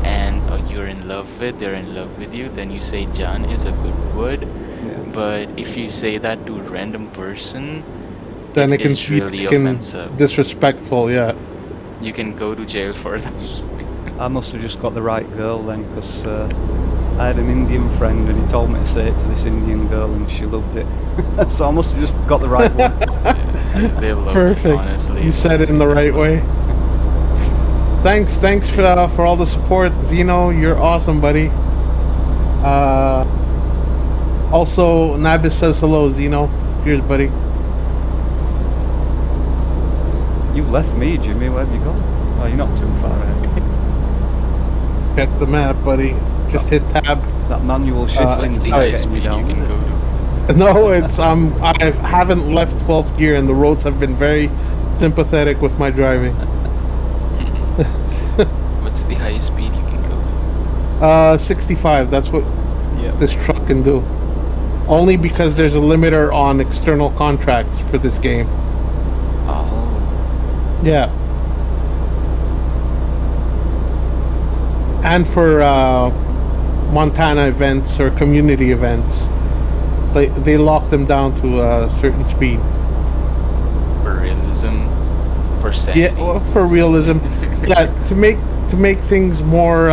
and you're in love with, they're in love with you, then you say Jan is a good word. Yeah. But if you say that to a random person, Then it can it's be really taken offensive. disrespectful. Yeah. You can go to jail for that. I must have just got the right girl then, because I had an Indian friend and he told me to say it to this Indian girl and she loved it. So I must have just got the right one. They love Perfect. it, honestly. You said it in the right way. Thanks for all the support, Zeno. You're awesome, buddy. Also, Nabis says hello, Zeno. Cheers, buddy. You left me, Jimmy. Where have you gone? Oh, you're not too far ahead. Check the map, buddy. Just hit tab. That manual shifting's It's the not highest getting you speed you down, is can it? go to. No, it's I haven't left 12th gear, and the roads have been very sympathetic with my driving. What's the highest speed you can go to? 65. That's what Yeah. this truck can do. Only because there's a limiter on external contracts for this game. Oh. Yeah. And for Montana events or community events, they lock them down to a certain speed. For realism, for sanity. Yeah, well, for realism. Yeah, to make things more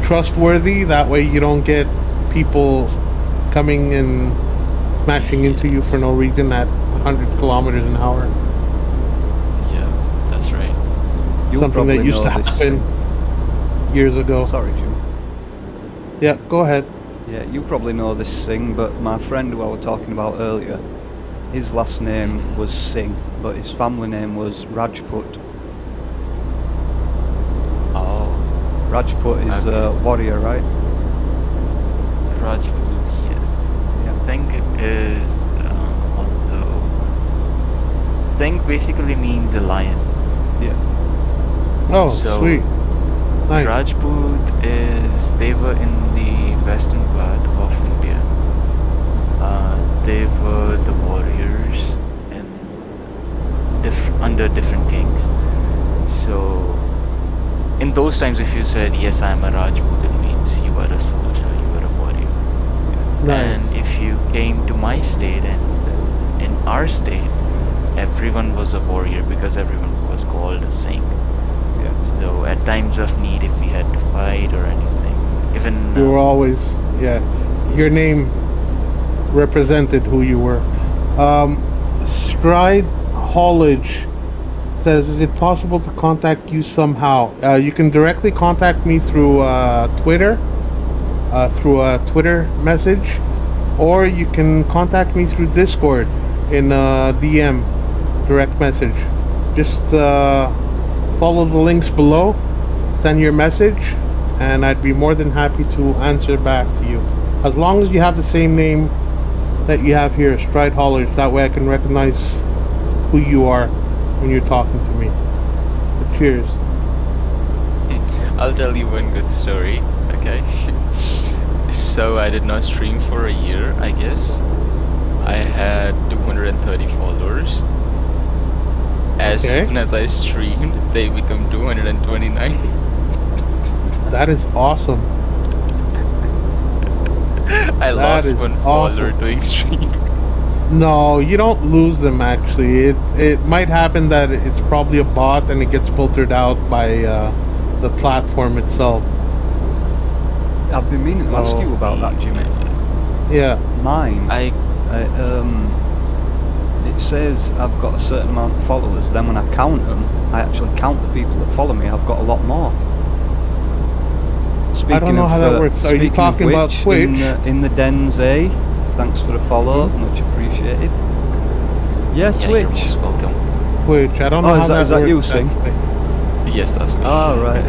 trustworthy. That way, you don't get people coming and smashing into you for no reason at 100 kilometers an hour. Yeah, that's right. You'll Something probably that used to know this. happen years ago. Sorry, Jim. Yeah, go ahead. Yeah, you probably know this thing, but my friend who I was talking about earlier, his last name was Singh, but his family name was Rajput. Oh, Rajput is Okay. warrior, right? Rajput, yes. Yeah. Think is also. Think basically means a lion. Yeah. Oh, So- sweet. Nice. Rajput they were in the western part of India. They were the warriors and under different kings. So in those times, if you said yes, I'm a Rajput, it means you are a soldier, you are a warrior. Nice. And if you came to my state and in our state, everyone was a warrior because everyone was called a Singh. Yeah. So at times of need, if we had to fight or anything, even You were always, yeah. Your yes. name represented who you were. Stride Haulage says, is it possible to contact you somehow? You can directly contact me through Twitter, through a Twitter message, or you can contact me through Discord in DM, direct message. Just follow the links below, send your message, and I'd be more than happy to answer back to you. As long as you have the same name that you have here, Stride Haulers, that way I can recognize who you are when you're talking to me. But cheers. I'll tell you one good story, okay? So I did not stream for a year, I guess. I had 230 followers. As Okay. soon as I streamed, they become 229. That is awesome. I lost is one follower awesome. doing stream. No, you don't lose them actually. It might happen that it's probably a bot and it gets filtered out by the platform itself. I've been meaning to ask Oh. you about that, Jimmy. Yeah. Mine, I it says I've got a certain amount of followers. Then when I count them, I actually count the people that follow me. I've got a lot more. I don't know how that works. Are you speaking of talking about which, Twitch? In the Dens, eh? Thanks for the follow, much appreciated. Yeah, yeah, Twitch. you're most welcome. Twitch. I don't know Oh, how is that that works. you, Sing? actually. Yes, that's me. Oh, right.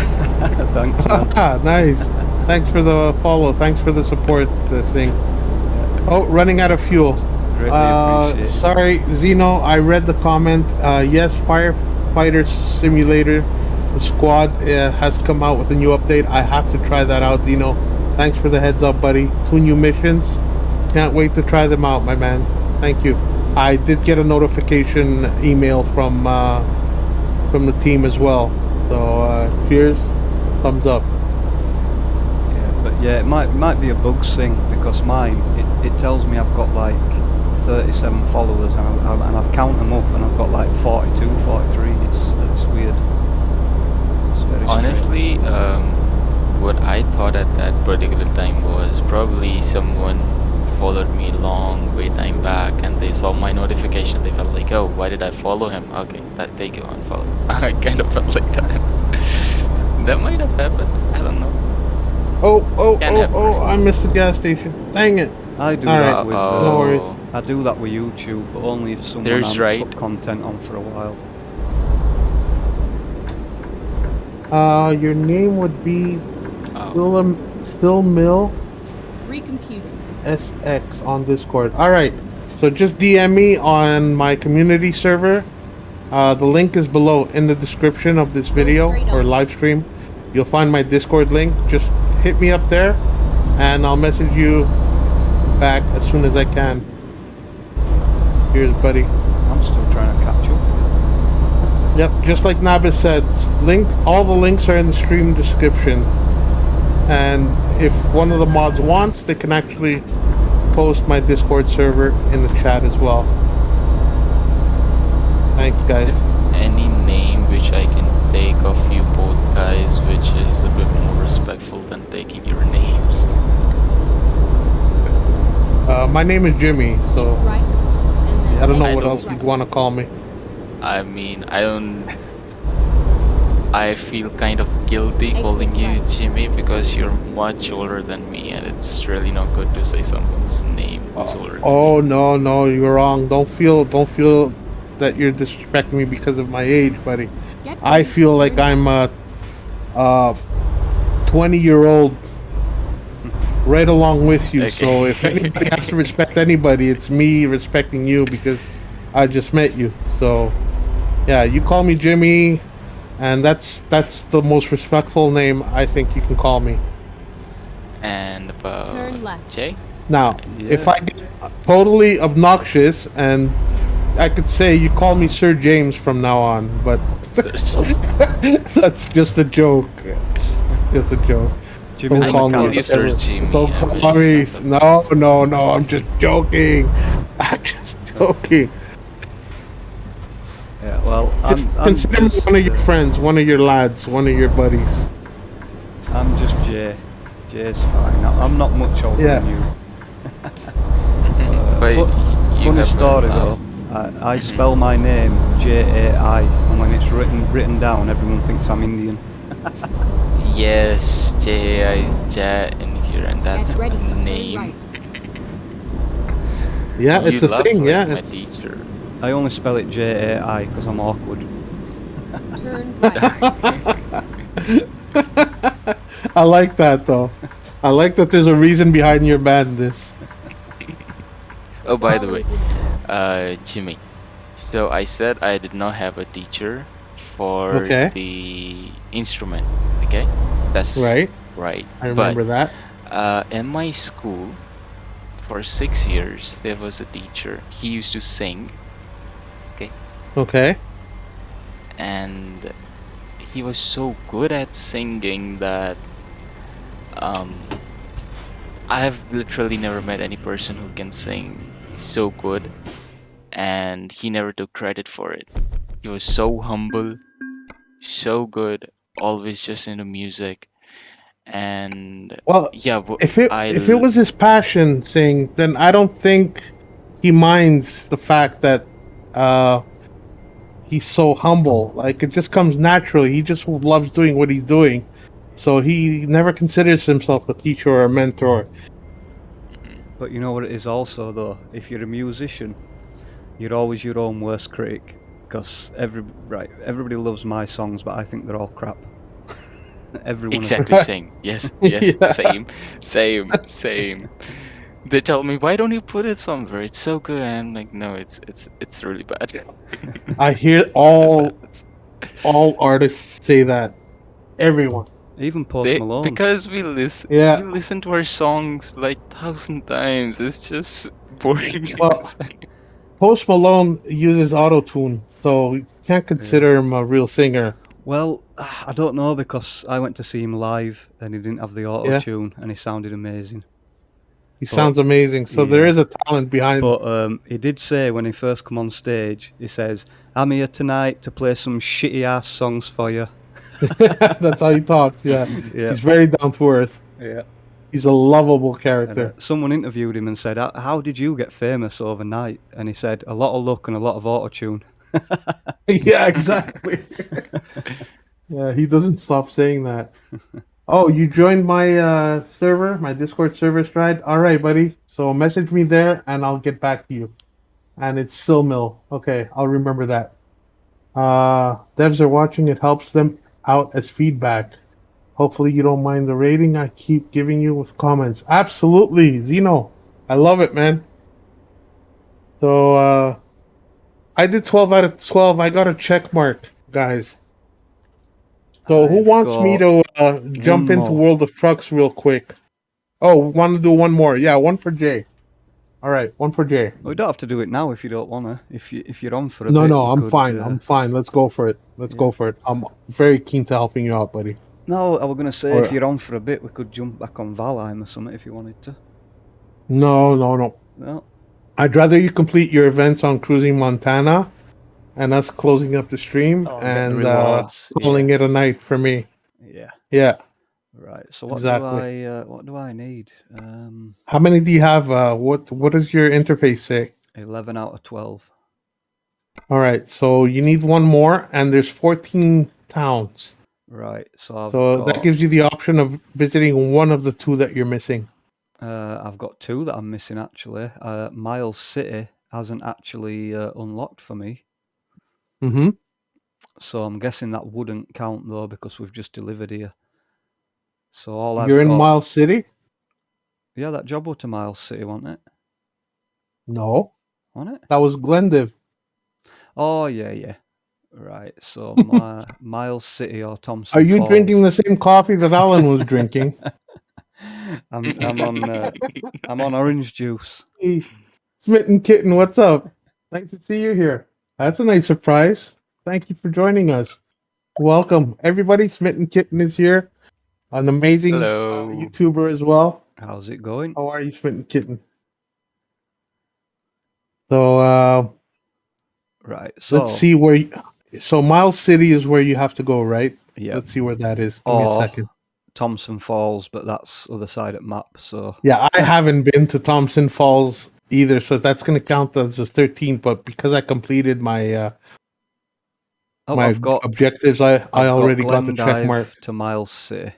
Thanks, man. Nice. Thanks for the follow. Thanks for the support, thing. Oh, running out of fuel. Greatly appreciated. Sorry, Zeno. I read the comment. Yes, Firefighter Simulator, the squad has come out with a new update. I have to try that out, Zeno. Thanks for the heads up, buddy. 2 new missions. Can't wait to try them out, my man. Thank you. I did get a notification email from the team as well. So cheers, thumbs up. Yeah, it might be a bugs thing because mine it tells me I've got like 37 followers and I count them up and I've got like 42, 43. It's weird. It's very Honestly, what I thought at that particular time was probably someone followed me long way time back and they saw my notification. They felt like, oh, why did I follow him? Okay, that they go unfollow. I kind of felt like that. That might have happened. I don't know. I missed the gas station. Dang it. I do All that right. with No worries. I do that with YouTube, but only if someone There's hasn't right. put content on for a while. Your name would be Oh, Still Mill Recomputing. SX on Discord. All right. So just DM me on my community server. The link is below in the description of this video or live stream. You'll find my Discord link. Just hit me up there, and I'll message you back as soon as I can. Here's, buddy. I'm still trying to catch up. Yep, just like Nabis said, all the links are in the stream description. And if one of the mods wants, they can actually post my Discord server in the chat as well. Thanks, is guys. there any name which I can take of you both guys, which is a bit more respectful than taking your names? My name is Jimmy, so Right. And then I don't know I what don't- else you'd want to call me. I mean, I feel kind of guilty Exit calling you right. Jimmy because you're much older than me, and it's really not good to say someone's name who's older than me. Oh no, you're wrong. Don't feel that you're disrespecting me because of my age, buddy. Get I ready. feel like Turn I'm a 20-year-old right along with you. Okay. So if anybody has to respect anybody, it's me respecting you because I just met you. So yeah, you call me Jimmy, and that's the most respectful name I think you can call me. And about Turn left. Jay? Now, Yeah. if I get totally obnoxious, and I could say you call me Sir James from now on, but that's just a joke. It's just a joke. Jimmy, Don't I call can call me you Sir whatever. Jimmy. Don't I'm call me. just- No, I'm just joking. I'm just joking. Yeah, well, Just I'm consider me just, one of your friends, one of your lads, one of your buddies. I'm just Jay. Jay's fine. I'm not much older Yeah. than you. But fu- you Funny have story a- though. I spell my name Jai, and when it's written down, everyone thinks I'm Indian. Yes, Jay is Jay in here, and that's Get ready. a Turn name. right. Yeah, it's You a laugh thing. like Yeah, my it's- teacher. I only spell it Jai because I'm awkward. Turn right. I like that though. I like that there's a reason behind your madness. Oh, by the Follow way, the- Jimmy. So I said I did not have a teacher for Okay. the instrument. Okay, that's Right? Right. I remember that. In my school, for 6 years, there was a teacher. He used to sing, Okay. and he was so good at singing that I have literally never met any person who can sing so good, and he never took credit for it. He was so humble, so good, always just into music, and Well, yeah, if it was his passion thing, then I don't think he minds the fact that he's so humble. Like, it just comes naturally. He just loves doing what he's doing. So he never considers himself a teacher or a mentor. But you know what it is also though? If you're a musician, you're always your own worst critic. Because everybody loves my songs, but I think they're all crap. Everyone. exactly same. Yes, yes, Yeah. same. They tell me, why don't you put it somewhere? It's so good. And I'm like, no, it's really bad. I hear Just all happens. artists say that. Everyone. Even Post Malone. Because we Yeah. listen to our songs like 1,000 times. It's just boring. Well, Post Malone uses auto-tune, so you can't consider him a real singer. Well, I don't know because I went to see him live and he didn't have the auto tune and he sounded amazing. He sounds amazing. So there is a talent behind. But he did say when he first come on stage, he says, "I'm here tonight to play some shitty ass songs for you." That's how he talks. Yeah. He's very down to earth. Yeah. He's a lovable character. And, someone interviewed him and said, "How did you get famous overnight?" And he said, "A lot of luck and a lot of auto-tune." Yeah, exactly. Yeah, he doesn't stop saying that. Oh, you joined my server, my Discord server, Stride? All right, buddy. So message me there and I'll get back to you. And it's Silmill. Okay, I'll remember that. Devs are watching. It helps them out as feedback. Hopefully you don't mind the rating I keep giving you with comments. Absolutely, Zeno. I love it, man. So, I did 12 out of 12. I got a check mark, guys. So who wants me to jump into World of Trucks real quick? Oh, want to do one more? Yeah, one for Jay. All right, one for Jay. We don't have to do it now if you don't want to. If you're on for a no, bit. No, I'm fine. I'm fine. Let's go for it. Let's go for it. I'm very keen to helping you out, buddy. No, I was going to say if you're on for a bit, we could jump back on Valheim or something if you wanted to. No. I'd rather you complete your events on Cruising Montana and us closing up the stream and calling it a night for me. Yeah. Right. So what do I need? How many do you have? What does your interface say? 11 out of 12. All right. So you need one more, and there's 14 towns. Right. So that gives you the option of visiting one of the two that you're missing. I've got two that I'm missing actually. Miles City hasn't actually unlocked for me. Mm-hmm. So I'm guessing that wouldn't count though because we've just delivered here. So You're in Miles City? Yeah, that job was to Miles City, wasn't it? No. Wasn't it? That was Glendiv. Oh yeah. Right. So Miles City or Thompson Are you Falls. drinking the same coffee that Alan was drinking? I'm on orange juice. Hey, Smitten Kitten, what's up? Nice to see you here. That's a nice surprise. Thank you for joining us. Welcome, everybody. Smitten Kitten is here. An amazing YouTuber as well. How's it going? How are you, Smitten Kitten? So, right. So let's see where. So Miles City is where you have to go, right? Yeah. Let's see where that is. Give me a second. Thompson Falls, but that's other side of map. So yeah, I haven't been to Thompson Falls either, so that's going to count as a 13. But because I completed my objectives, I already got the check mark to Miles City.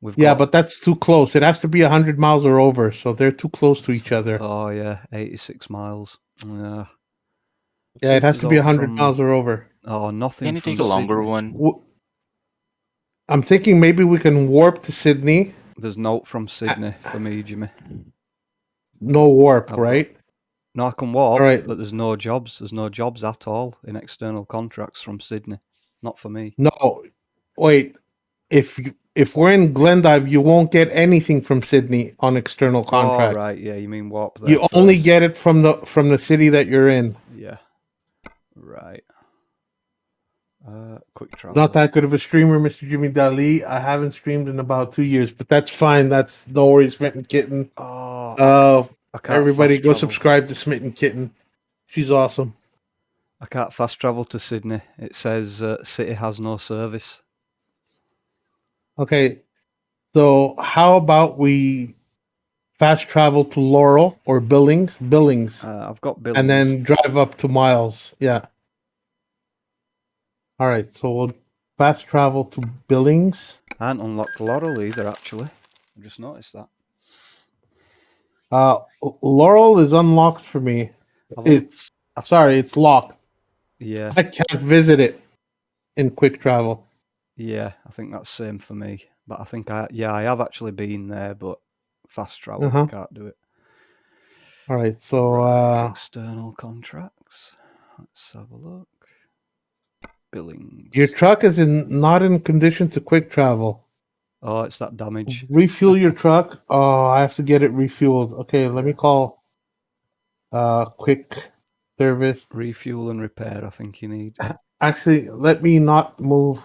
But that's too close. It has to be 100 miles or over, so they're too close to each other. Oh yeah, 86 miles. Yeah, it has to be 100 miles or over. Oh, nothing. Can you take a longer one? I'm thinking maybe we can warp to Sydney. There's no from Sydney for me, Jimmy. No warp, right? No, I can warp, right. But there's no jobs. There's no jobs at all in external contracts from Sydney. Not for me. No, wait. If we're in Glendive, you won't get anything from Sydney on external contract. Oh, right. Yeah, you mean warp there. You only get it from the city that you're in. Yeah. Right. Quick travel. Not that good of a streamer, Mr. Jimmy Dali. I haven't streamed in about 2 years, but that's fine. That's no worries, Smitten Kitten. Everybody go subscribe to Smitten Kitten. She's awesome. I can't fast travel to Sydney. It says city has no service. Okay, so how about we fast travel to Laurel or Billings? I've got Billings. And then drive up to Miles. Yeah. All right, so we'll fast travel to Billings. I haven't unlocked Laurel either, actually. I just noticed that. Laurel is unlocked for me. It's locked. Yeah. I can't visit it in quick travel. Yeah, I think that's same for me. But I think I have actually been there, but fast travel I can't do it. All right, so external contracts. Let's have a look. Billings. Your truck is not in condition to quick travel. Oh, it's that damage. Refuel your truck. Oh, I have to get it refueled. Okay, let me call quick service. Refuel and repair, I think you need. Actually, let me not move.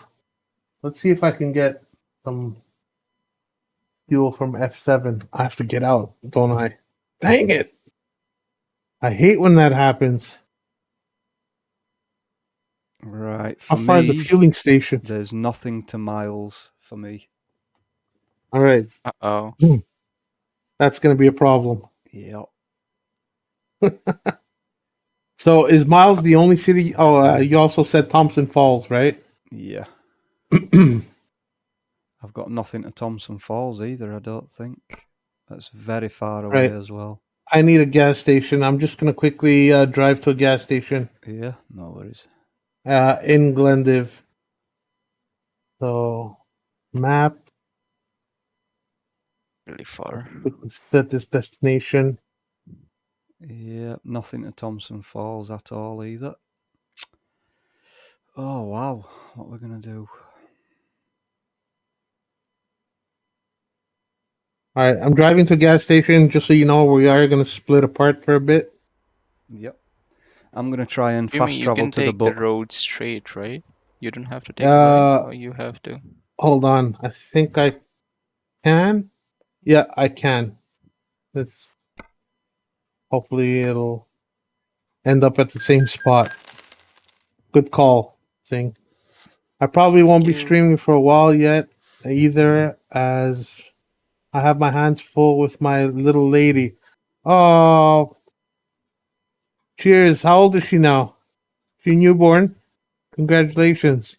Let's see if I can get some fuel from F7. I have to get out, don't I? Dang it! I hate when that happens. Right. How For far is the me, fueling station? there's nothing to miles for me. All right, Oh. that's going to be a problem. Yep. So is Miles the only city? Oh, you also said Thompson Falls, right? Yeah. I've got nothing to Thompson Falls either, I don't think. That's very far away Right. as well. I need a gas station. I'm just going to quickly drive to a gas station Yeah, no worries. in Glendive. So, map, Really far. quickly set this destination. Yeah, nothing to Thompson Falls at all either. Oh, wow. What we're going to do? All right, I'm driving to a gas station. Just so you know, we are going to split apart for a bit. Yep. I'm going to try and You mean fast you travel can to the take the boat. road straight, right? You don't have to take a right, or you have to? Hold on. I think I can. Yeah, I can. It's hopefully it'll end up at the same spot. Good call, thing. I probably won't be You. streaming for a while yet either, as I have my hands full with my little lady. Oh, cheers. How old is she now? She newborn. Congratulations.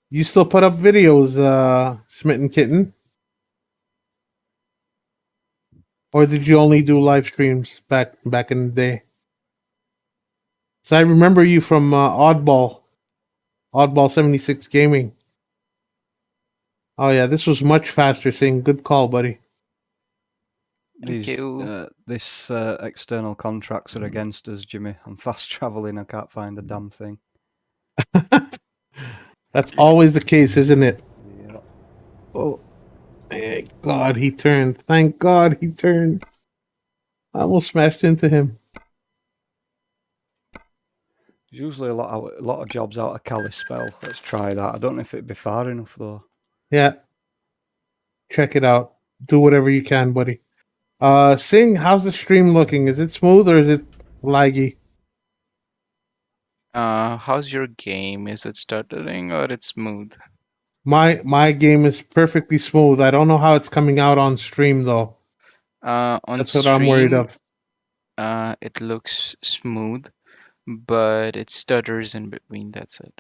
You still put up videos, Smitten Kitten? Or did you only do live streams back in the day? So I remember you from Oddball 76 Gaming. Oh yeah, this was much faster. Saying good call, buddy. Thank you. This external contracts are against us, Jimmy. I'm fast traveling. I can't find a damn thing. That's always the case, isn't it? Yeah. Oh, thank God he turned. Thank God he turned. I almost smashed into him. There's usually a lot of jobs out of Kalispell. Let's try that. I don't know if it'd be far enough though. Yeah. Check it out. Do whatever you can, buddy. Sing, how's the stream looking? Is it smooth or is it laggy? How's your game? Is it stuttering or it's smooth? My game is perfectly smooth. I don't know how it's coming out on stream though. On That's what I'm worried stream, of. it looks smooth, but it stutters in between. That's it.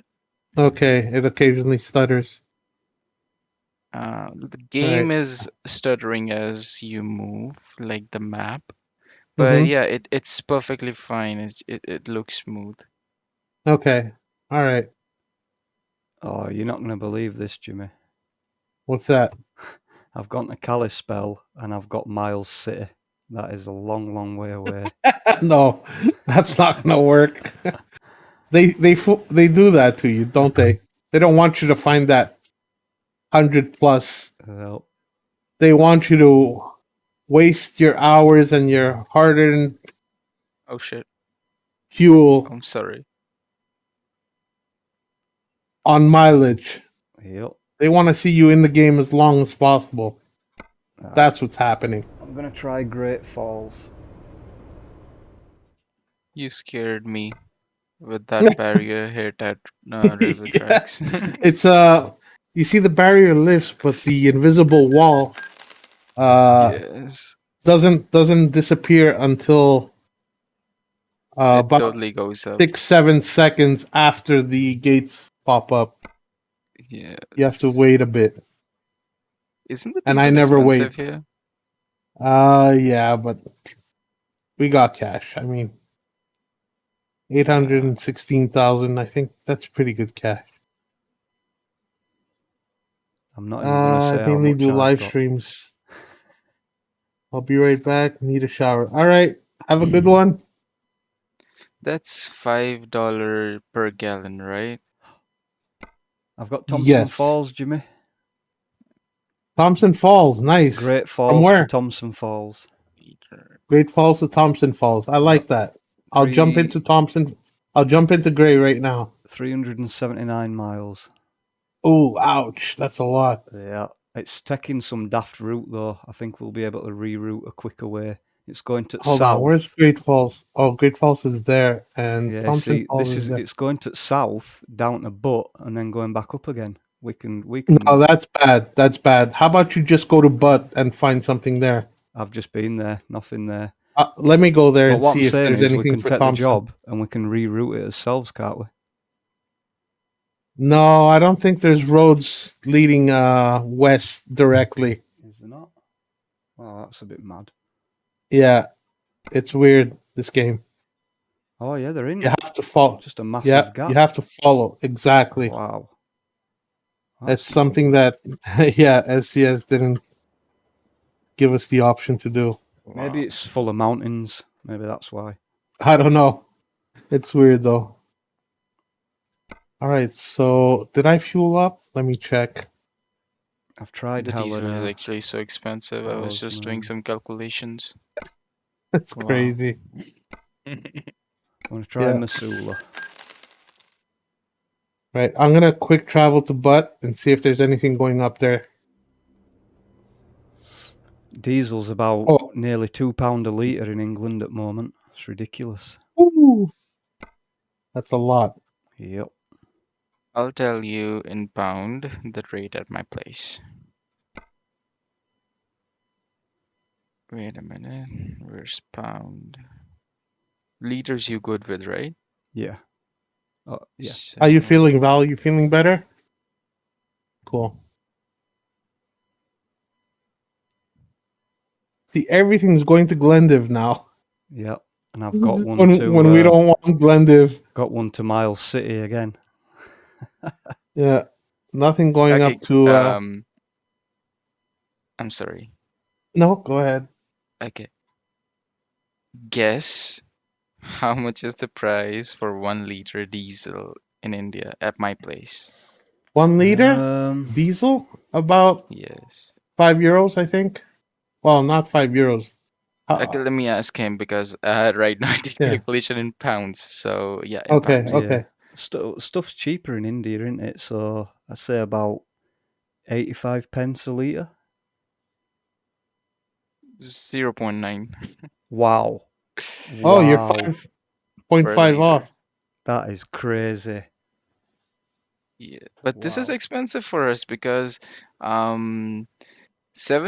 Okay, it occasionally stutters. The All game right. is stuttering as you move, like the map. But Mm-hmm. yeah, it's perfectly fine. It looks smooth. Okay. All right. Oh, you're not going to believe this, Jimmy. What's that? I've gone to Kalispell and I've got Miles City. That is a long, long way away. No, that's not gonna work. They do that to you, don't they? They don't want you to find that 100+. Well, They want you to waste your hours and your hard-earned Oh shit. fuel I'm sorry. on mileage. yep. They want to see you in the game as long as possible. That's what's happening. I'm going to try Great Falls. You scared me with that barrier hit at railway Yeah. tracks. It's you see the barrier lifts, but the invisible wall Yes. doesn't disappear until It about totally goes up. 6-7 seconds after the gates pop up. Yes. You have to wait a bit. Isn't the And I diesel never expensive wait. here? Yeah, but we got cash. I mean, 816,000. I think that's pretty good cash. I'm not even going to say I how mainly much do I've live got. streams. I'll be right back. Need a shower. All right. Have a good one. That's $5 per gallon, right? I've got Thompson Yes. Falls, Jimmy. Thompson Falls. Nice. Great From Falls to where? Thompson Falls. Great Falls to Thompson Falls. I like that. I'll jump into Thompson. I'll jump into Gray right now. 379 miles. Oh, ouch. That's a lot. Yeah. It's taking some daft route, though. I think we'll be able to reroute a quicker way. It's going to Hold south. on. Where's Great Falls? Oh, Great Falls is there. And Yeah, Thompson see, Falls is there. it's going to south, down to Butt, and then going back up again. We can. No, that's bad. That's bad. How about you just go to Butt and find something there? I've just been there. Nothing there. Let me go there But and what see I'm if saying there's is we anything can for take the Thompson. job and we can reroute it ourselves, can't we? No, I don't think there's roads leading west directly. Is there not? Oh, that's a bit mad. Yeah, it's weird, this game. Oh, yeah, they're in. You have to follow. Just a massive gap. You have to follow. Exactly. Wow. That's something that, yeah, SCS didn't give us the option to do. Maybe it's full of mountains. Maybe that's why. I don't know. It's weird, though. All right, so did I fuel up? Let me check. I've tried The diesel is Helena. actually so expensive. I was just doing some calculations. That's crazy. I'm going to try Missoula. Right, I'm going to quick travel to Butt and see if there's anything going up there. Diesel's about nearly £2 a litre in England at the moment. It's ridiculous. Ooh. That's a lot. Yep. I'll tell you in pound the rate at my place. Wait a minute. Where's pound? Liters you good with, right? Yeah. Oh, yeah. How you feeling, Val? You feeling better? Cool. See, everything's going to Glendiv now. Yep. And I've got one when we don't want Glendiv. Got one to Miles City again. Yeah. Nothing going up to... I'm sorry. No, go ahead. Okay. Guess how much is the price for 1 liter diesel in India at my place? 1 liter diesel? About €5, I think. Well, not €5. Okay, let me ask him because right now I did calculation in pounds. So yeah, in okay, pounds. okay. Stuff's cheaper in India, isn't it? So I say about 85 pence a litre. 0.9. Wow. Oh, you're 5.5 off. That is crazy. Yeah, but this is expensive for us because 7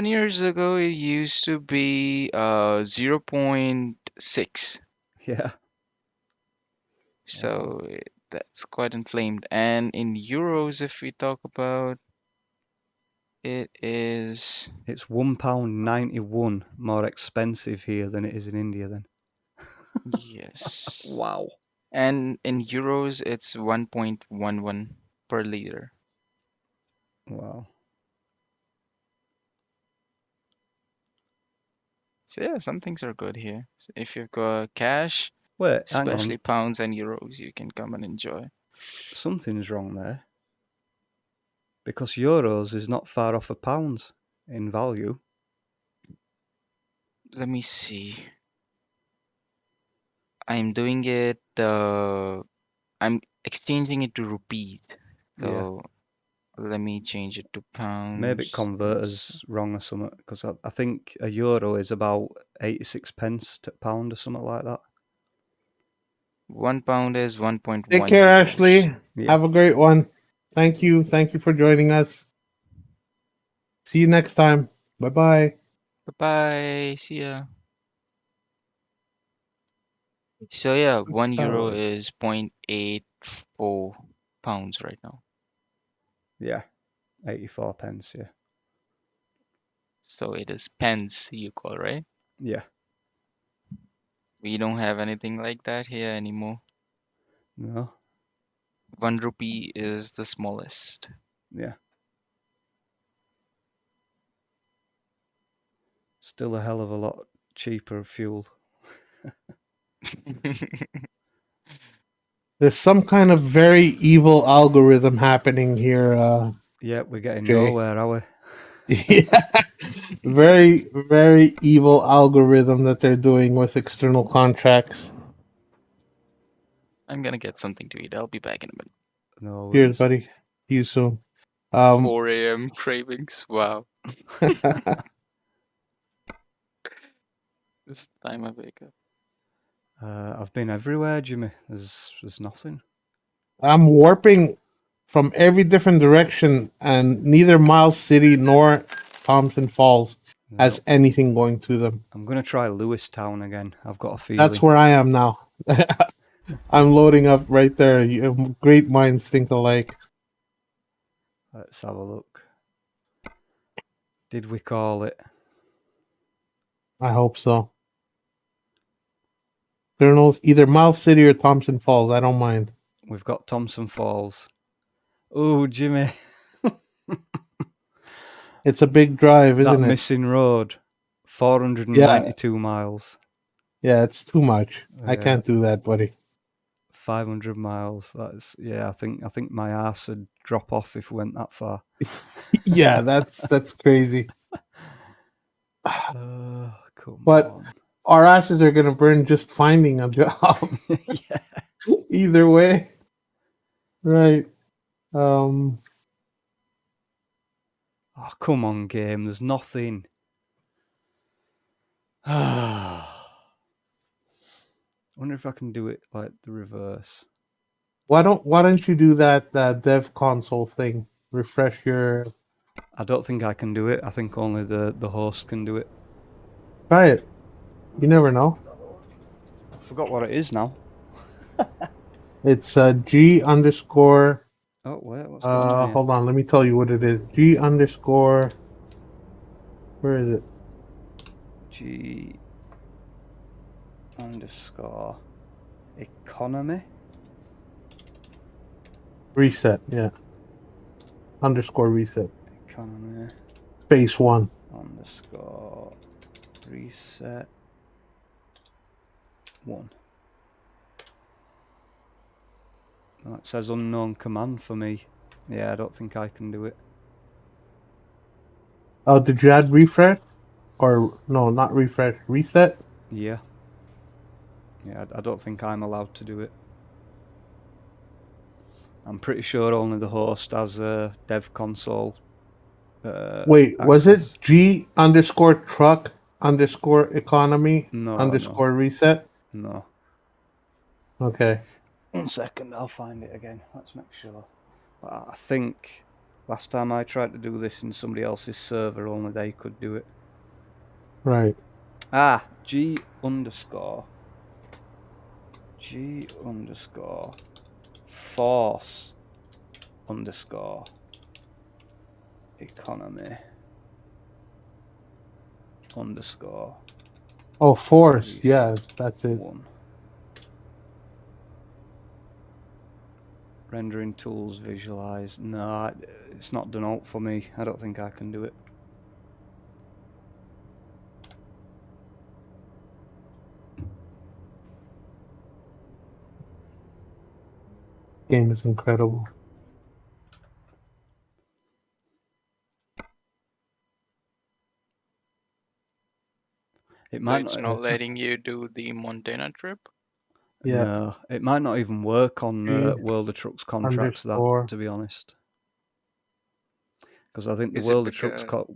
years ago it used to be 0.6. Yeah. So that's quite inflamed. And in euros, if we talk about it, it's £1.91 more expensive here than it is in India. Then. Yes. Wow. And in euros, it's 1.11 per liter. Wow. So yeah, some things are good here. So if you've got cash, Wait, especially pounds and euros, you can come and enjoy. Something's wrong there. Because euros is not far off of pounds in value. Let me see. I'm doing it. I'm exchanging it to rupees. So let me change it to pounds. Maybe converters wrong or something. Because I think a euro is about 86 pence to pound or something like that. 1 pound is 1.1. Take care, euros. Ashley. Have a great one. Thank you. Thank you for joining us. See you next time. Bye-bye. Bye-bye. See ya. So yeah, 1 euro is 0.84 pounds right now. Yeah, 84 pence, yeah. So it is pence you call, right? Yeah. We don't have anything like that here anymore. No. 1 rupee is the smallest. Yeah. Still a hell of a lot cheaper fuel. There's some kind of very evil algorithm happening here. Yeah, we're getting Jay. nowhere, are we? Yeah, very, very evil algorithm that they're doing with external contracts. I'm gonna get something to eat. I'll be back in a minute. No Cheers, worries. buddy. See you soon. 4 a.m. cravings. Wow. This time I wake up. I've been everywhere, Jimmy. There's nothing. I'm warping from every different direction, and neither Miles City nor Thompson Falls has Nope. anything going to them. I'm gonna try Lewistown again. I've got a feeling. That's where I am now. I'm loading up right there. Great minds think alike. Let's have a look. Did we call it? I hope so. Journals, either Miles City or Thompson Falls. I don't mind. We've got Thompson Falls. Oh, Jimmy. It's a big drive, isn't That it? missing road. 492 miles. Yeah, it's too much. I Yeah. can't do that, buddy. 500 miles. That's I think my ass would drop off if we went that far. Yeah, that's crazy. Come But on. our asses are gonna burn just finding a job. Yeah. Either way. Right. Oh, come on, game. There's nothing. I wonder if I can do it like the reverse. Why don't you do that dev console thing? Refresh your I don't think I can do it. I think only the host can do it. try it. You never know. I forgot what it is now. It's G underscore Oh, wait, what's going on here? hold on, let me tell you what it is. G underscore where is it? G underscore economy. Reset, yeah. Underscore reset. Economy Base 1. underscore reset 1. Well, it says unknown command for me. Yeah, I don't think I can do it. Oh, did you add refresh? Or no, not refresh. Reset? Yeah. Yeah, I don't think I'm allowed to do it. I'm pretty sure only the host has a dev console. Wait, was access. it G underscore truck underscore economy No, underscore reset? No. Okay. 1 second, I'll find it again. Let's make sure. But I think last time I tried to do this in somebody else's server, only they could do it. Right. G underscore force underscore economy underscore Oh, force. reset Yeah, that's it. 1. Rendering tools, visualize. No, it's not done out for me. I don't think I can do it. Game is incredible. It So might it's not. not letting you do the Montana trip? Yeah. No, it might not even work on G World of Trucks contracts. underscore. To be honest, because I think the Is it World of Trucks because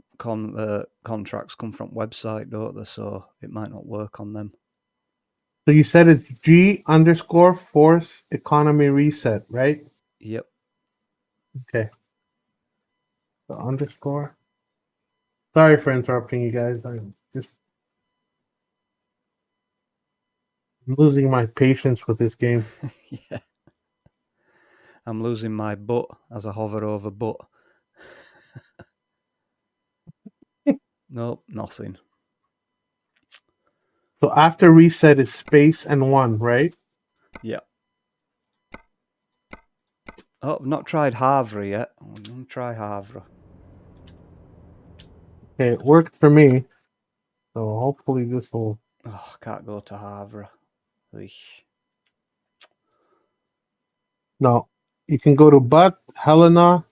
contracts come from website, don't they? So it might not work on them. So you said it's G underscore force economy reset, right? Yep. Okay. So underscore. Sorry for interrupting you guys. I'm losing my patience with this game. Yeah. I'm losing my butt as I hover over butt. Nope, nothing. So after reset is space and 1, right? Yeah. Oh, I've not tried Havre yet. I'm going to try Havre. Okay, it worked for me. So hopefully this will. Oh, I can't go to Havre. Eesh. No, you can go to Helena,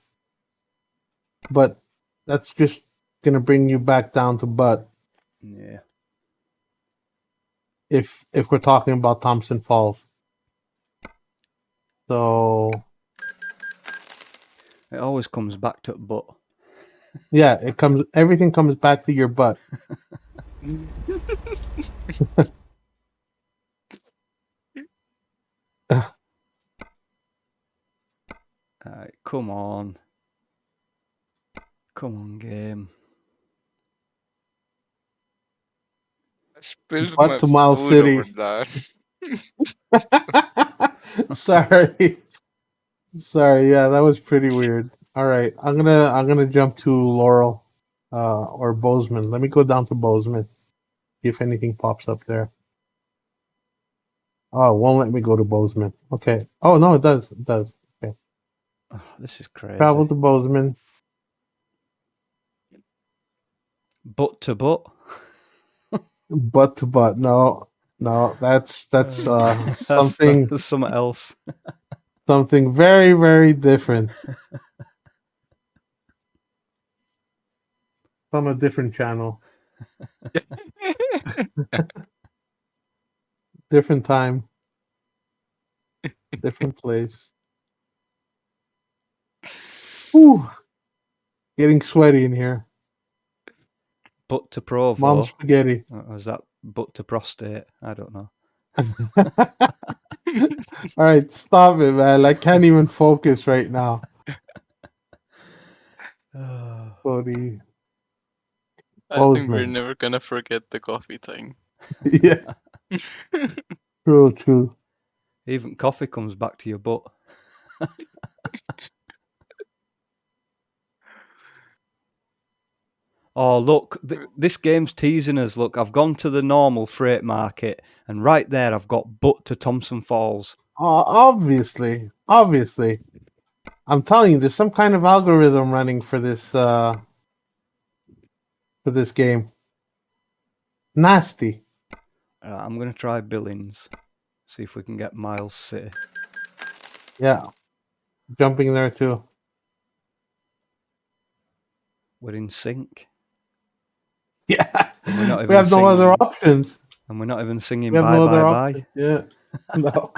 but that's just gonna bring you back down to butt Yeah. if we're talking about Thompson Falls. So It always comes back to butt. yeah, everything comes back to your butt. Alright, come on. Come on, game. I spilled Butt my to Miles food over City. that. Sorry. Sorry, yeah, that was pretty weird. All right, I'm gonna jump to Laurel, or Bozeman. Let me go down to Bozeman. See if anything pops up there. Oh, it won't let me go to Bozeman. Okay. Oh no, it does. It does. Okay. Oh, this is crazy. Travel to Bozeman. Butt to butt. Butt to butt. No, no, that's something That's something else. something very, very different. From a different channel, different time, different place. Whew. Getting sweaty in here. Butt to Provo. Mom spaghetti. Or is that butt to prostate? I don't know. All right, stop it, man. I can't even focus right now. Cody. I think we're Bozeman. never gonna forget the coffee thing. Yeah, true, true. Even coffee comes back to your butt. Oh, look, this game's teasing us. Look, I've gone to the normal freight market, and right there I've got butt to Thompson Falls. Obviously, obviously. I'm telling you, there's some kind of algorithm running for this game. Nasty. I'm going to try Billings. See if we can get Miles City. Yeah. Jumping there too. We're in sync. Yeah. And we're not We even have no singing, other options. and we're not even singing We have bye no bye other bye. options. Yeah. No.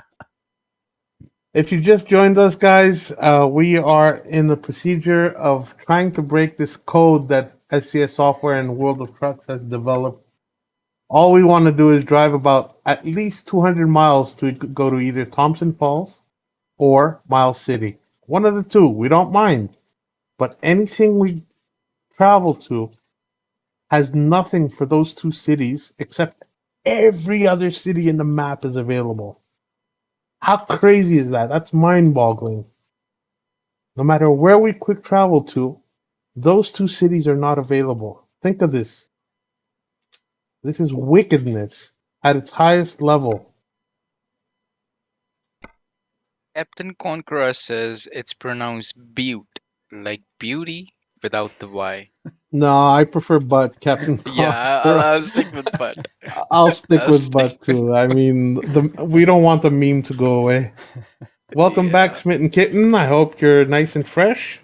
If you just joined us, guys, we are in the procedure of trying to break this code that SCS Software and World of Trucks has developed. All we want to do is drive about at least 200 miles to go to either Thompson Falls or Miles City. One of the two. We don't mind. But anything we travel to has nothing for those two cities except every other city in the map is available. How crazy is that? That's mind-boggling. No matter where we quick travel to, those two cities are not available. Think of this. This is wickedness at its highest level. Captain Conqueror says it's pronounced Butte, like beauty without the Y. No, I prefer butt, Captain Yeah, Conqueror. I'll stick with butt. I'll stick I'll with stick butt with too. I mean, we don't want the meme to go away. Welcome back, Yeah. Smitten Kitten. I hope you're nice and fresh.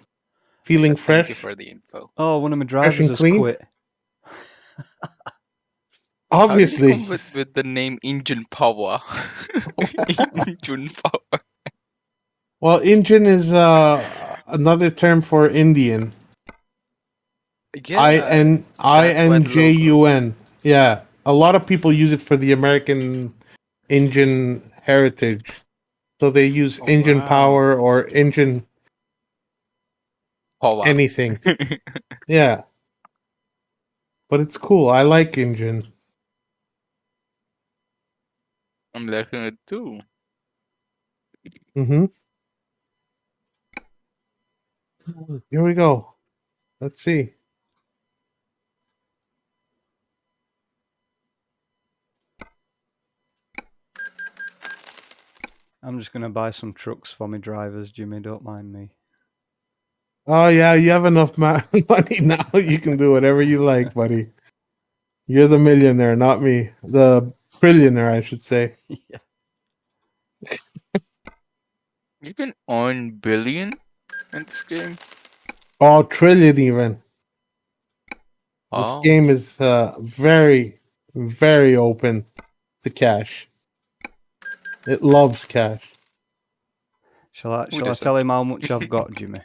Feeling Thank you fresh. for the info. Oh, one of my Fresh drivers and has clean. quit. How did you Obviously. come with the name Engine Power? Engine Power. Well, Indian is another term for Indian. Yeah, that's why the logo. INJUN. Yeah. A lot of people use it for the American Indian heritage. So they use Oh, engine wow. power or engine Power. anything. Yeah. But it's cool. I like engine. I'm liking it too. Mm-hmm. Here we go. Let's see. I'm just going to buy some trucks for my drivers, Jimmy. Don't mind me. Oh, yeah. You have enough money now. You can do whatever you like, buddy. You're the millionaire, not me. The trillionaire, I should say. Yeah. You can earn billion in this game. Oh, trillion even. This Oh, game is very, very open to cash. It loves cash. Shall I who doesn't? tell him how much I've got, Jimmy?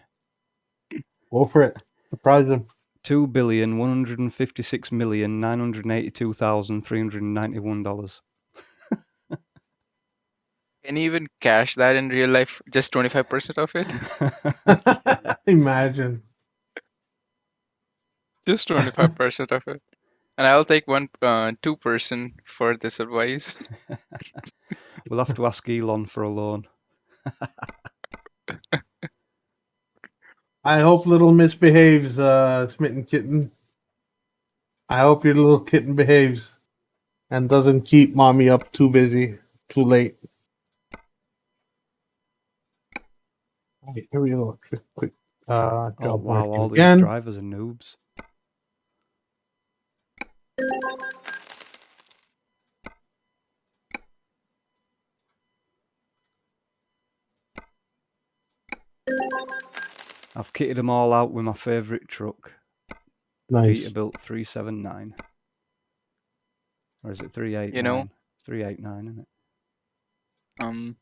Go for it. Surprise him. $2,156,982,391. Can you even cash that in real life? Just 25% of it? Imagine. Just 25% of it. And I'll take 2% for this advice. We'll have to ask Elon for a loan. I hope little Miss behaves, Smitten Kitten. I hope your little kitten behaves and doesn't keep mommy up too busy, too late. Alright, here we go. Quick Oh job wow, marking all these again. drivers are noobs. I've kitted them all out with my favourite truck. Nice. Peterbilt 379. Or is it 389? You know, 389, isn't it?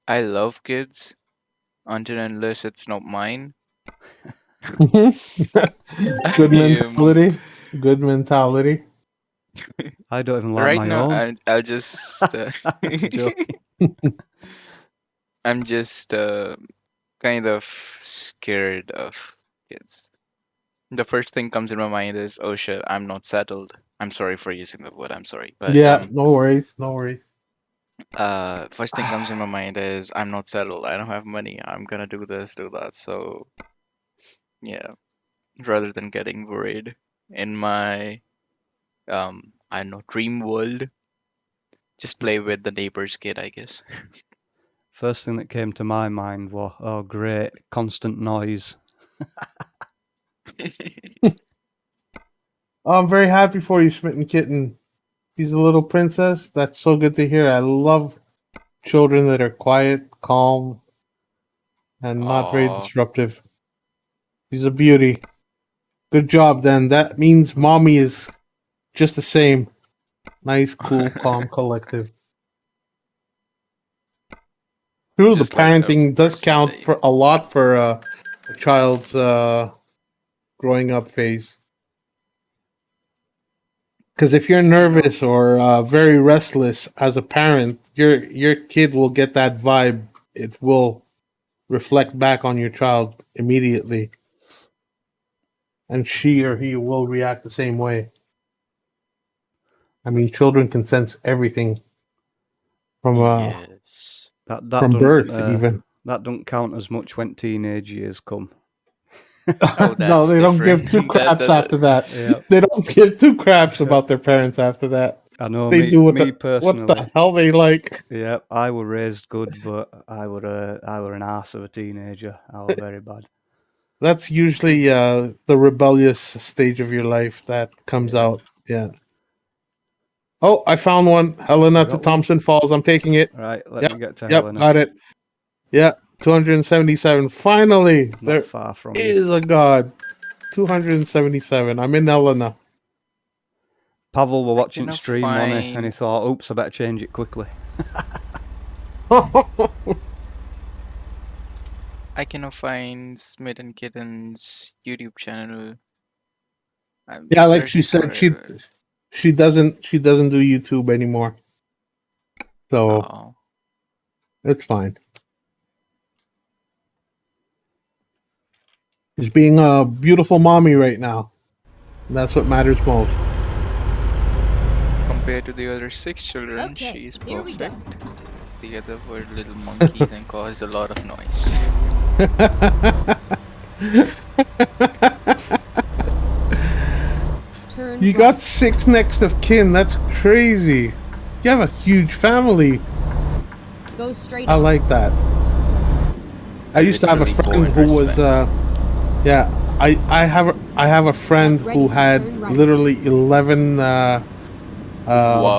I love kids until and unless it's not mine. Good I mentality. Good mentality. I don't even like right my now, own. I'll just Joking. I'm just kind of scared of kids. The first thing comes in my mind is, oh shit, I'm not settled. I'm sorry for using the word, I'm sorry. But Yeah, no worries. No worries. first thing comes in my mind is I'm not settled. I don't have money. I'm gonna do this, do that. So yeah, rather than getting worried in my I don't know, dream world, just play with the neighbor's kid, I guess. First thing that came to my mind was, oh great, constant noise. I'm very happy for you, Smitten Kitten. She's a little princess. That's so good to hear. I love children that are quiet, calm, and not very Aw, disruptive. She's a beauty. Good job, then. That means mommy is just the same. Nice, cool, calm, collective. True, the just like the parenting does first count day. for a lot for a child's growing up phase. Because if you're nervous or very restless as a parent, your kid will get that vibe. It will reflect back on your child immediately, and she or he will react the same way. I mean, children can sense everything from Yes. That from birth, don't even. that don't count as much when teenage years come. Oh, No, that's they don't give different. two craps after that. Yeah, They don't give two craps about their parents after that. I know. They do Me what personally. the hell they like. Yeah, I were raised good, but I were an arse of a teenager. I were very bad. That's usually the rebellious stage of your life that comes out. Yeah. Oh, I found one. Helena to Got one? Thompson Falls. I'm taking it. Right, let Yep, me get to Yep, Helena. got it. Yeah, 277. Finally, Not there far from you. is a god. 277. I'm in Helena. Pavel were watching cannot stream, wasn't he? And he find- thought, oops, I better change it quickly. I cannot find Smitten Kitten's YouTube channel. I'm Yeah, like she searching said, for it. she doesn't do YouTube anymore. So Oh, it's fine. She's being a beautiful mommy right now. And that's what matters most. compared to the other 6 children, Okay, she's here we go. perfect. The other were little monkeys and caused a lot of noise. Turn You right. got 6 next of kin. That's crazy. You have a huge family. Go straight I on. like that. I used to have a Literally friend born who was respect. yeah. I have a friend Ready who to had turn right. literally 11 Wow.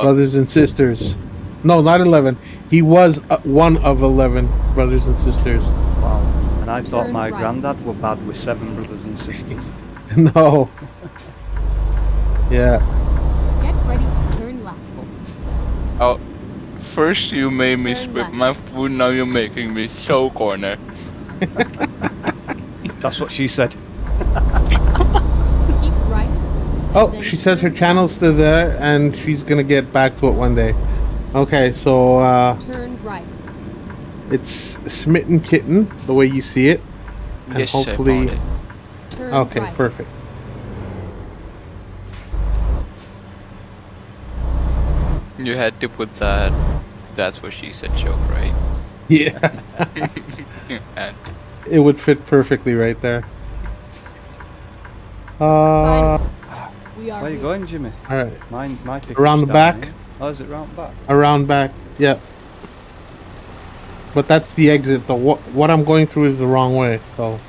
brothers and sisters. No, not 11. He was one of 11 brothers and sisters. Wow. And I thought Turn my right. granddad were bad with 7 brothers and sisters. No. Yeah. Get ready to turn left. Oh, first you made me Turn spit left. my food, now you're making me so corner. That's what she said. Keep right. Oh, then she says her turn channel's still there, and she's gonna get back to it one day. Okay, so Turn right. it's Smitten Kitten, the way you see it, and Yes, I hopefully. found it. Turn Okay, right. perfect. You had to put that. That's what she said joke, right? Yeah, And it would fit perfectly right there. All We are Where you here. going, Jimmy? right, My pickup's Around the down back? here. Oh, is it round the back? around back. Yeah. But that's the exit. The what I'm going through is the wrong way, so.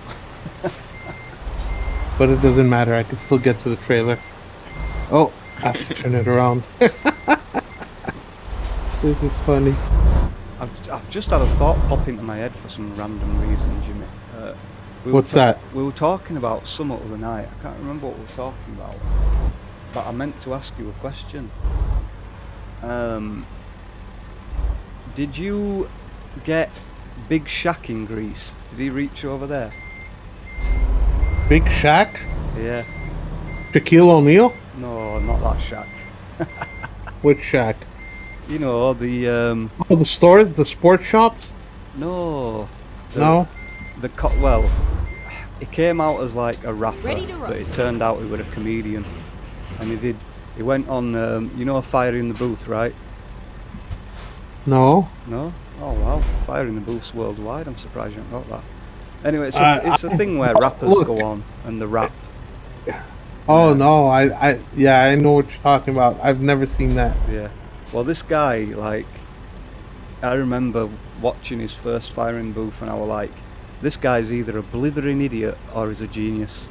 But it doesn't matter. I can still get to the trailer. Oh, I have to turn it around. This is funny. I've just had a thought pop into my head for some random reason, Jimmy. What's that? We were talking about some other night. I can't remember what we were talking about. But I meant to ask you a question. Did you get Big Shaq in Greece? Did he reach over there? Big Shaq? Yeah. Shaquille O'Neal? No, not that Shaq. Which Shaq? You know, the Oh, the stores, the sports shops? no. No. Well, he came out as like a rapper, Ready to roll. but it turned out he was a comedian, and he went on, you know, Fire in the Booth, right? No. No? Oh wow, Fire in the Booth's worldwide. I'm surprised you haven't got that. Anyway, it's a thing where rappers look. go on and the rap. Oh no, yeah, I know what you're talking about. I've never seen that. Yeah. Well, this guy, like, I remember watching his first Fire in the Booth, and I was like, this guy's either a blithering idiot or he's a genius.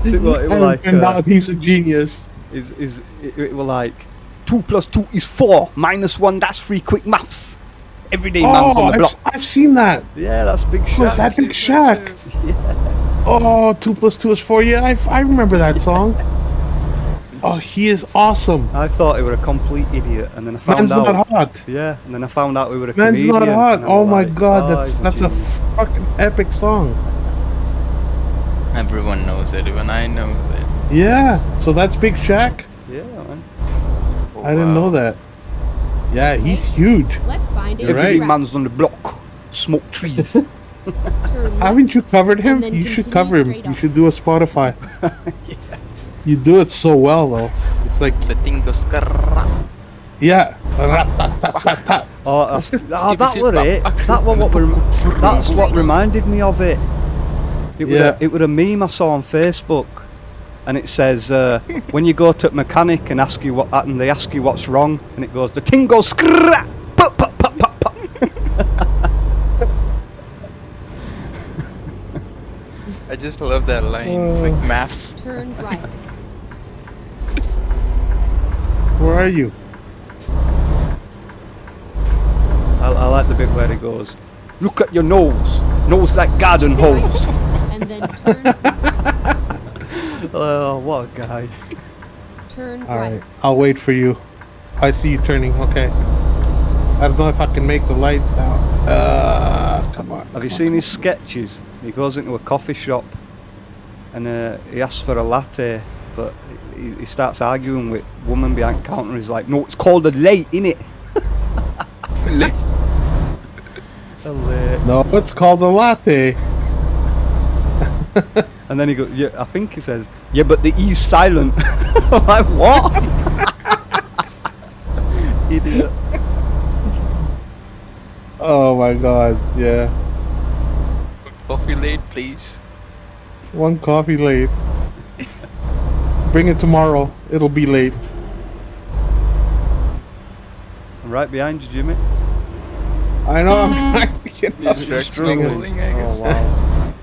So it was like, and now he's a genius. it was like 2 + 2 is 4 - 1, that's 3 quick maths. Everyday man's on the block. I've seen that. Yeah, that's Big Oh, Shaq. is that Big Shaq? Yeah. Oh, 2 + 2 is 4. Yeah, I remember that song. Oh, he is awesome. I thought he was a complete idiot, and then I found Man's out. not hot. Yeah, and then I found out we were a Man's comedian. not hot. and I Oh was my like, god, oh, he's that's a genius. fucking epic song. everyone knows it, even I know it. Yeah. So that's Big Shaq. Yeah, man. Oh, I didn't know wow. that. Yeah, he's huge. Let's find it. You're Everyday right. man's on the block. Smoke trees. Turn left. Haven't you covered him? And then You should continue cover him. straight You up. should do a Spotify. You do it so well, though. It's like, The thing goes. yeah. Oh, that were it. That's what reminded me of it. It was a meme I saw on Facebook, and it says when you go to a mechanic and ask you and they ask you what's wrong, and it goes, the thing goes skrrrah, pop, pop, pop, pop, pop. I just love that line, like math. Turn right. Where are you? I like the bit where it goes, look at your nose like garden hose. And then turn Oh, what a guy. turn All right. right. I'll wait for you. I see you turning. Okay. I don't know if I can make the light now. Come on. Have you seen his sketches? He goes into a coffee shop and he asks for a latte, but he starts arguing with woman behind the counter. He's like, no, it's called a late, innit? A late. No, it's called a latte. And then he goes, yeah, I think he says, yeah, but the E's silent. I'm like, what? Idiot. Oh my god. Yeah. Coffee late, please. One coffee late. Bring it tomorrow. It'll be late. I'm right behind you, Jimmy. I know. I'm trying to get He's up. truck struggling. struggling, I guess. Oh wow.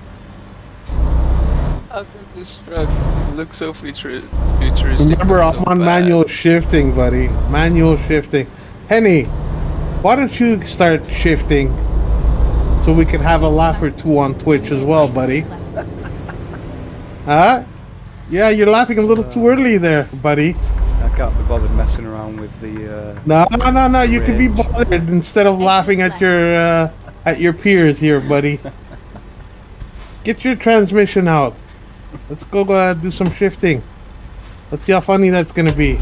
How come this truck looks so futuristic? Remember, and I'm so on bad? manual shifting, buddy. Manual shifting. Henny, why don't you start shifting so we can have a laugh or two on Twitch as well, buddy? Huh? Yeah, you're laughing a little too early there, buddy. I can't be bothered messing around with the. No. You can be range. bothered instead of laughing at your peers here, buddy. Get your transmission out. Let's go do some shifting. Let's see how funny that's gonna be.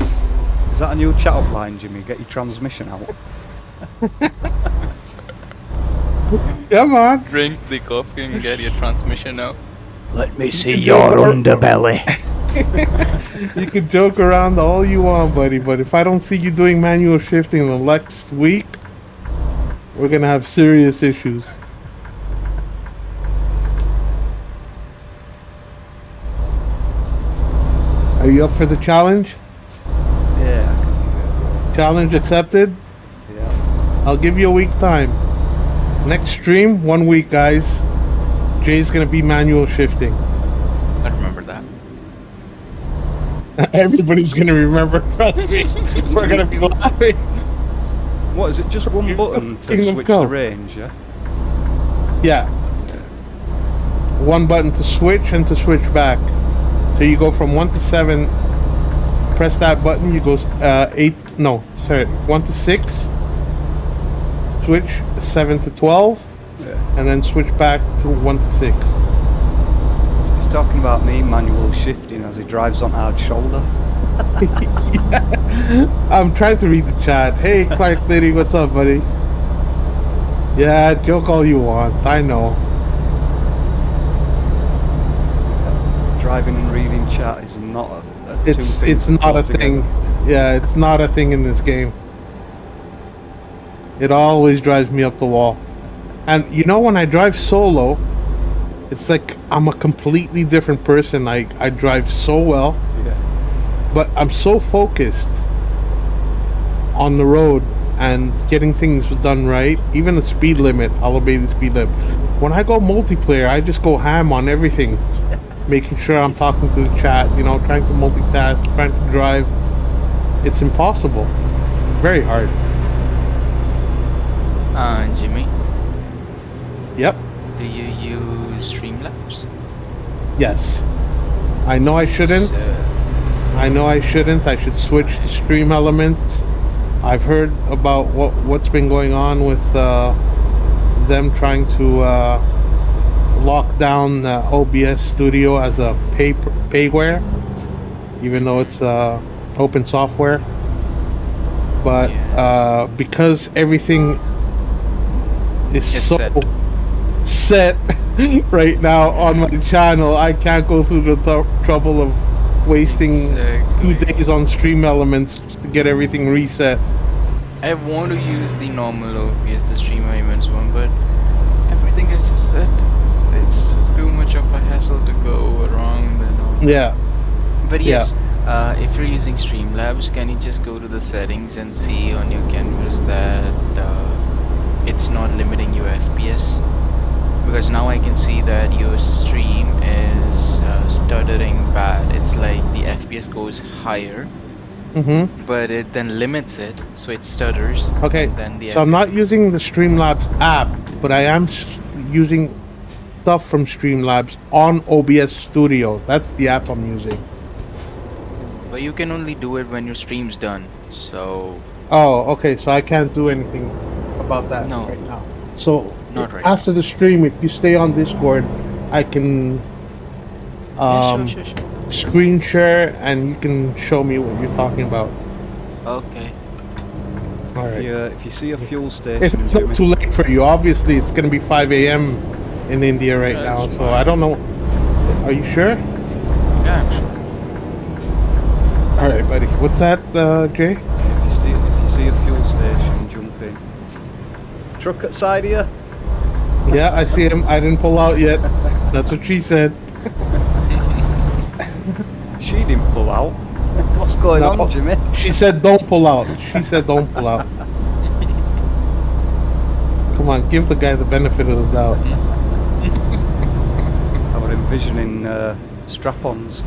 Is that a new chat up line, Jimmy? Get your transmission out. Come on. Drink the coffee and get your transmission out. Let me see your underbelly. You can joke around all you want, buddy, but if I don't see you doing manual shifting the next week, we're gonna have serious issues. Are you up for the challenge? Yeah. Challenge accepted? Yeah. I'll give you a week time. Next stream, 1 week, guys. Jay's gonna be manual shifting. I remember that. Everybody's gonna remember. Trust me. We're gonna be laughing. What is it? Just one button to Kingdom switch Come. the range, yeah? Yeah. One button to switch and to switch back. So you go from 1 to 7. Press that button. You go 1 to 6. Switch 7 to 12, Yeah. and then switch back to 1 to 6. He's talking about me manual shifting as he drives on hard shoulder. Yeah. I'm trying to read the chat. Hey, Clark Liddy, what's up, buddy? Yeah, joke all you want. I know. Driving and reading chat is not two things. It's that not go a thing. together. Yeah, it's not a thing in this game. It always drives me up the wall. And you know, when I drive solo, it's like I'm a completely different person. I drive so well, Yeah. but I'm so focused on the road and getting things done right. Even the speed limit, I'll obey the speed limit. When I go multiplayer, I just go ham on everything. Making sure I'm talking to the chat, you know, trying to multitask, trying to drive. It's impossible. Very hard. Jimmy, Yep. do you use Streamlabs? Yes. I know I shouldn't. I know I shouldn't. I should switch to Stream Elements. I've heard about what's been going on with them trying to lock down OBS Studio as a payware, even though it's open software. But because everything is so set right now on my channel, I can't go through the trouble of wasting 2 days on Stream Elements to get everything reset. I want to use the normal OBS, the Stream Elements one, but everything is just that it's just too much of a hassle to go around and all. Yeah. But yes, if you're using Streamlabs, can you just go to the settings and see on your canvas that it's not limiting your FPS? Because now I can see that your stream is stuttering bad. It's like the FPS goes higher, but it then limits it, so it stutters. Okay, then the so I'm FPS not using the Streamlabs app, but I am using stuff from Streamlabs on OBS Studio. That's the app I'm using. But you can only do it when your stream's done, so... Oh, okay, so I can't do anything about that No. right now. So Not right after the stream, if you stay on Discord, I can sure. screen share and you can show me what you're talking about. Okay. All right. If you see a fuel If station, it's not Jimmy, too late for you, obviously it's gonna be 5 a.m. in India right That's now, so fine. I don't know. Are you sure? Yeah, I'm sure. All right, buddy. What's that, Jay? if you see a fuel station, jump in. Truck at side of you? Yeah, I see him. I didn't pull out yet. That's what she said. She didn't pull out. What's going No. on, Jimmy? She said don't pull out. She said don't pull out. Come on, give the guy the benefit of the doubt. I was envisioning strap-ons.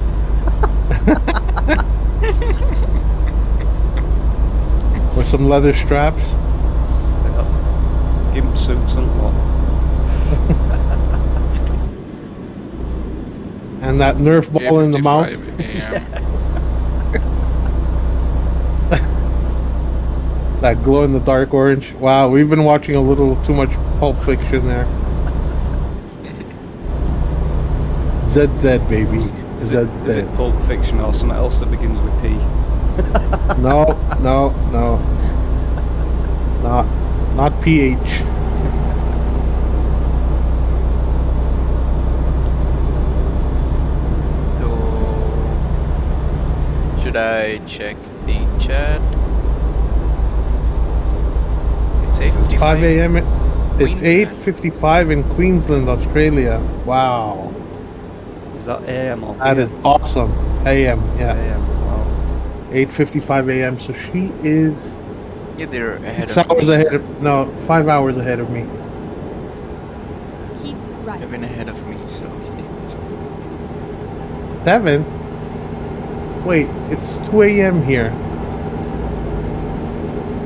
Or some leather straps. Gimp suits and what. And that Nerf ball in the mouth. 8:55 a.m. That glow in the dark orange. Wow, we've been watching a little too much Pulp Fiction there. ZZ, baby. Is it Pulp Fiction or something else that begins with P? No. Not PH. So, should I check the chat? It's 8:55. 5 a.m. It's Queensland. 8:55 in Queensland, Australia. Wow. Is that AM or That is PM? awesome. AM, yeah. AM. Wow. 8:55 a.m. So she is Yeah, they're ahead 6 of hours me. ahead of, no, 5 hours ahead of me. Keep right. They've been ahead of me, so 7? Wait, it's 2 a.m. here.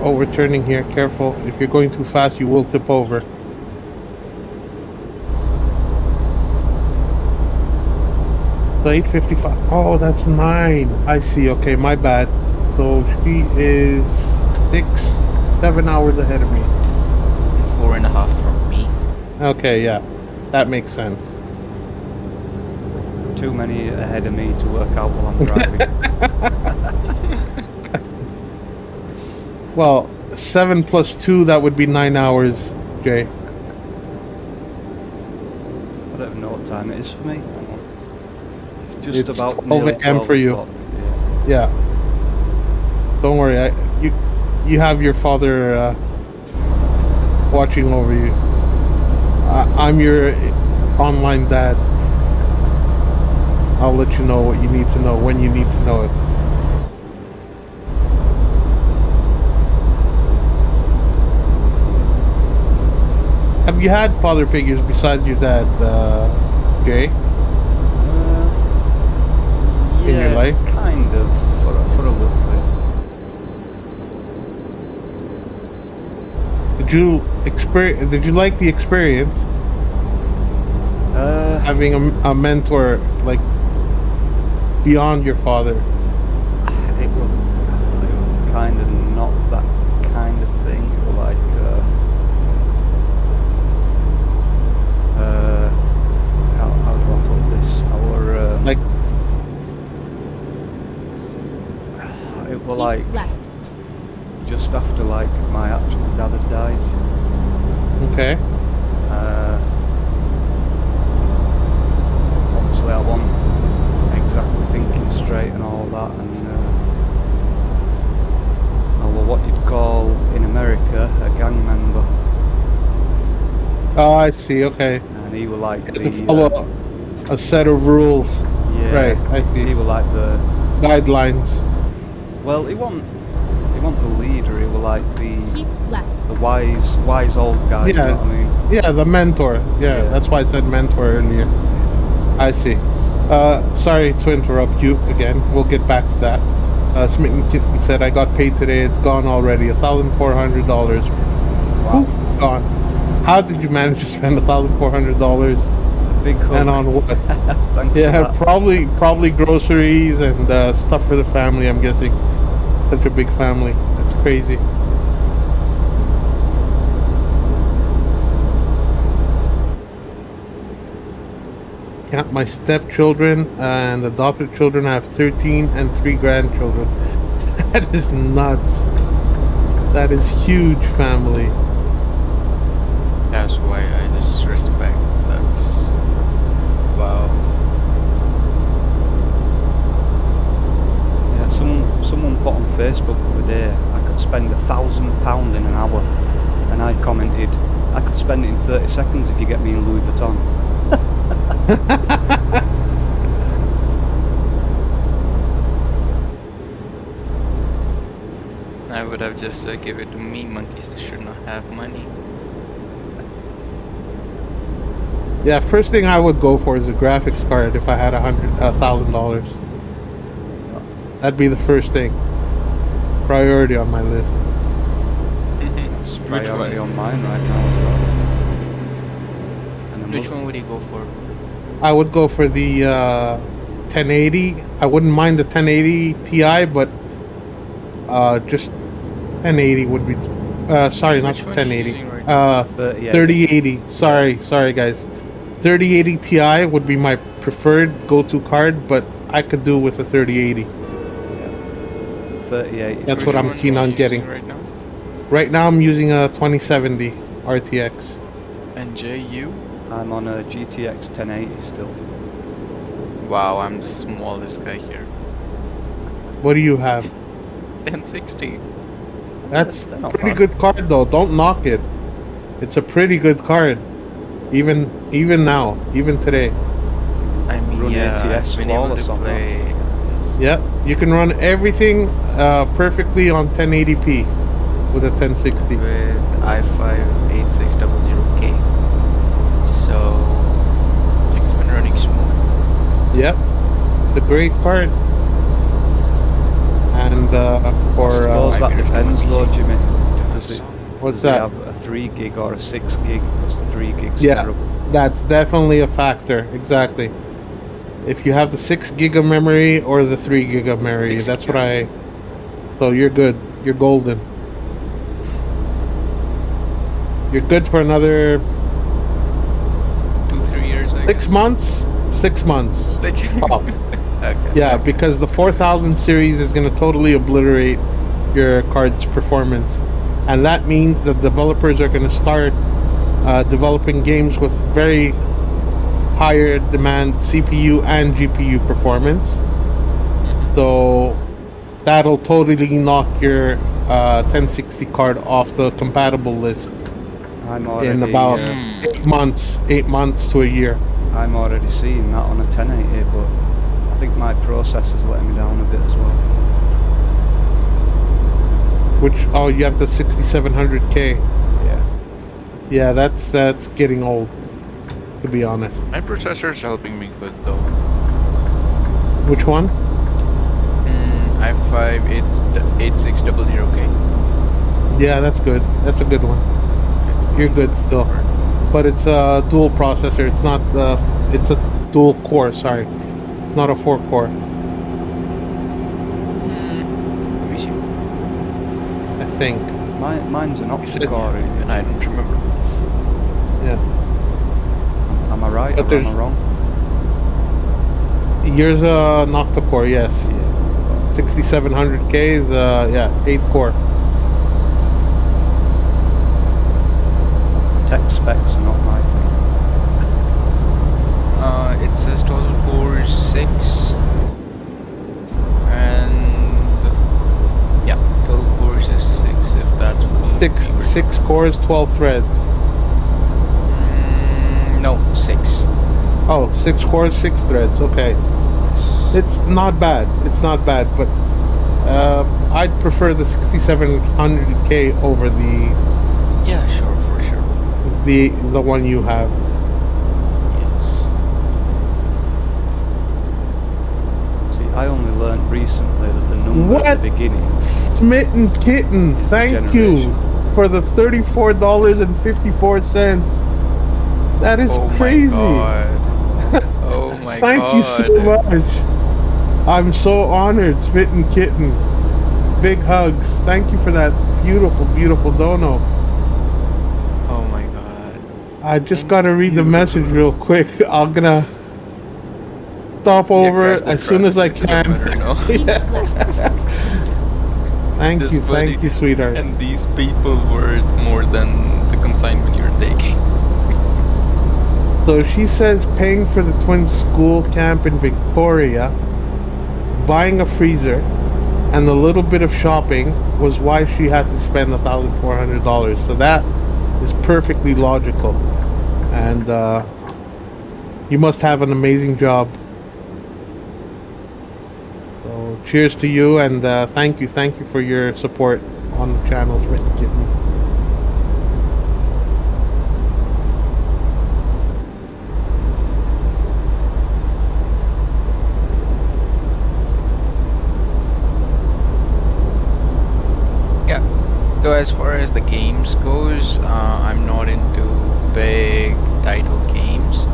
Oh, we're turning here. Careful. If you're going too fast, you will tip over. So 8:55. Oh, that's 9. I see. Okay, my bad. So she is 7 hours ahead of me. 4.5 from me. Okay, yeah. That makes sense. Too many ahead of me to work out while I'm driving. Well, 7 plus 2, that would be 9 hours, Jay. I don't even know what time it is for me. Hang on. It's just It's about 12 nearly a.m. 12 for you. o'clock, Yeah. Don't worry. You have your father watching over you. I'm your online dad. I'll let you know what you need to know when you need to know it. Have you had father figures besides your dad, Jay? Yeah. In your life? Kind of, for a little bit. Did you like the experience? Having a mentor like beyond your father. It was kind of not that kind of thing. It was like how do I put this? Like it was Keep like left. just after like my actual dad had died. okay. Obviously I wasn't exactly thinking straight and all that, and I was what you'd call in America a gang member, Oh, I see. Okay. and he was like You have to follow a set of rules, yeah, right, I see. he was like the guidelines. well, he wasn't the leader, he was like Keep left. the wise old guy, you know Yeah. what I mean? Yeah, the mentor. Yeah, Yeah. that's why I said mentor earlier. I see. Sorry to interrupt you again. We'll get back to that. Smitten Kitten said, I got paid today. It's gone already. $1,400. Wow. Poof, gone. How did you manage to spend $1,400? Big hug. And on what? Thanks Yeah, for that. probably groceries and stuff for the family, I'm guessing. Such a big family. That's crazy. Yeah, my stepchildren and adopted children have 13 and 3 grandchildren. That is nuts. That is huge family. That's why I just respect. That's wow. Yeah, someone put on Facebook the other day, I could spend £1,000 in an hour, and I commented, I could spend it in 30 seconds if you get me in Louis Vuitton. I would have just give it to me. Monkeys should not have money. Yeah, first thing I would go for is a graphics card if I had $1,000. That'd be the first thing. Priority on my list. It's Which priority one? on mine right now as well. And I'm Which look- one would you go for? I would go for the 1080. I wouldn't mind the 1080 Ti, but just 1080 would be. Sorry, not Which the one are you 1080. using right now? 3080. Sorry, guys. 3080 Ti would be my preferred go-to card, but I could do with a 3080. 3080. That's Which what I'm one keen are on you getting. using right now? Right now, I'm using a 2070 RTX. And Jay, you? I'm on a GTX 1080 still. Wow, I'm the smallest guy here. What do you have? 1060. That's They're not pretty bad. good card though. Don't knock it. It's a pretty good card. Even now, even today. I mean, Run yeah, ATS I've been able flawless to on that. play. Yep, you can run everything perfectly on 1080p with a 1060. With i5 8600K. So, things been running smooth. Yep, the great card. And for I suppose that Maybe depends there's though, no Jimmy. Does Does it it, what's does it that? have a 3 gig or a 6 gig? Because the 3 gig's Yeah. terrible. That's definitely a factor. Exactly. If you have the 6 gig of memory or the 3 gig of memory, 6 that's gig. what I. So you're good. You're golden. You're good for another 2-3 years, I 6 guess. months. 6 months. Tops. Okay. Yeah, because the 4000 series is going to totally obliterate your card's performance. And that means that developers are going to start developing games with very higher demand CPU and GPU performance. So that'll totally knock your 1060 card off the compatible list I'm already, in about Mm. 8 months to a year. I'm already seeing that on a 1080, but I think my processor's letting me down a bit as well. Which, oh, you have the 6700K. Yeah. Yeah, that's getting old, to be honest. My processor's helping me good though. Which one? i5 8600K. Yeah, that's good. That's a good one. You're good still. But it's a dual processor. It's not it's a dual core, sorry. Not a 4-core, Let me see. I think. Mine's an said- octa-core. And I don't remember. Yeah. Am I right But or am I wrong? Yours an octa-core, yes. Yeah. 6700K is 8-core. Tech specs are not my thing. It says total core 6. And yeah, total core is 6 if that's what Six cores, 12 threads. No, 6. Oh, 6 cores, 6 threads. Okay. It's not bad. It's not bad, but I'd prefer the 6700K over Yeah, sure, for sure. the one you have. Yes. See, I only learned recently that the number at What? the beginning. Smitten Kitten, thank you generation. for the $34.54. That is Oh crazy. my god. Oh my Thank god. you so much. I'm so honored, Smitten Kitten. Big hugs. Thank you for that beautiful, beautiful dono. Oh my god. I just gotta read the message real quick. I'm gonna stop over crash the as soon as I truck. It doesn't can. matter, no. Deep left. Thank This you, buddy- thank you, sweetheart. And these people were more than the consignment you're taking. So she says paying for the twins' school camp in Victoria, buying a freezer, and a little bit of shopping was why she had to spend $1,400. So that is perfectly logical. And you must have an amazing job. So cheers to you, and thank you for your support on the channels, Red Kitten. Yeah. So as far as the games goes, I'm not into big title games.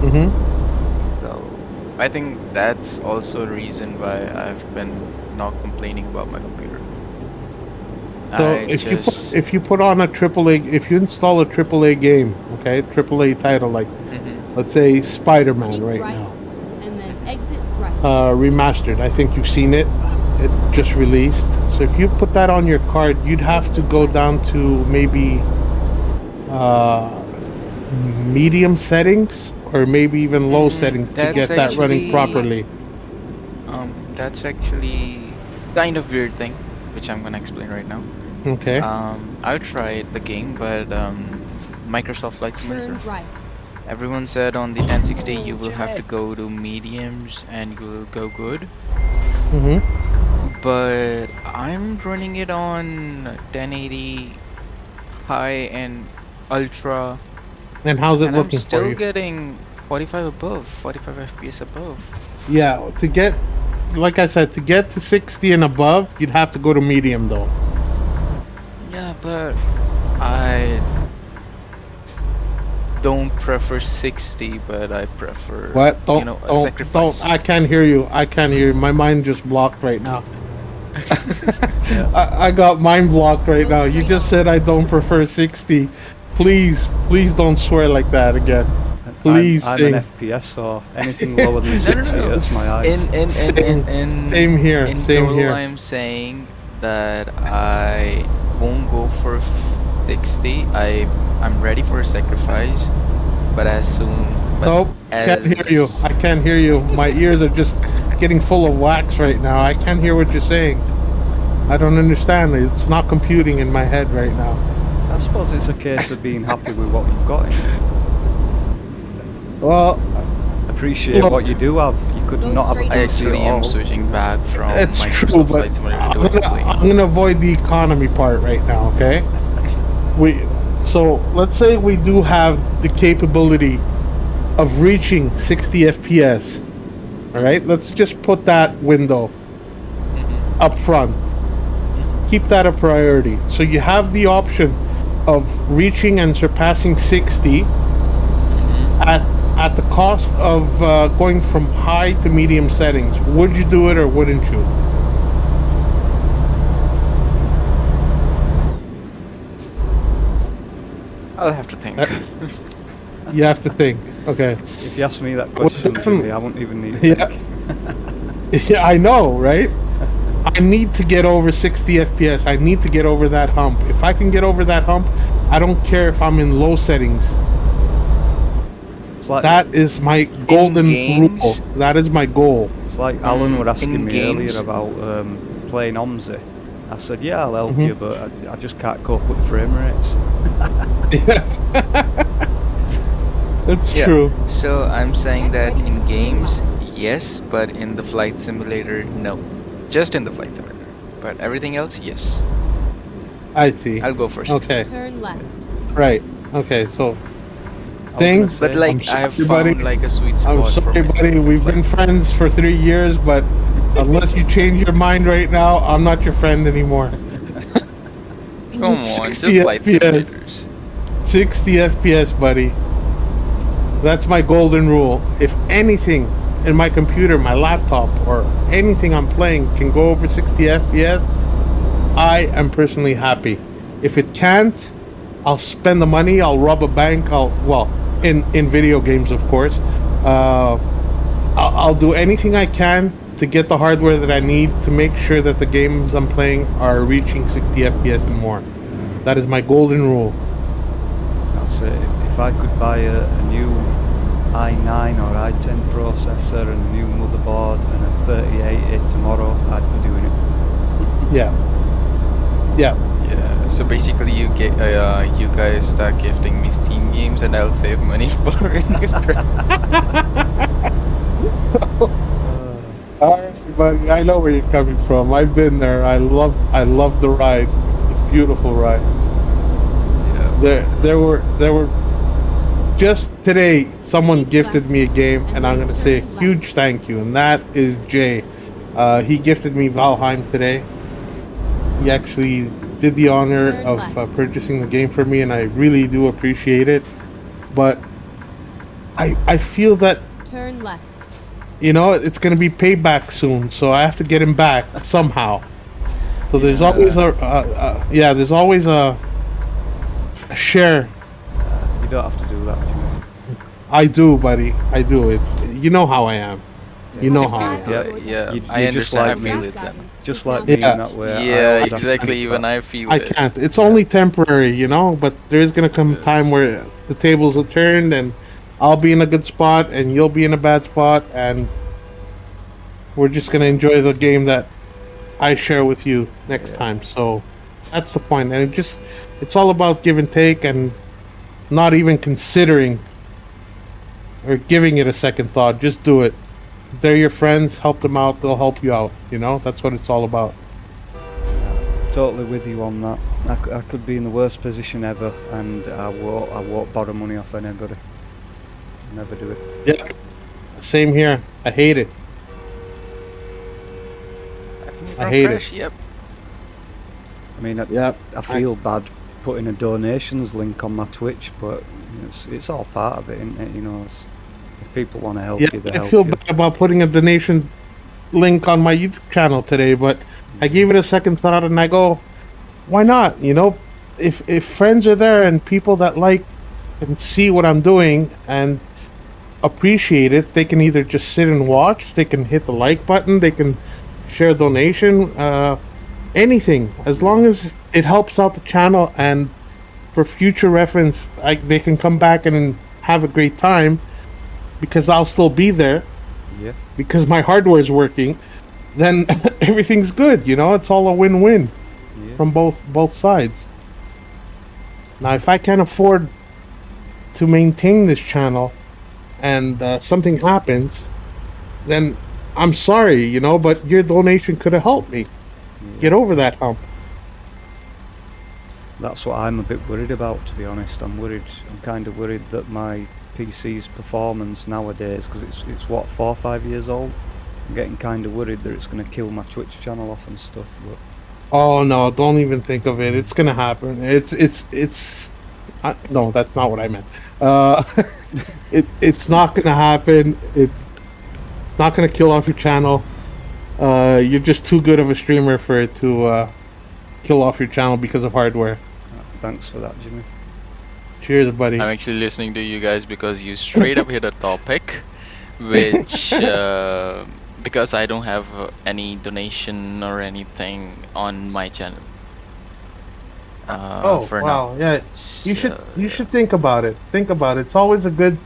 Mm-hmm. I think that's also a reason why I've been not complaining about my computer. So I just. if you put on a AAA, if you install a AAA game, okay, AAA title like Mhm. let's say Spider-Man Keep right right, now, and then exit right. remastered. I think you've seen it. It just released. So if you put that on your card, you'd have to go down to maybe uh, medium settings or maybe even low settings to That's get that running actually properly. that's actually kind of weird thing, which I'm gonna explain right now. Okay. I tried the game, but Microsoft Flight Simulator. Turn right. Everyone said on the 1060 you will have to go to mediums and you will go good. Mm-hmm. But I'm running it on 1080 high and ultra, And how's it and I'm looking for still you? getting 45 above, 45 FPS above. Yeah, to get, like I said, to get to 60 and above, you'd have to go to medium though. Yeah, but I don't prefer 60, but I prefer, What? you know, a sacrifice. I can't hear you. I can't hear you. My mind just blocked right now. I got mind blocked right now. You just said I don't prefer 60. Please don't swear like that again. Please I'm sing. an FPS, so anything lower than No, 60 no, no. hurts my eyes. Same here, In same total, here. I'm saying that I won't go for 60. I'm ready for a sacrifice, but as soon. But Nope, can't hear you. I can't hear you. My ears are just getting full of wax right now. I can't hear what you're saying. I don't understand. It's not computing in my head right now. I suppose it's a case of being happy with what you've got. Well, Appreciate look, what you do have. You could Go not have a straight I PC actually at am all. switching back from it's true, Microsoft but Flight Simulator I'm to gonna, X-Wing. I'm gonna avoid the economy part right now, okay? So let's say we do have the capability of reaching 60 FPS. All right, let's just put that window up front. Keep that a priority. So you have the option of reaching and surpassing 60 at the cost of going from high to medium settings. Would you do it or wouldn't you? I'll have to think. You have to think. Okay. If you ask me that question, definitely- Jimmy, I wouldn't even need to Yeah. think. Yeah, I know, right? I need to get over 60 FPS. I need to get over that hump. If I can get over that hump, I don't care if I'm in low settings. It's like That is my golden games- rule. That is my goal. It's like Alan were asking in me games- earlier about playing OMSI. I said, yeah, I'll help Mhm. you, but I just can't cope with frame rates. It's Yeah. true. So I'm saying that in games, yes, but in the flight simulator, no. Just in the flight simulator. But everything else, yes. I see. I'll go for 60. Okay, Turn left. right. Okay, so I was thing. gonna say, But like I'm I've sorry, found buddy. like a sweet I'm spot for sorry, myself. buddy. We've been friends for 3 years, but unless you change your mind right now, I'm not your friend anymore. Come on, 60 just flight FPS. simulators. 60 FPS, buddy. That's my golden rule. If anything in my computer, my laptop, or anything I'm playing can go over 60 FPS, I am personally happy. If it can't, I'll spend the money, I'll rob a bank, in video games, of course. I'll do anything I can to get the hardware that I need to make sure that the games I'm playing are reaching 60 FPS and more. That is my golden rule. That's it. If I could buy a new i9 or i10 processor and a new motherboard and a 3080 tomorrow, I'd be doing it. Yeah. Yeah. Yeah. So basically, you get you guys start gifting me Steam games, and I'll save money for it. Alright, buddy. I know where you're coming from. I've been there. I love the ride. It's a beautiful ride. Yeah. There were just today someone gifted me a game, and I'm gonna say a huge thank you, and that is Jay. He gifted me Valheim today. He actually did the honor of purchasing the game for me, and I really do appreciate it. But I feel that Turn left. you know, it's gonna be payback soon, so I have to get him back somehow. So there's always there's always a share. You don't have to do that, Jimmy. I do, buddy. I do. It's you know how I am. You know how I am. Yeah, You- I you're just understand. I like feel me. it then. Just like me Yeah. in that way. I Yeah, always have to exactly. think Even that. I feel I it. can't. It's only temporary, you know. But there is gonna come a time Yes. where the tables will turn, and I'll be in a good spot, and you'll be in a bad spot, and we're just gonna enjoy the game that I share with you next time. So that's the point. And it's all about give and take, and not even considering or giving it a second thought. Just do it. They're your friends. Help them out. They'll help you out. You know, that's what it's all about. Totally with you on that. I could be in the worst position ever, and I won't borrow money off anybody. Never do it. Yeah. Same here. I hate it. I hate it. Yep. I mean, Yep. I feel bad putting a donations link on my Twitch, but it's all part of it, isn't it? You know, if people want to help Yeah, you, they I help feel you. bad about putting a donation link on my YouTube channel today, but I gave it a second thought, and I go, why not? You know, if friends are there and people that like and see what I'm doing and appreciate it, they can either just sit and watch, they can hit the like button, they can share a donation, anything, as long as it helps out the channel, and for future reference, they can come back and have a great time because I'll still be there Yeah. because my hardware is working. Then everything's good, you know. It's all a win-win Yeah. from both sides. Now, if I can't afford to maintain this channel, and something happens, then I'm sorry, you know. But your donation could have helped me get over that hump. That's what I'm a bit worried about, to be honest. I'm kind of worried that my PC's performance nowadays, because it's what, 4 or 5 years old. I'm getting kind of worried that it's going to kill my Twitch channel off and stuff. But Oh no! Don't even think of it. It's gonna happen. No, that's not what I meant. It's not gonna happen. It's not gonna kill off your channel. You're just too good of a streamer for it to kill off your channel because of hardware. thanks for that, Jimmy. Cheers, buddy. I'm actually listening to you guys because you straight up hit a topic, which because I don't have any donation or anything on my channel. For wow! now. Yeah, you should think about it. Think about it. It's always a good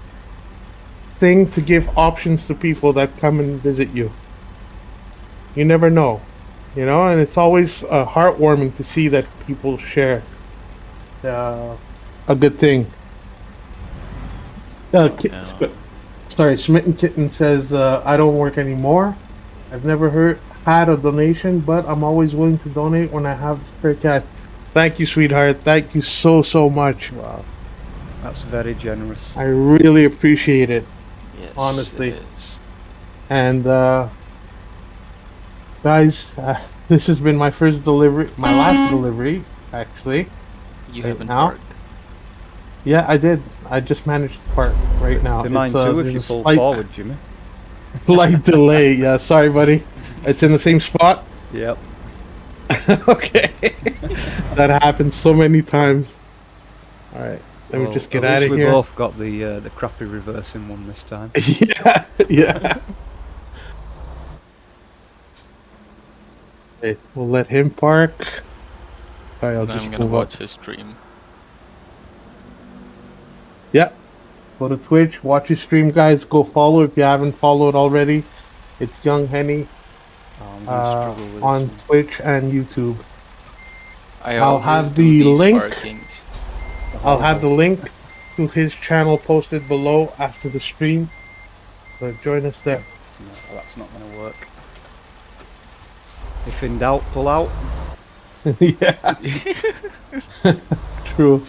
thing to give options to people that come and visit you. You never know, you know, and it's always heartwarming to see that people share a good thing. Sorry, Smitten Kitten says, I don't work anymore. I've never had a donation, but I'm always willing to donate when I have the spare cash. Thank you, sweetheart. Thank you so much. Wow, that's very generous. I really appreciate it, Yes, honestly. it is. And guys, this has been my first delivery, my last delivery, actually. You Right haven't now? parked. Yeah, I did. I just managed to park right now. Be mine It's, too if there's you a fall slight- forward, Jimmy. Slight delay. Yeah, sorry, buddy. It's in the same spot. Yep. Okay. That happens so many times. All right, let me Well, just get at out least of we here. both got the crappy reversing one this time. Yeah, yeah. Okay, we'll let him park. Sorry, I'll Now just I'm gonna move up. watch his stream. Yeah. Go to Twitch, watch his stream, guys. Go follow if you haven't followed already. It's YunghHENNEY Oh, I'm gonna struggle with this on one. Twitch and YouTube. I'll Always have do the these link. parkings. I'll have the link to his channel posted below after the stream. So join us there. No, that's not going to work. If in doubt, pull out. Yeah. True.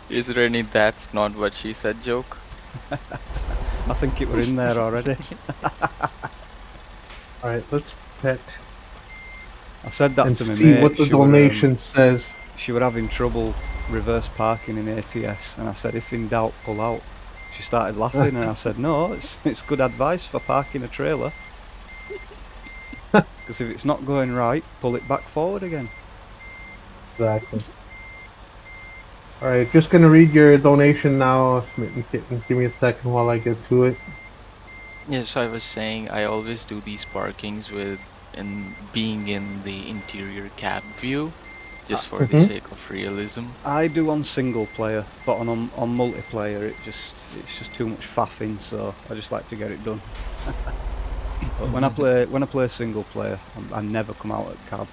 Is there any "that's not what she said" joke? I think it were in there already. All right, let's check I said that and to my see mate. what the donation says. She were having trouble reverse parking in ATS, and I said, if in doubt, pull out. She started laughing, and I said, "No, it's good advice for parking a trailer. Because if it's not going right, pull it back forward again." Exactly. All right, just gonna read your donation now, Smitten Kitten. Give me a second while I get to it. Yes, I was saying I always do these parkings with being in the interior cab view, just for the sake of realism. I do on single player, but on multiplayer, it's just too much faffing. So I just like to get it done. But when I play single player, I never come out at cab.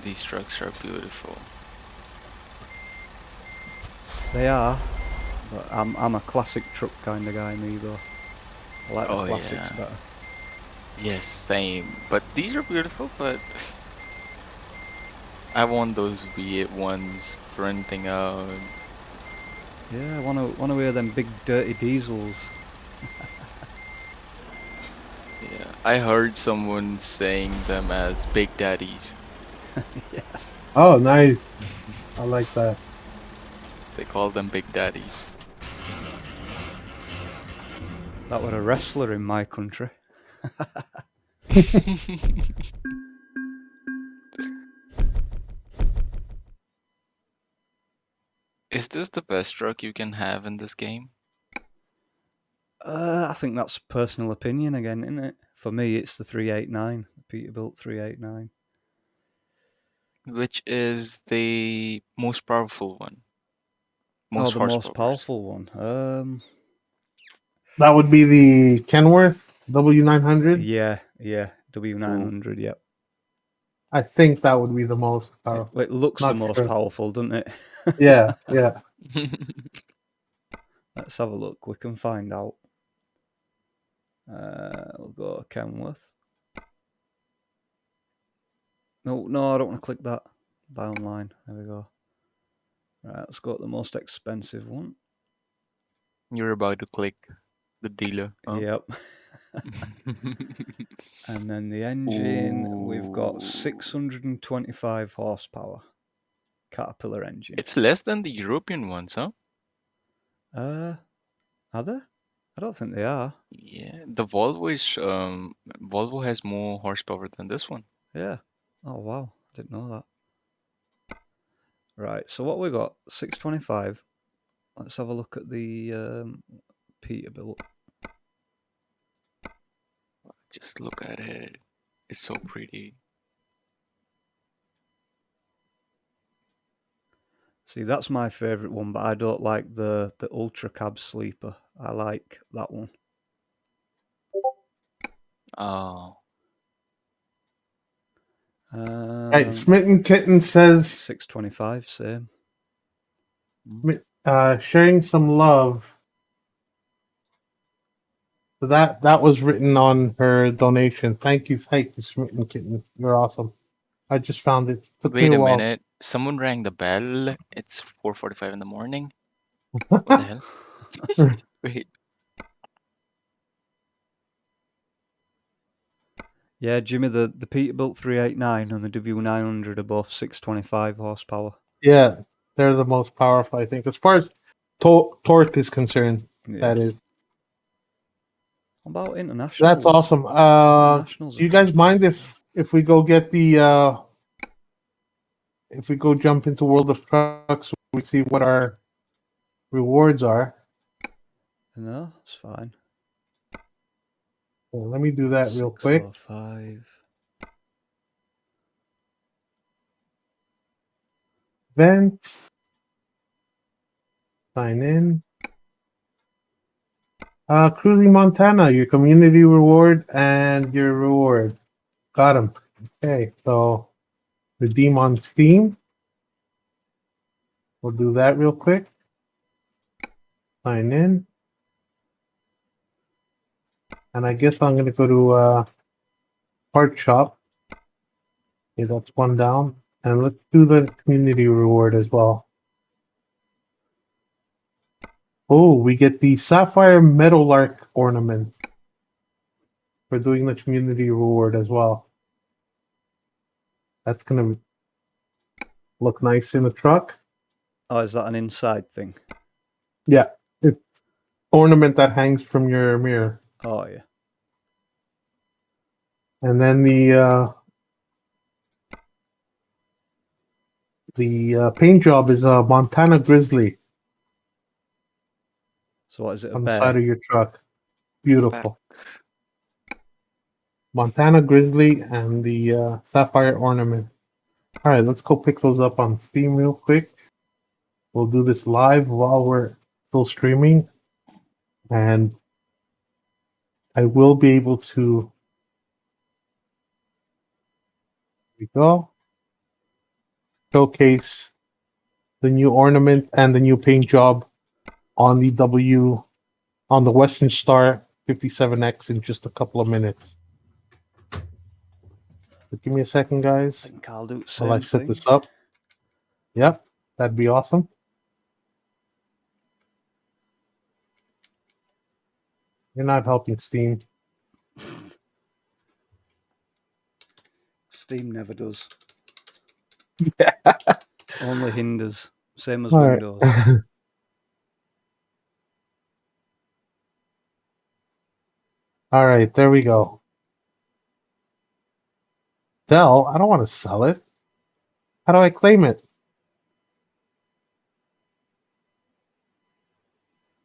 These trucks are beautiful. They are, but I'm a classic truck kind of guy, me though. I like the classics better. Yes, same. But these are beautiful, but I want those V8 ones sprinting out. Yeah, I wanna hear them big dirty diesels. Yeah, I heard someone saying them as Big Daddies. Yeah. Oh, nice. I like that. They call them Big Daddies. That were a wrestler in my country. Is this the best truck you can have in this game? I think that's personal opinion again, isn't it? For me, it's the 389, the Peterbilt 389. Which is the most powerful one? Oh, Most the most horsepower. powerful one. That would be the Kenworth W900. Yeah, W900. Yep. I think that would be the most powerful. It looks Not the most sure. powerful, doesn't it? Yeah, yeah. Let's have a look. We can find out. We'll go Kenworth. No, I don't want to click that. Buy online. There we go. Right, let's go to the most expensive one. You're about to click the dealer. Huh? Yep. And then the engine, we've got 625 horsepower. Caterpillar engine. It's less than the European ones, huh? Are they? I don't think they are. Yeah, the Volvo is Volvo has more horsepower than this one. Yeah. Oh wow, didn't know that. Right, so what we got? 625. Let's have a look at the Peterbilt. Just look at it. It's so pretty. See, that's my favourite one, but I don't like the Ultra Cab Sleeper. I like that one. Oh. Right, Smitten Kitten says 625, same. Sharing some love. So that was written on her donation. Thank you, Smitten Kitten. You're awesome. I just found it. Took Wait me a while. minute. Someone rang the bell. It's 4:45 in the morning. What the hell? Wait. Yeah, Jimmy, the Peterbilt 389 and the W900 are both 625 horsepower. Yeah, they're the most powerful, I think. As far as torque is concerned, that is. What about internationals? That's awesome. Do you guys mind if we go get the if we go jump into World of Trucks, we see what our rewards are? No, it's fine. Well, let me do that real quick. 605. Events. Sign in. Cruising Montana, your community reward and your reward. Got him. Okay, so redeem on Steam. We'll do that real quick. Sign in. And I guess I'm going to go to Part Shop. Okay, that's one down. And let's do the community reward as well. Oh, we get the Sapphire Meadowlark ornament for doing the community reward as well. That's going to look nice in the truck. Oh, is that an inside thing? Yeah. ornament that hangs from your mirror. Oh yeah. And then the paint job is a Montana Grizzly So what is it? A on the side bear? of your truck. Beautiful. Montana Grizzly and the sapphire ornament. All right, let's go pick those up on Steam real quick. We'll do this live while we're still streaming, and I will be able to. Here we go. Showcase the new ornament and the new paint job on the Western Star 57X in just a couple of minutes. So give me a second, I guys, think I'll do the while I same set thing. this up. Yep, that'd be awesome. You're not helping, Steam. Steam never does. Yeah. Only hinders. Same as All right. Windows. All right, there we go. Sell? I don't want to sell it. How do I claim it?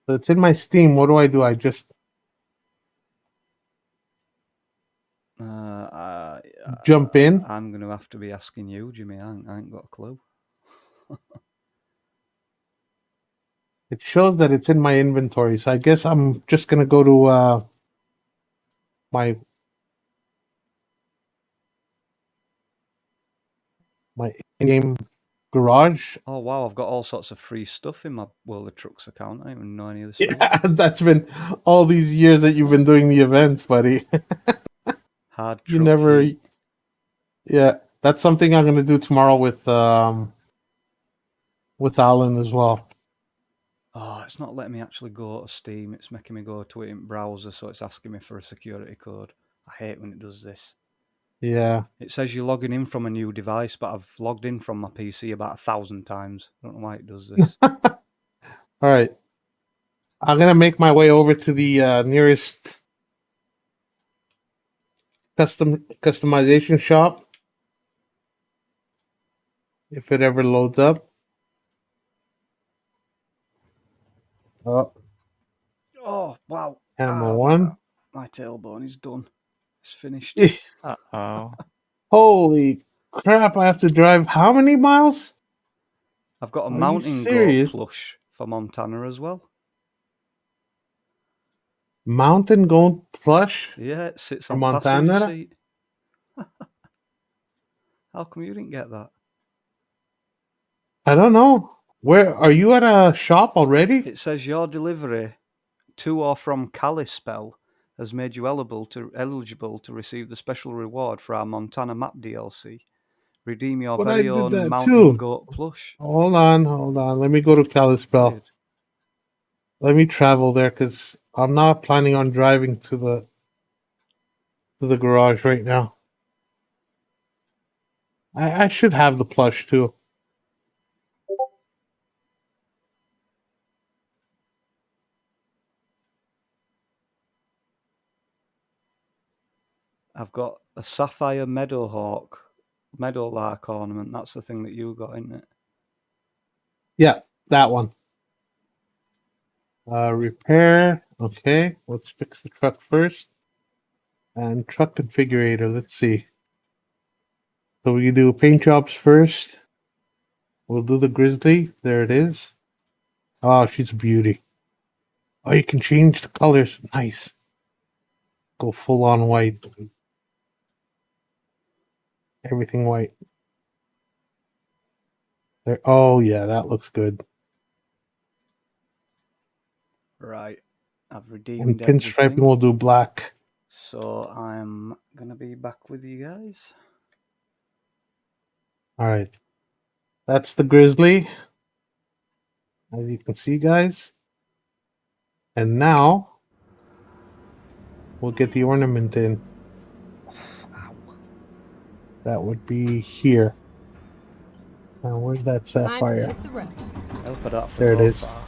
So it's in my Steam. What do? I just jump in? I'm going to have to be asking you, Jimmy. I ain't got a clue. It shows that it's in my inventory, so I guess I'm just gonna go to my in-game garage. Oh wow, I've got all sorts of free stuff in my World of Trucks account. I don't even know any of this. Yeah, that's been all these years that you've been doing the events, buddy. Hard You truck never. heat. Yeah, that's something I'm gonna do tomorrow with Alan as well. Oh, it's not letting me actually go to Steam. It's making me go to it in browser, so it's asking me for a security code. I hate when it does this. Yeah. It says you're logging in from a new device, but I've logged in from my PC about 1,000 times. I don't know why it does this. All right. I'm gonna make my way over to the nearest customization shop, if it ever loads up. Oh, Oh, wow. ammo one. My tailbone is done. It's finished. Uh-oh. Holy crap! I have to drive how many miles? I've got a Are you mountain goat serious? plush for Montana as well. Mountain goat plush Yeah, it sits from on passenger Montana. seat. How come you didn't get that? I don't know. Where are you at a shop already? It says your delivery to or from Kalispell has made you eligible to receive the special reward for our Montana map DLC. Redeem your But I very did own that mountain too. goat plush. Hold on. Let me go to Kalispell. Weird. Let me travel there because I'm not planning on driving to the garage right now. I should have the plush too. I've got a sapphire meadowlark ornament. That's the thing that you got, isn't it? Yeah, that one. Repair. Okay, let's fix the truck first. And truck configurator. Let's see. So we do paint jobs first. We'll do the Grizzly. There it is. Oh, she's a beauty. Oh, you can change the colors. Nice. Go full on white. Everything white. There. Oh yeah, that looks good. Right. I've And redeemed pinstriping everything. we'll do black. So I'm going to be back with you guys. All right. That's the Grizzly. As you can see, guys. And now we'll get the ornament in. Ow. That would be here. Now, where's that Time to sapphire? hit the road. I hope I don't have to There it go is. far.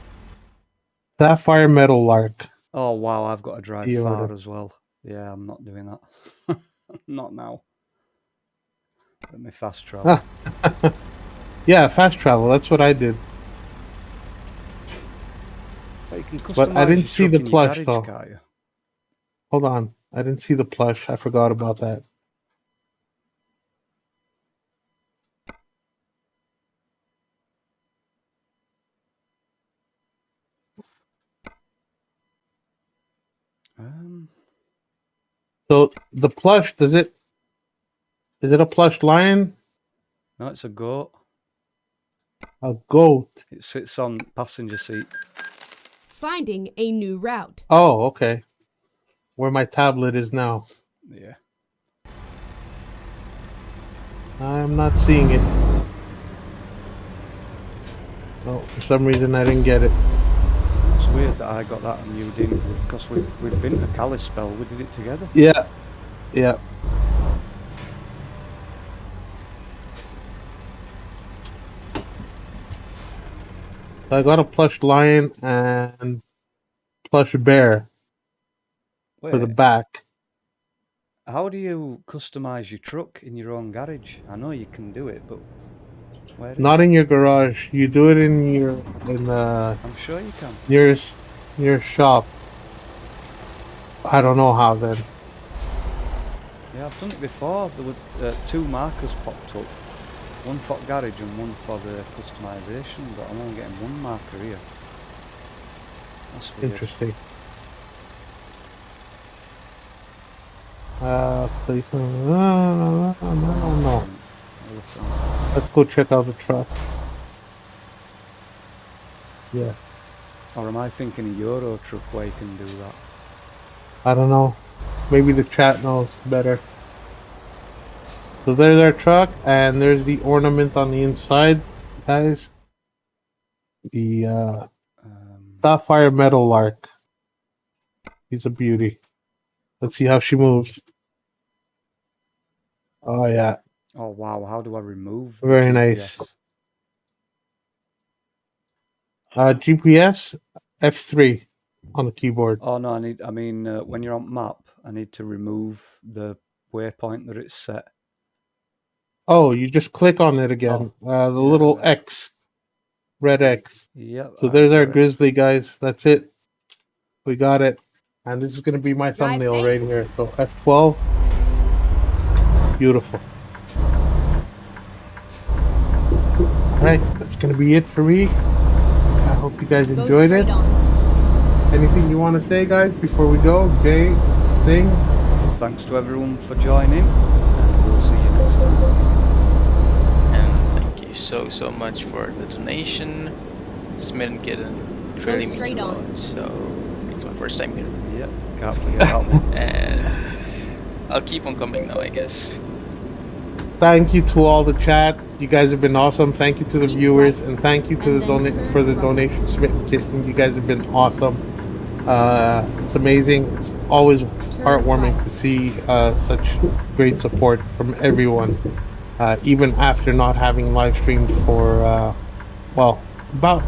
Sapphire Metal Lark. Oh wow, I've got to drive The far order. as well. Yeah, I'm not doing that. Not now. Let me fast travel. Yeah, fast travel. That's what I did. But you can But I customize didn't your see the truck in your plush garage, though. can't you? Hold on. I didn't see the plush. I forgot about that. Um, So the plush, is it a plush lion? no, it's a goat. A goat. It sits on passenger seat. Finding a new route. Oh, okay. Where my tablet is now. Yeah. I'm not seeing it. Oh, for some reason I didn't get it. It's weird that I got that and you didn't, because we've been to Kalispell. We did it together. Yeah. Yeah. So I got a plush lion and plush bear for the Wait, back. how do you customize your truck in your own garage? I know you can do it, but where is Not it? in your garage. You do it in the I'm sure you can. nearest shop. I don't know how then. Yeah, I've done it before. There were 2 markers popped up. One for garage and one for the customization, but I'm only getting 1 marker here. That's weird. Interesting. Please. No. Let's go check out the truck. Yeah. Or am I thinking a Euro truck where you can do that? I don't know. Maybe the chat knows better. So there's our truck, and there's the ornament on the inside, guys. The Sapphire Metal Lark. She's a beauty. Let's see how she moves. Oh yeah, Oh wow, how do I remove the very GPS? nice. GPS F3 on the keyboard. Oh no, when you're on map, I need to remove the waypoint that it's set. Oh, you just click on it again. The little X, red X. Yep. So there's our grizzly, guys. That's it. We got it. And this is going to be my thumbnail safe. right here. So F12. Beautiful. Alright, that's going to be it for me. I hope you guys Go enjoyed it. straight on. Anything you want to say, guys, before we go? Jay, Thing? Thanks to everyone for joining, and we'll see you next time. And thank you so much for the donation. Smitten Kitten. It really means straight a lot. on. So it's my first time here. Yep, can't forget that one. And I'll keep on coming now, I guess. Thank you to all the chat. You guys have been awesome. Thank you to the viewers, and thank you to the donation Smitten Kitten. You guys have been awesome. It's amazing. It's always heartwarming to see such great support from everyone, even after not having live streamed for about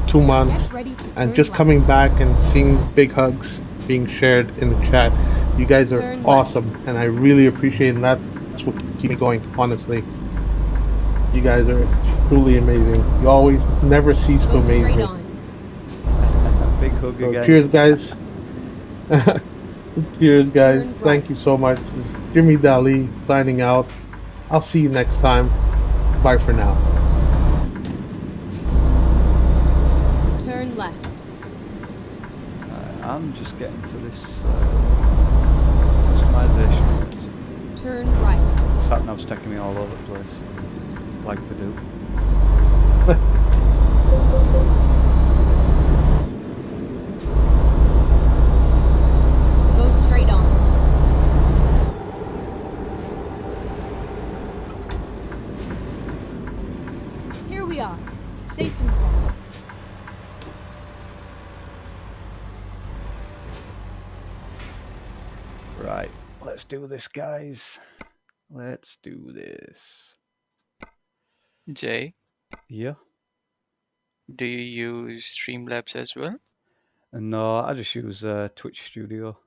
2 months, and just coming back and seeing big hugs being shared in the chat. You guys are awesome, and I really appreciate that. That's what keeps me going, honestly. You guys are truly amazing. You always never cease to amaze me. Big hug So again. cheers, guys. Cheers, guys. Thank you so much. This is Jimmy Dali signing out. I'll see you next time. Bye for now. Turn left. I'm just getting to this customization. Turn right. Sat nav's taking me all over the place, like they do. Go straight on. Here we are, safe and sound. Right, let's do this, guys. Let's do this. Jay, Yeah. do you use Streamlabs as well? No, I just use Twitch Studio.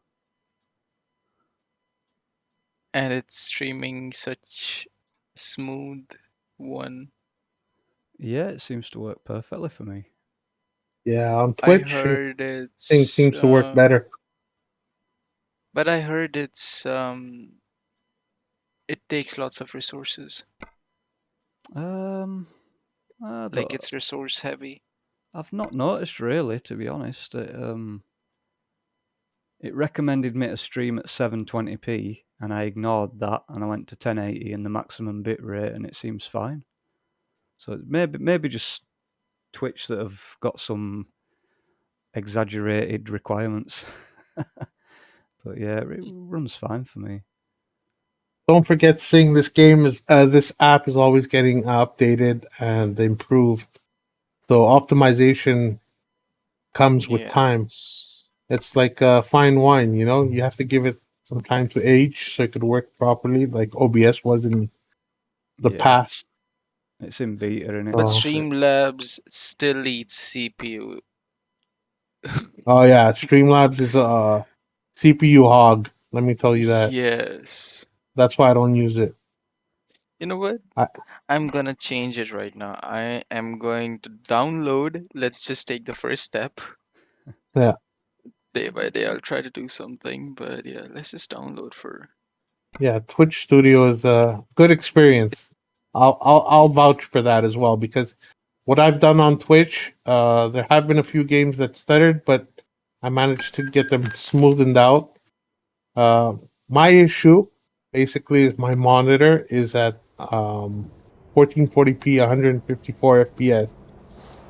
And it's streaming such smooth one. Yeah, it seems to work perfectly for me. Yeah, on I Twitch, heard things it's seems to work better. but I heard it takes lots of resources. I Like don't, it's resource heavy. I've not noticed really, to be honest. It recommended me to stream at 720p, and I ignored that, and I went to 1080 and the maximum bit rate, and it seems fine. So maybe just Twitch that have got some exaggerated requirements. But yeah, it runs fine for me. Don't forget, Sing, this app is always getting updated and improved. So optimization comes with time. Yes. It's like fine wine, you know. You have to give it some time to age so it could work properly, like OBS was in the Yeah, past. it's in beta, and But Oh. Streamlabs still eats CPU. Oh yeah, Streamlabs is a CPU hog. Let me tell you that. Yes. That's why I don't use it. You know what? I, I'm gonna change it right now. I am going to download. Let's just take the first step. yeah. Day by day, I'll try to do something. But yeah, let's just download for. Yeah, Twitch Studio is a good experience. I'll vouch for that as well, because what I've done on Twitch, there have been a few games that stuttered, but I managed to get them smoothened out. My issue basically is my monitor is at 1440p 154 FPS.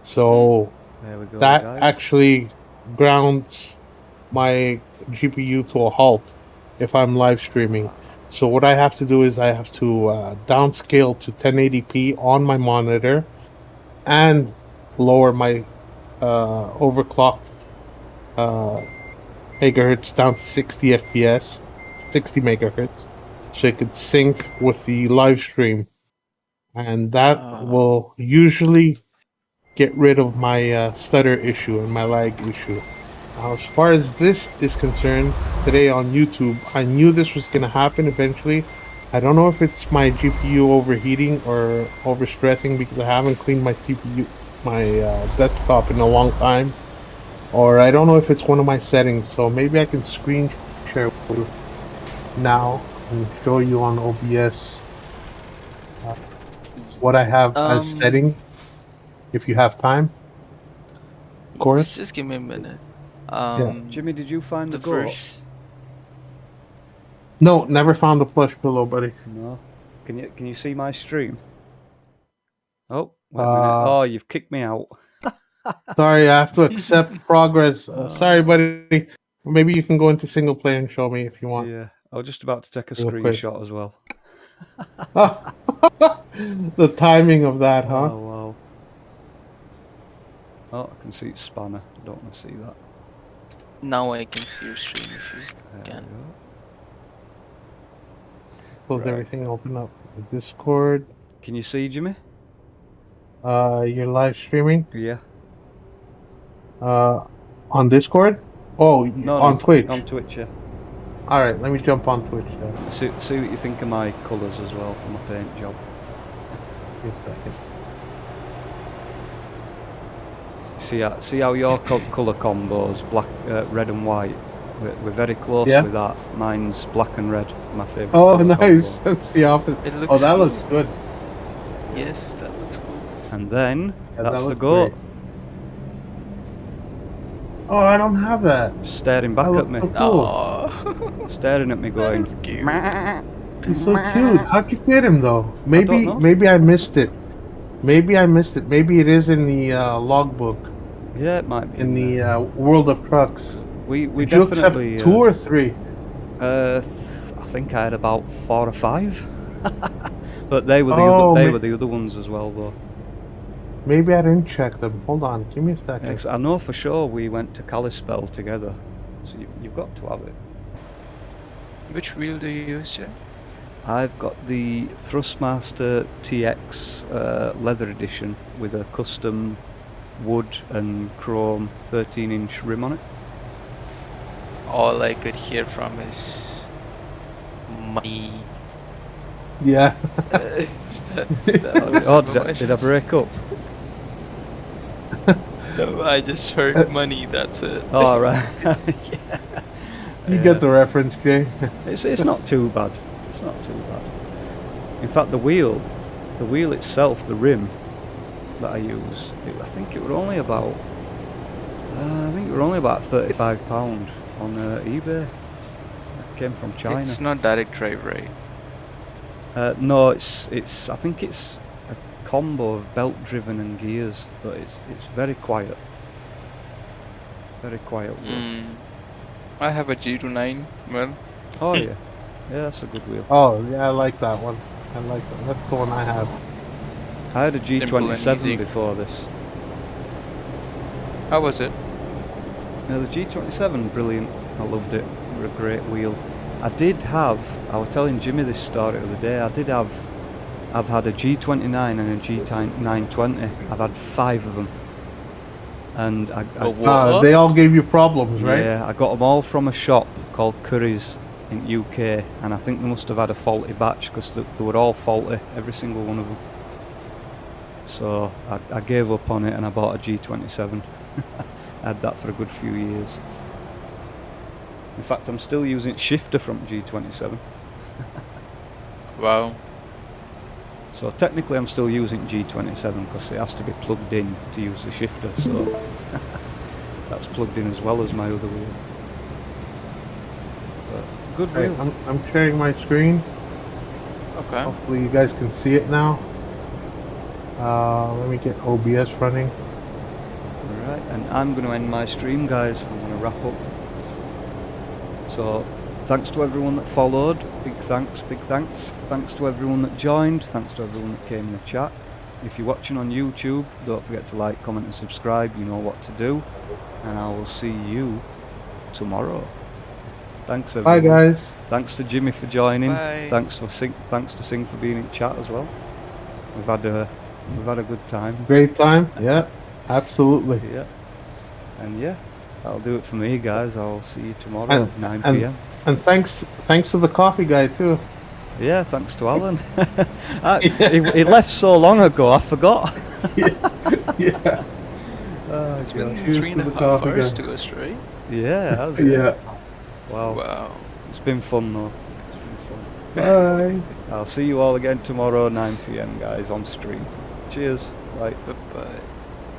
So there we go, that guys. actually grounds my GPU to a halt if I'm live streaming. So what I have to do is I have to downscale to 1080p on my monitor and lower my overclocked megahertz down to 60 FPS, 60 megahertz, so it could sync with the live stream, and that will usually get rid of my stutter issue and my lag issue. Now, as far as this is concerned, today on YouTube, I knew this was going to happen eventually. I don't know if it's my GPU overheating or overstressing because I haven't cleaned my CPU, my desktop in a long time, or I don't know if it's one of my settings. So maybe I can screen share with you now and show you on OBS what I have as setting. If you have time, of course. Just give me a minute. Jimmy, did you find the goat? first? No, never found a plush pillow, buddy. No. Can you see my stream? Oh, wait a minute. Oh, you've kicked me out. Sorry, I have to accept progress. Sorry, buddy. Maybe you can go into single player and show me if you want. Yeah, I was just about to take a Real quick. screenshot as well. The timing of that, huh? Oh, wow. Oh, I can see it's Spanner. I don't want to see that. Now I can see your stream if you can. Close Right. everything, open up the Discord. Can you see, Jimmy? You're live streaming? Yeah. On Discord? Oh, No, on Twitch. On Twitch, yeah. Alright, let me jump on Twitch then. See what you think of my colours as well for my paint job. Just a second. See how your colour combos, black, red and white, we're very close with that. Mine's black and red, my favourite. Oh, nice. That's the opposite. Oh, that looks good. Yes, that looks cool. And then, Yeah, that's that the goat. great. Oh, I don't have that. Staring back That at me. looks so cool. Oh, Staring at me going, He's so cute. How'd you get him though? Maybe I missed it. Maybe it is in the logbook. Yeah, it might be. In the World of Trucks. We Did you accept definitely 2 or 3? I think I had about 4 or 5. But they were the other ones as well, though. Maybe I didn't check them. Hold on, give me a second. Yeah, 'cause I know for sure we went to Kalispell together, so you've got to have it. which wheel do you use, Jay? I've got the Thrustmaster TX leather edition with a custom wood and chrome 13-inch rim on it. All I could hear from is money. Yeah. That was Oh, did I break up? No, I just heard money. That's it. Oh, right. You get the reference, Jay. It's not too bad. It's not too bad. In fact, the wheel itself, the rim that I use, I think it were only about £35 on eBay. It came from China. It's not direct drive, right? No, it's I think it's a combo of belt driven and gears, but it's very quiet. Very quiet wheel. I have a G29. Well, Oh yeah. Yeah, that's a good wheel. Oh, yeah, I like that one. I like that. That's the one I have. I had a Simple and G27 easy. before this. how was it? Now the G27, brilliant. I loved it. It was a great wheel. I was telling Jimmy this story the other day, I've had a G29 and a G920. I've had 5 of them. And They all gave you problems, right? yeah, I got them all from a shop called Curry's in UK, and I think they must have had a faulty batch because they were all faulty, every single one of them. So I gave up on it and I bought a G27. I had that for a good few years. In fact, I'm still using shifter from G27. Wow. So technically I'm still using G27 because it has to be plugged in to use the shifter, so that's plugged in as well as my other wheel. But good Right, wheel. I'm sharing my screen. Okay. Hopefully you guys can see it now. Let me get OBS running. Alright, and I'm going to end my stream, guys. I'm going to wrap up. So, thanks to everyone that followed. Big thanks, big thanks. Thanks to everyone that joined. Thanks to everyone that came in the chat. If you're watching on YouTube, don't forget to like, comment and subscribe. You know what to do. And I will see you tomorrow. Thanks everyone. Bye, guys. Thanks to Jimmy for joining. Bye. Thanks to Sing for being in chat as well. We've had a good time. Great time. Yeah, absolutely. Yeah. And yeah, that'll do it for me, guys. I'll see you tomorrow And- at 9 and- p.m. And thanks to the coffee guy too. Yeah, thanks to Alan. He left so long ago, I forgot. Yeah. Oh, It's been Cheers 3.5 to the coffee hours guy. to go straight. yeah, how's it? Yeah. Wow. Wow. It's been fun though. It's been fun. Bye. I'll see you all again tomorrow 9 p.m. guys on stream. Cheers. Bye. Bye-bye.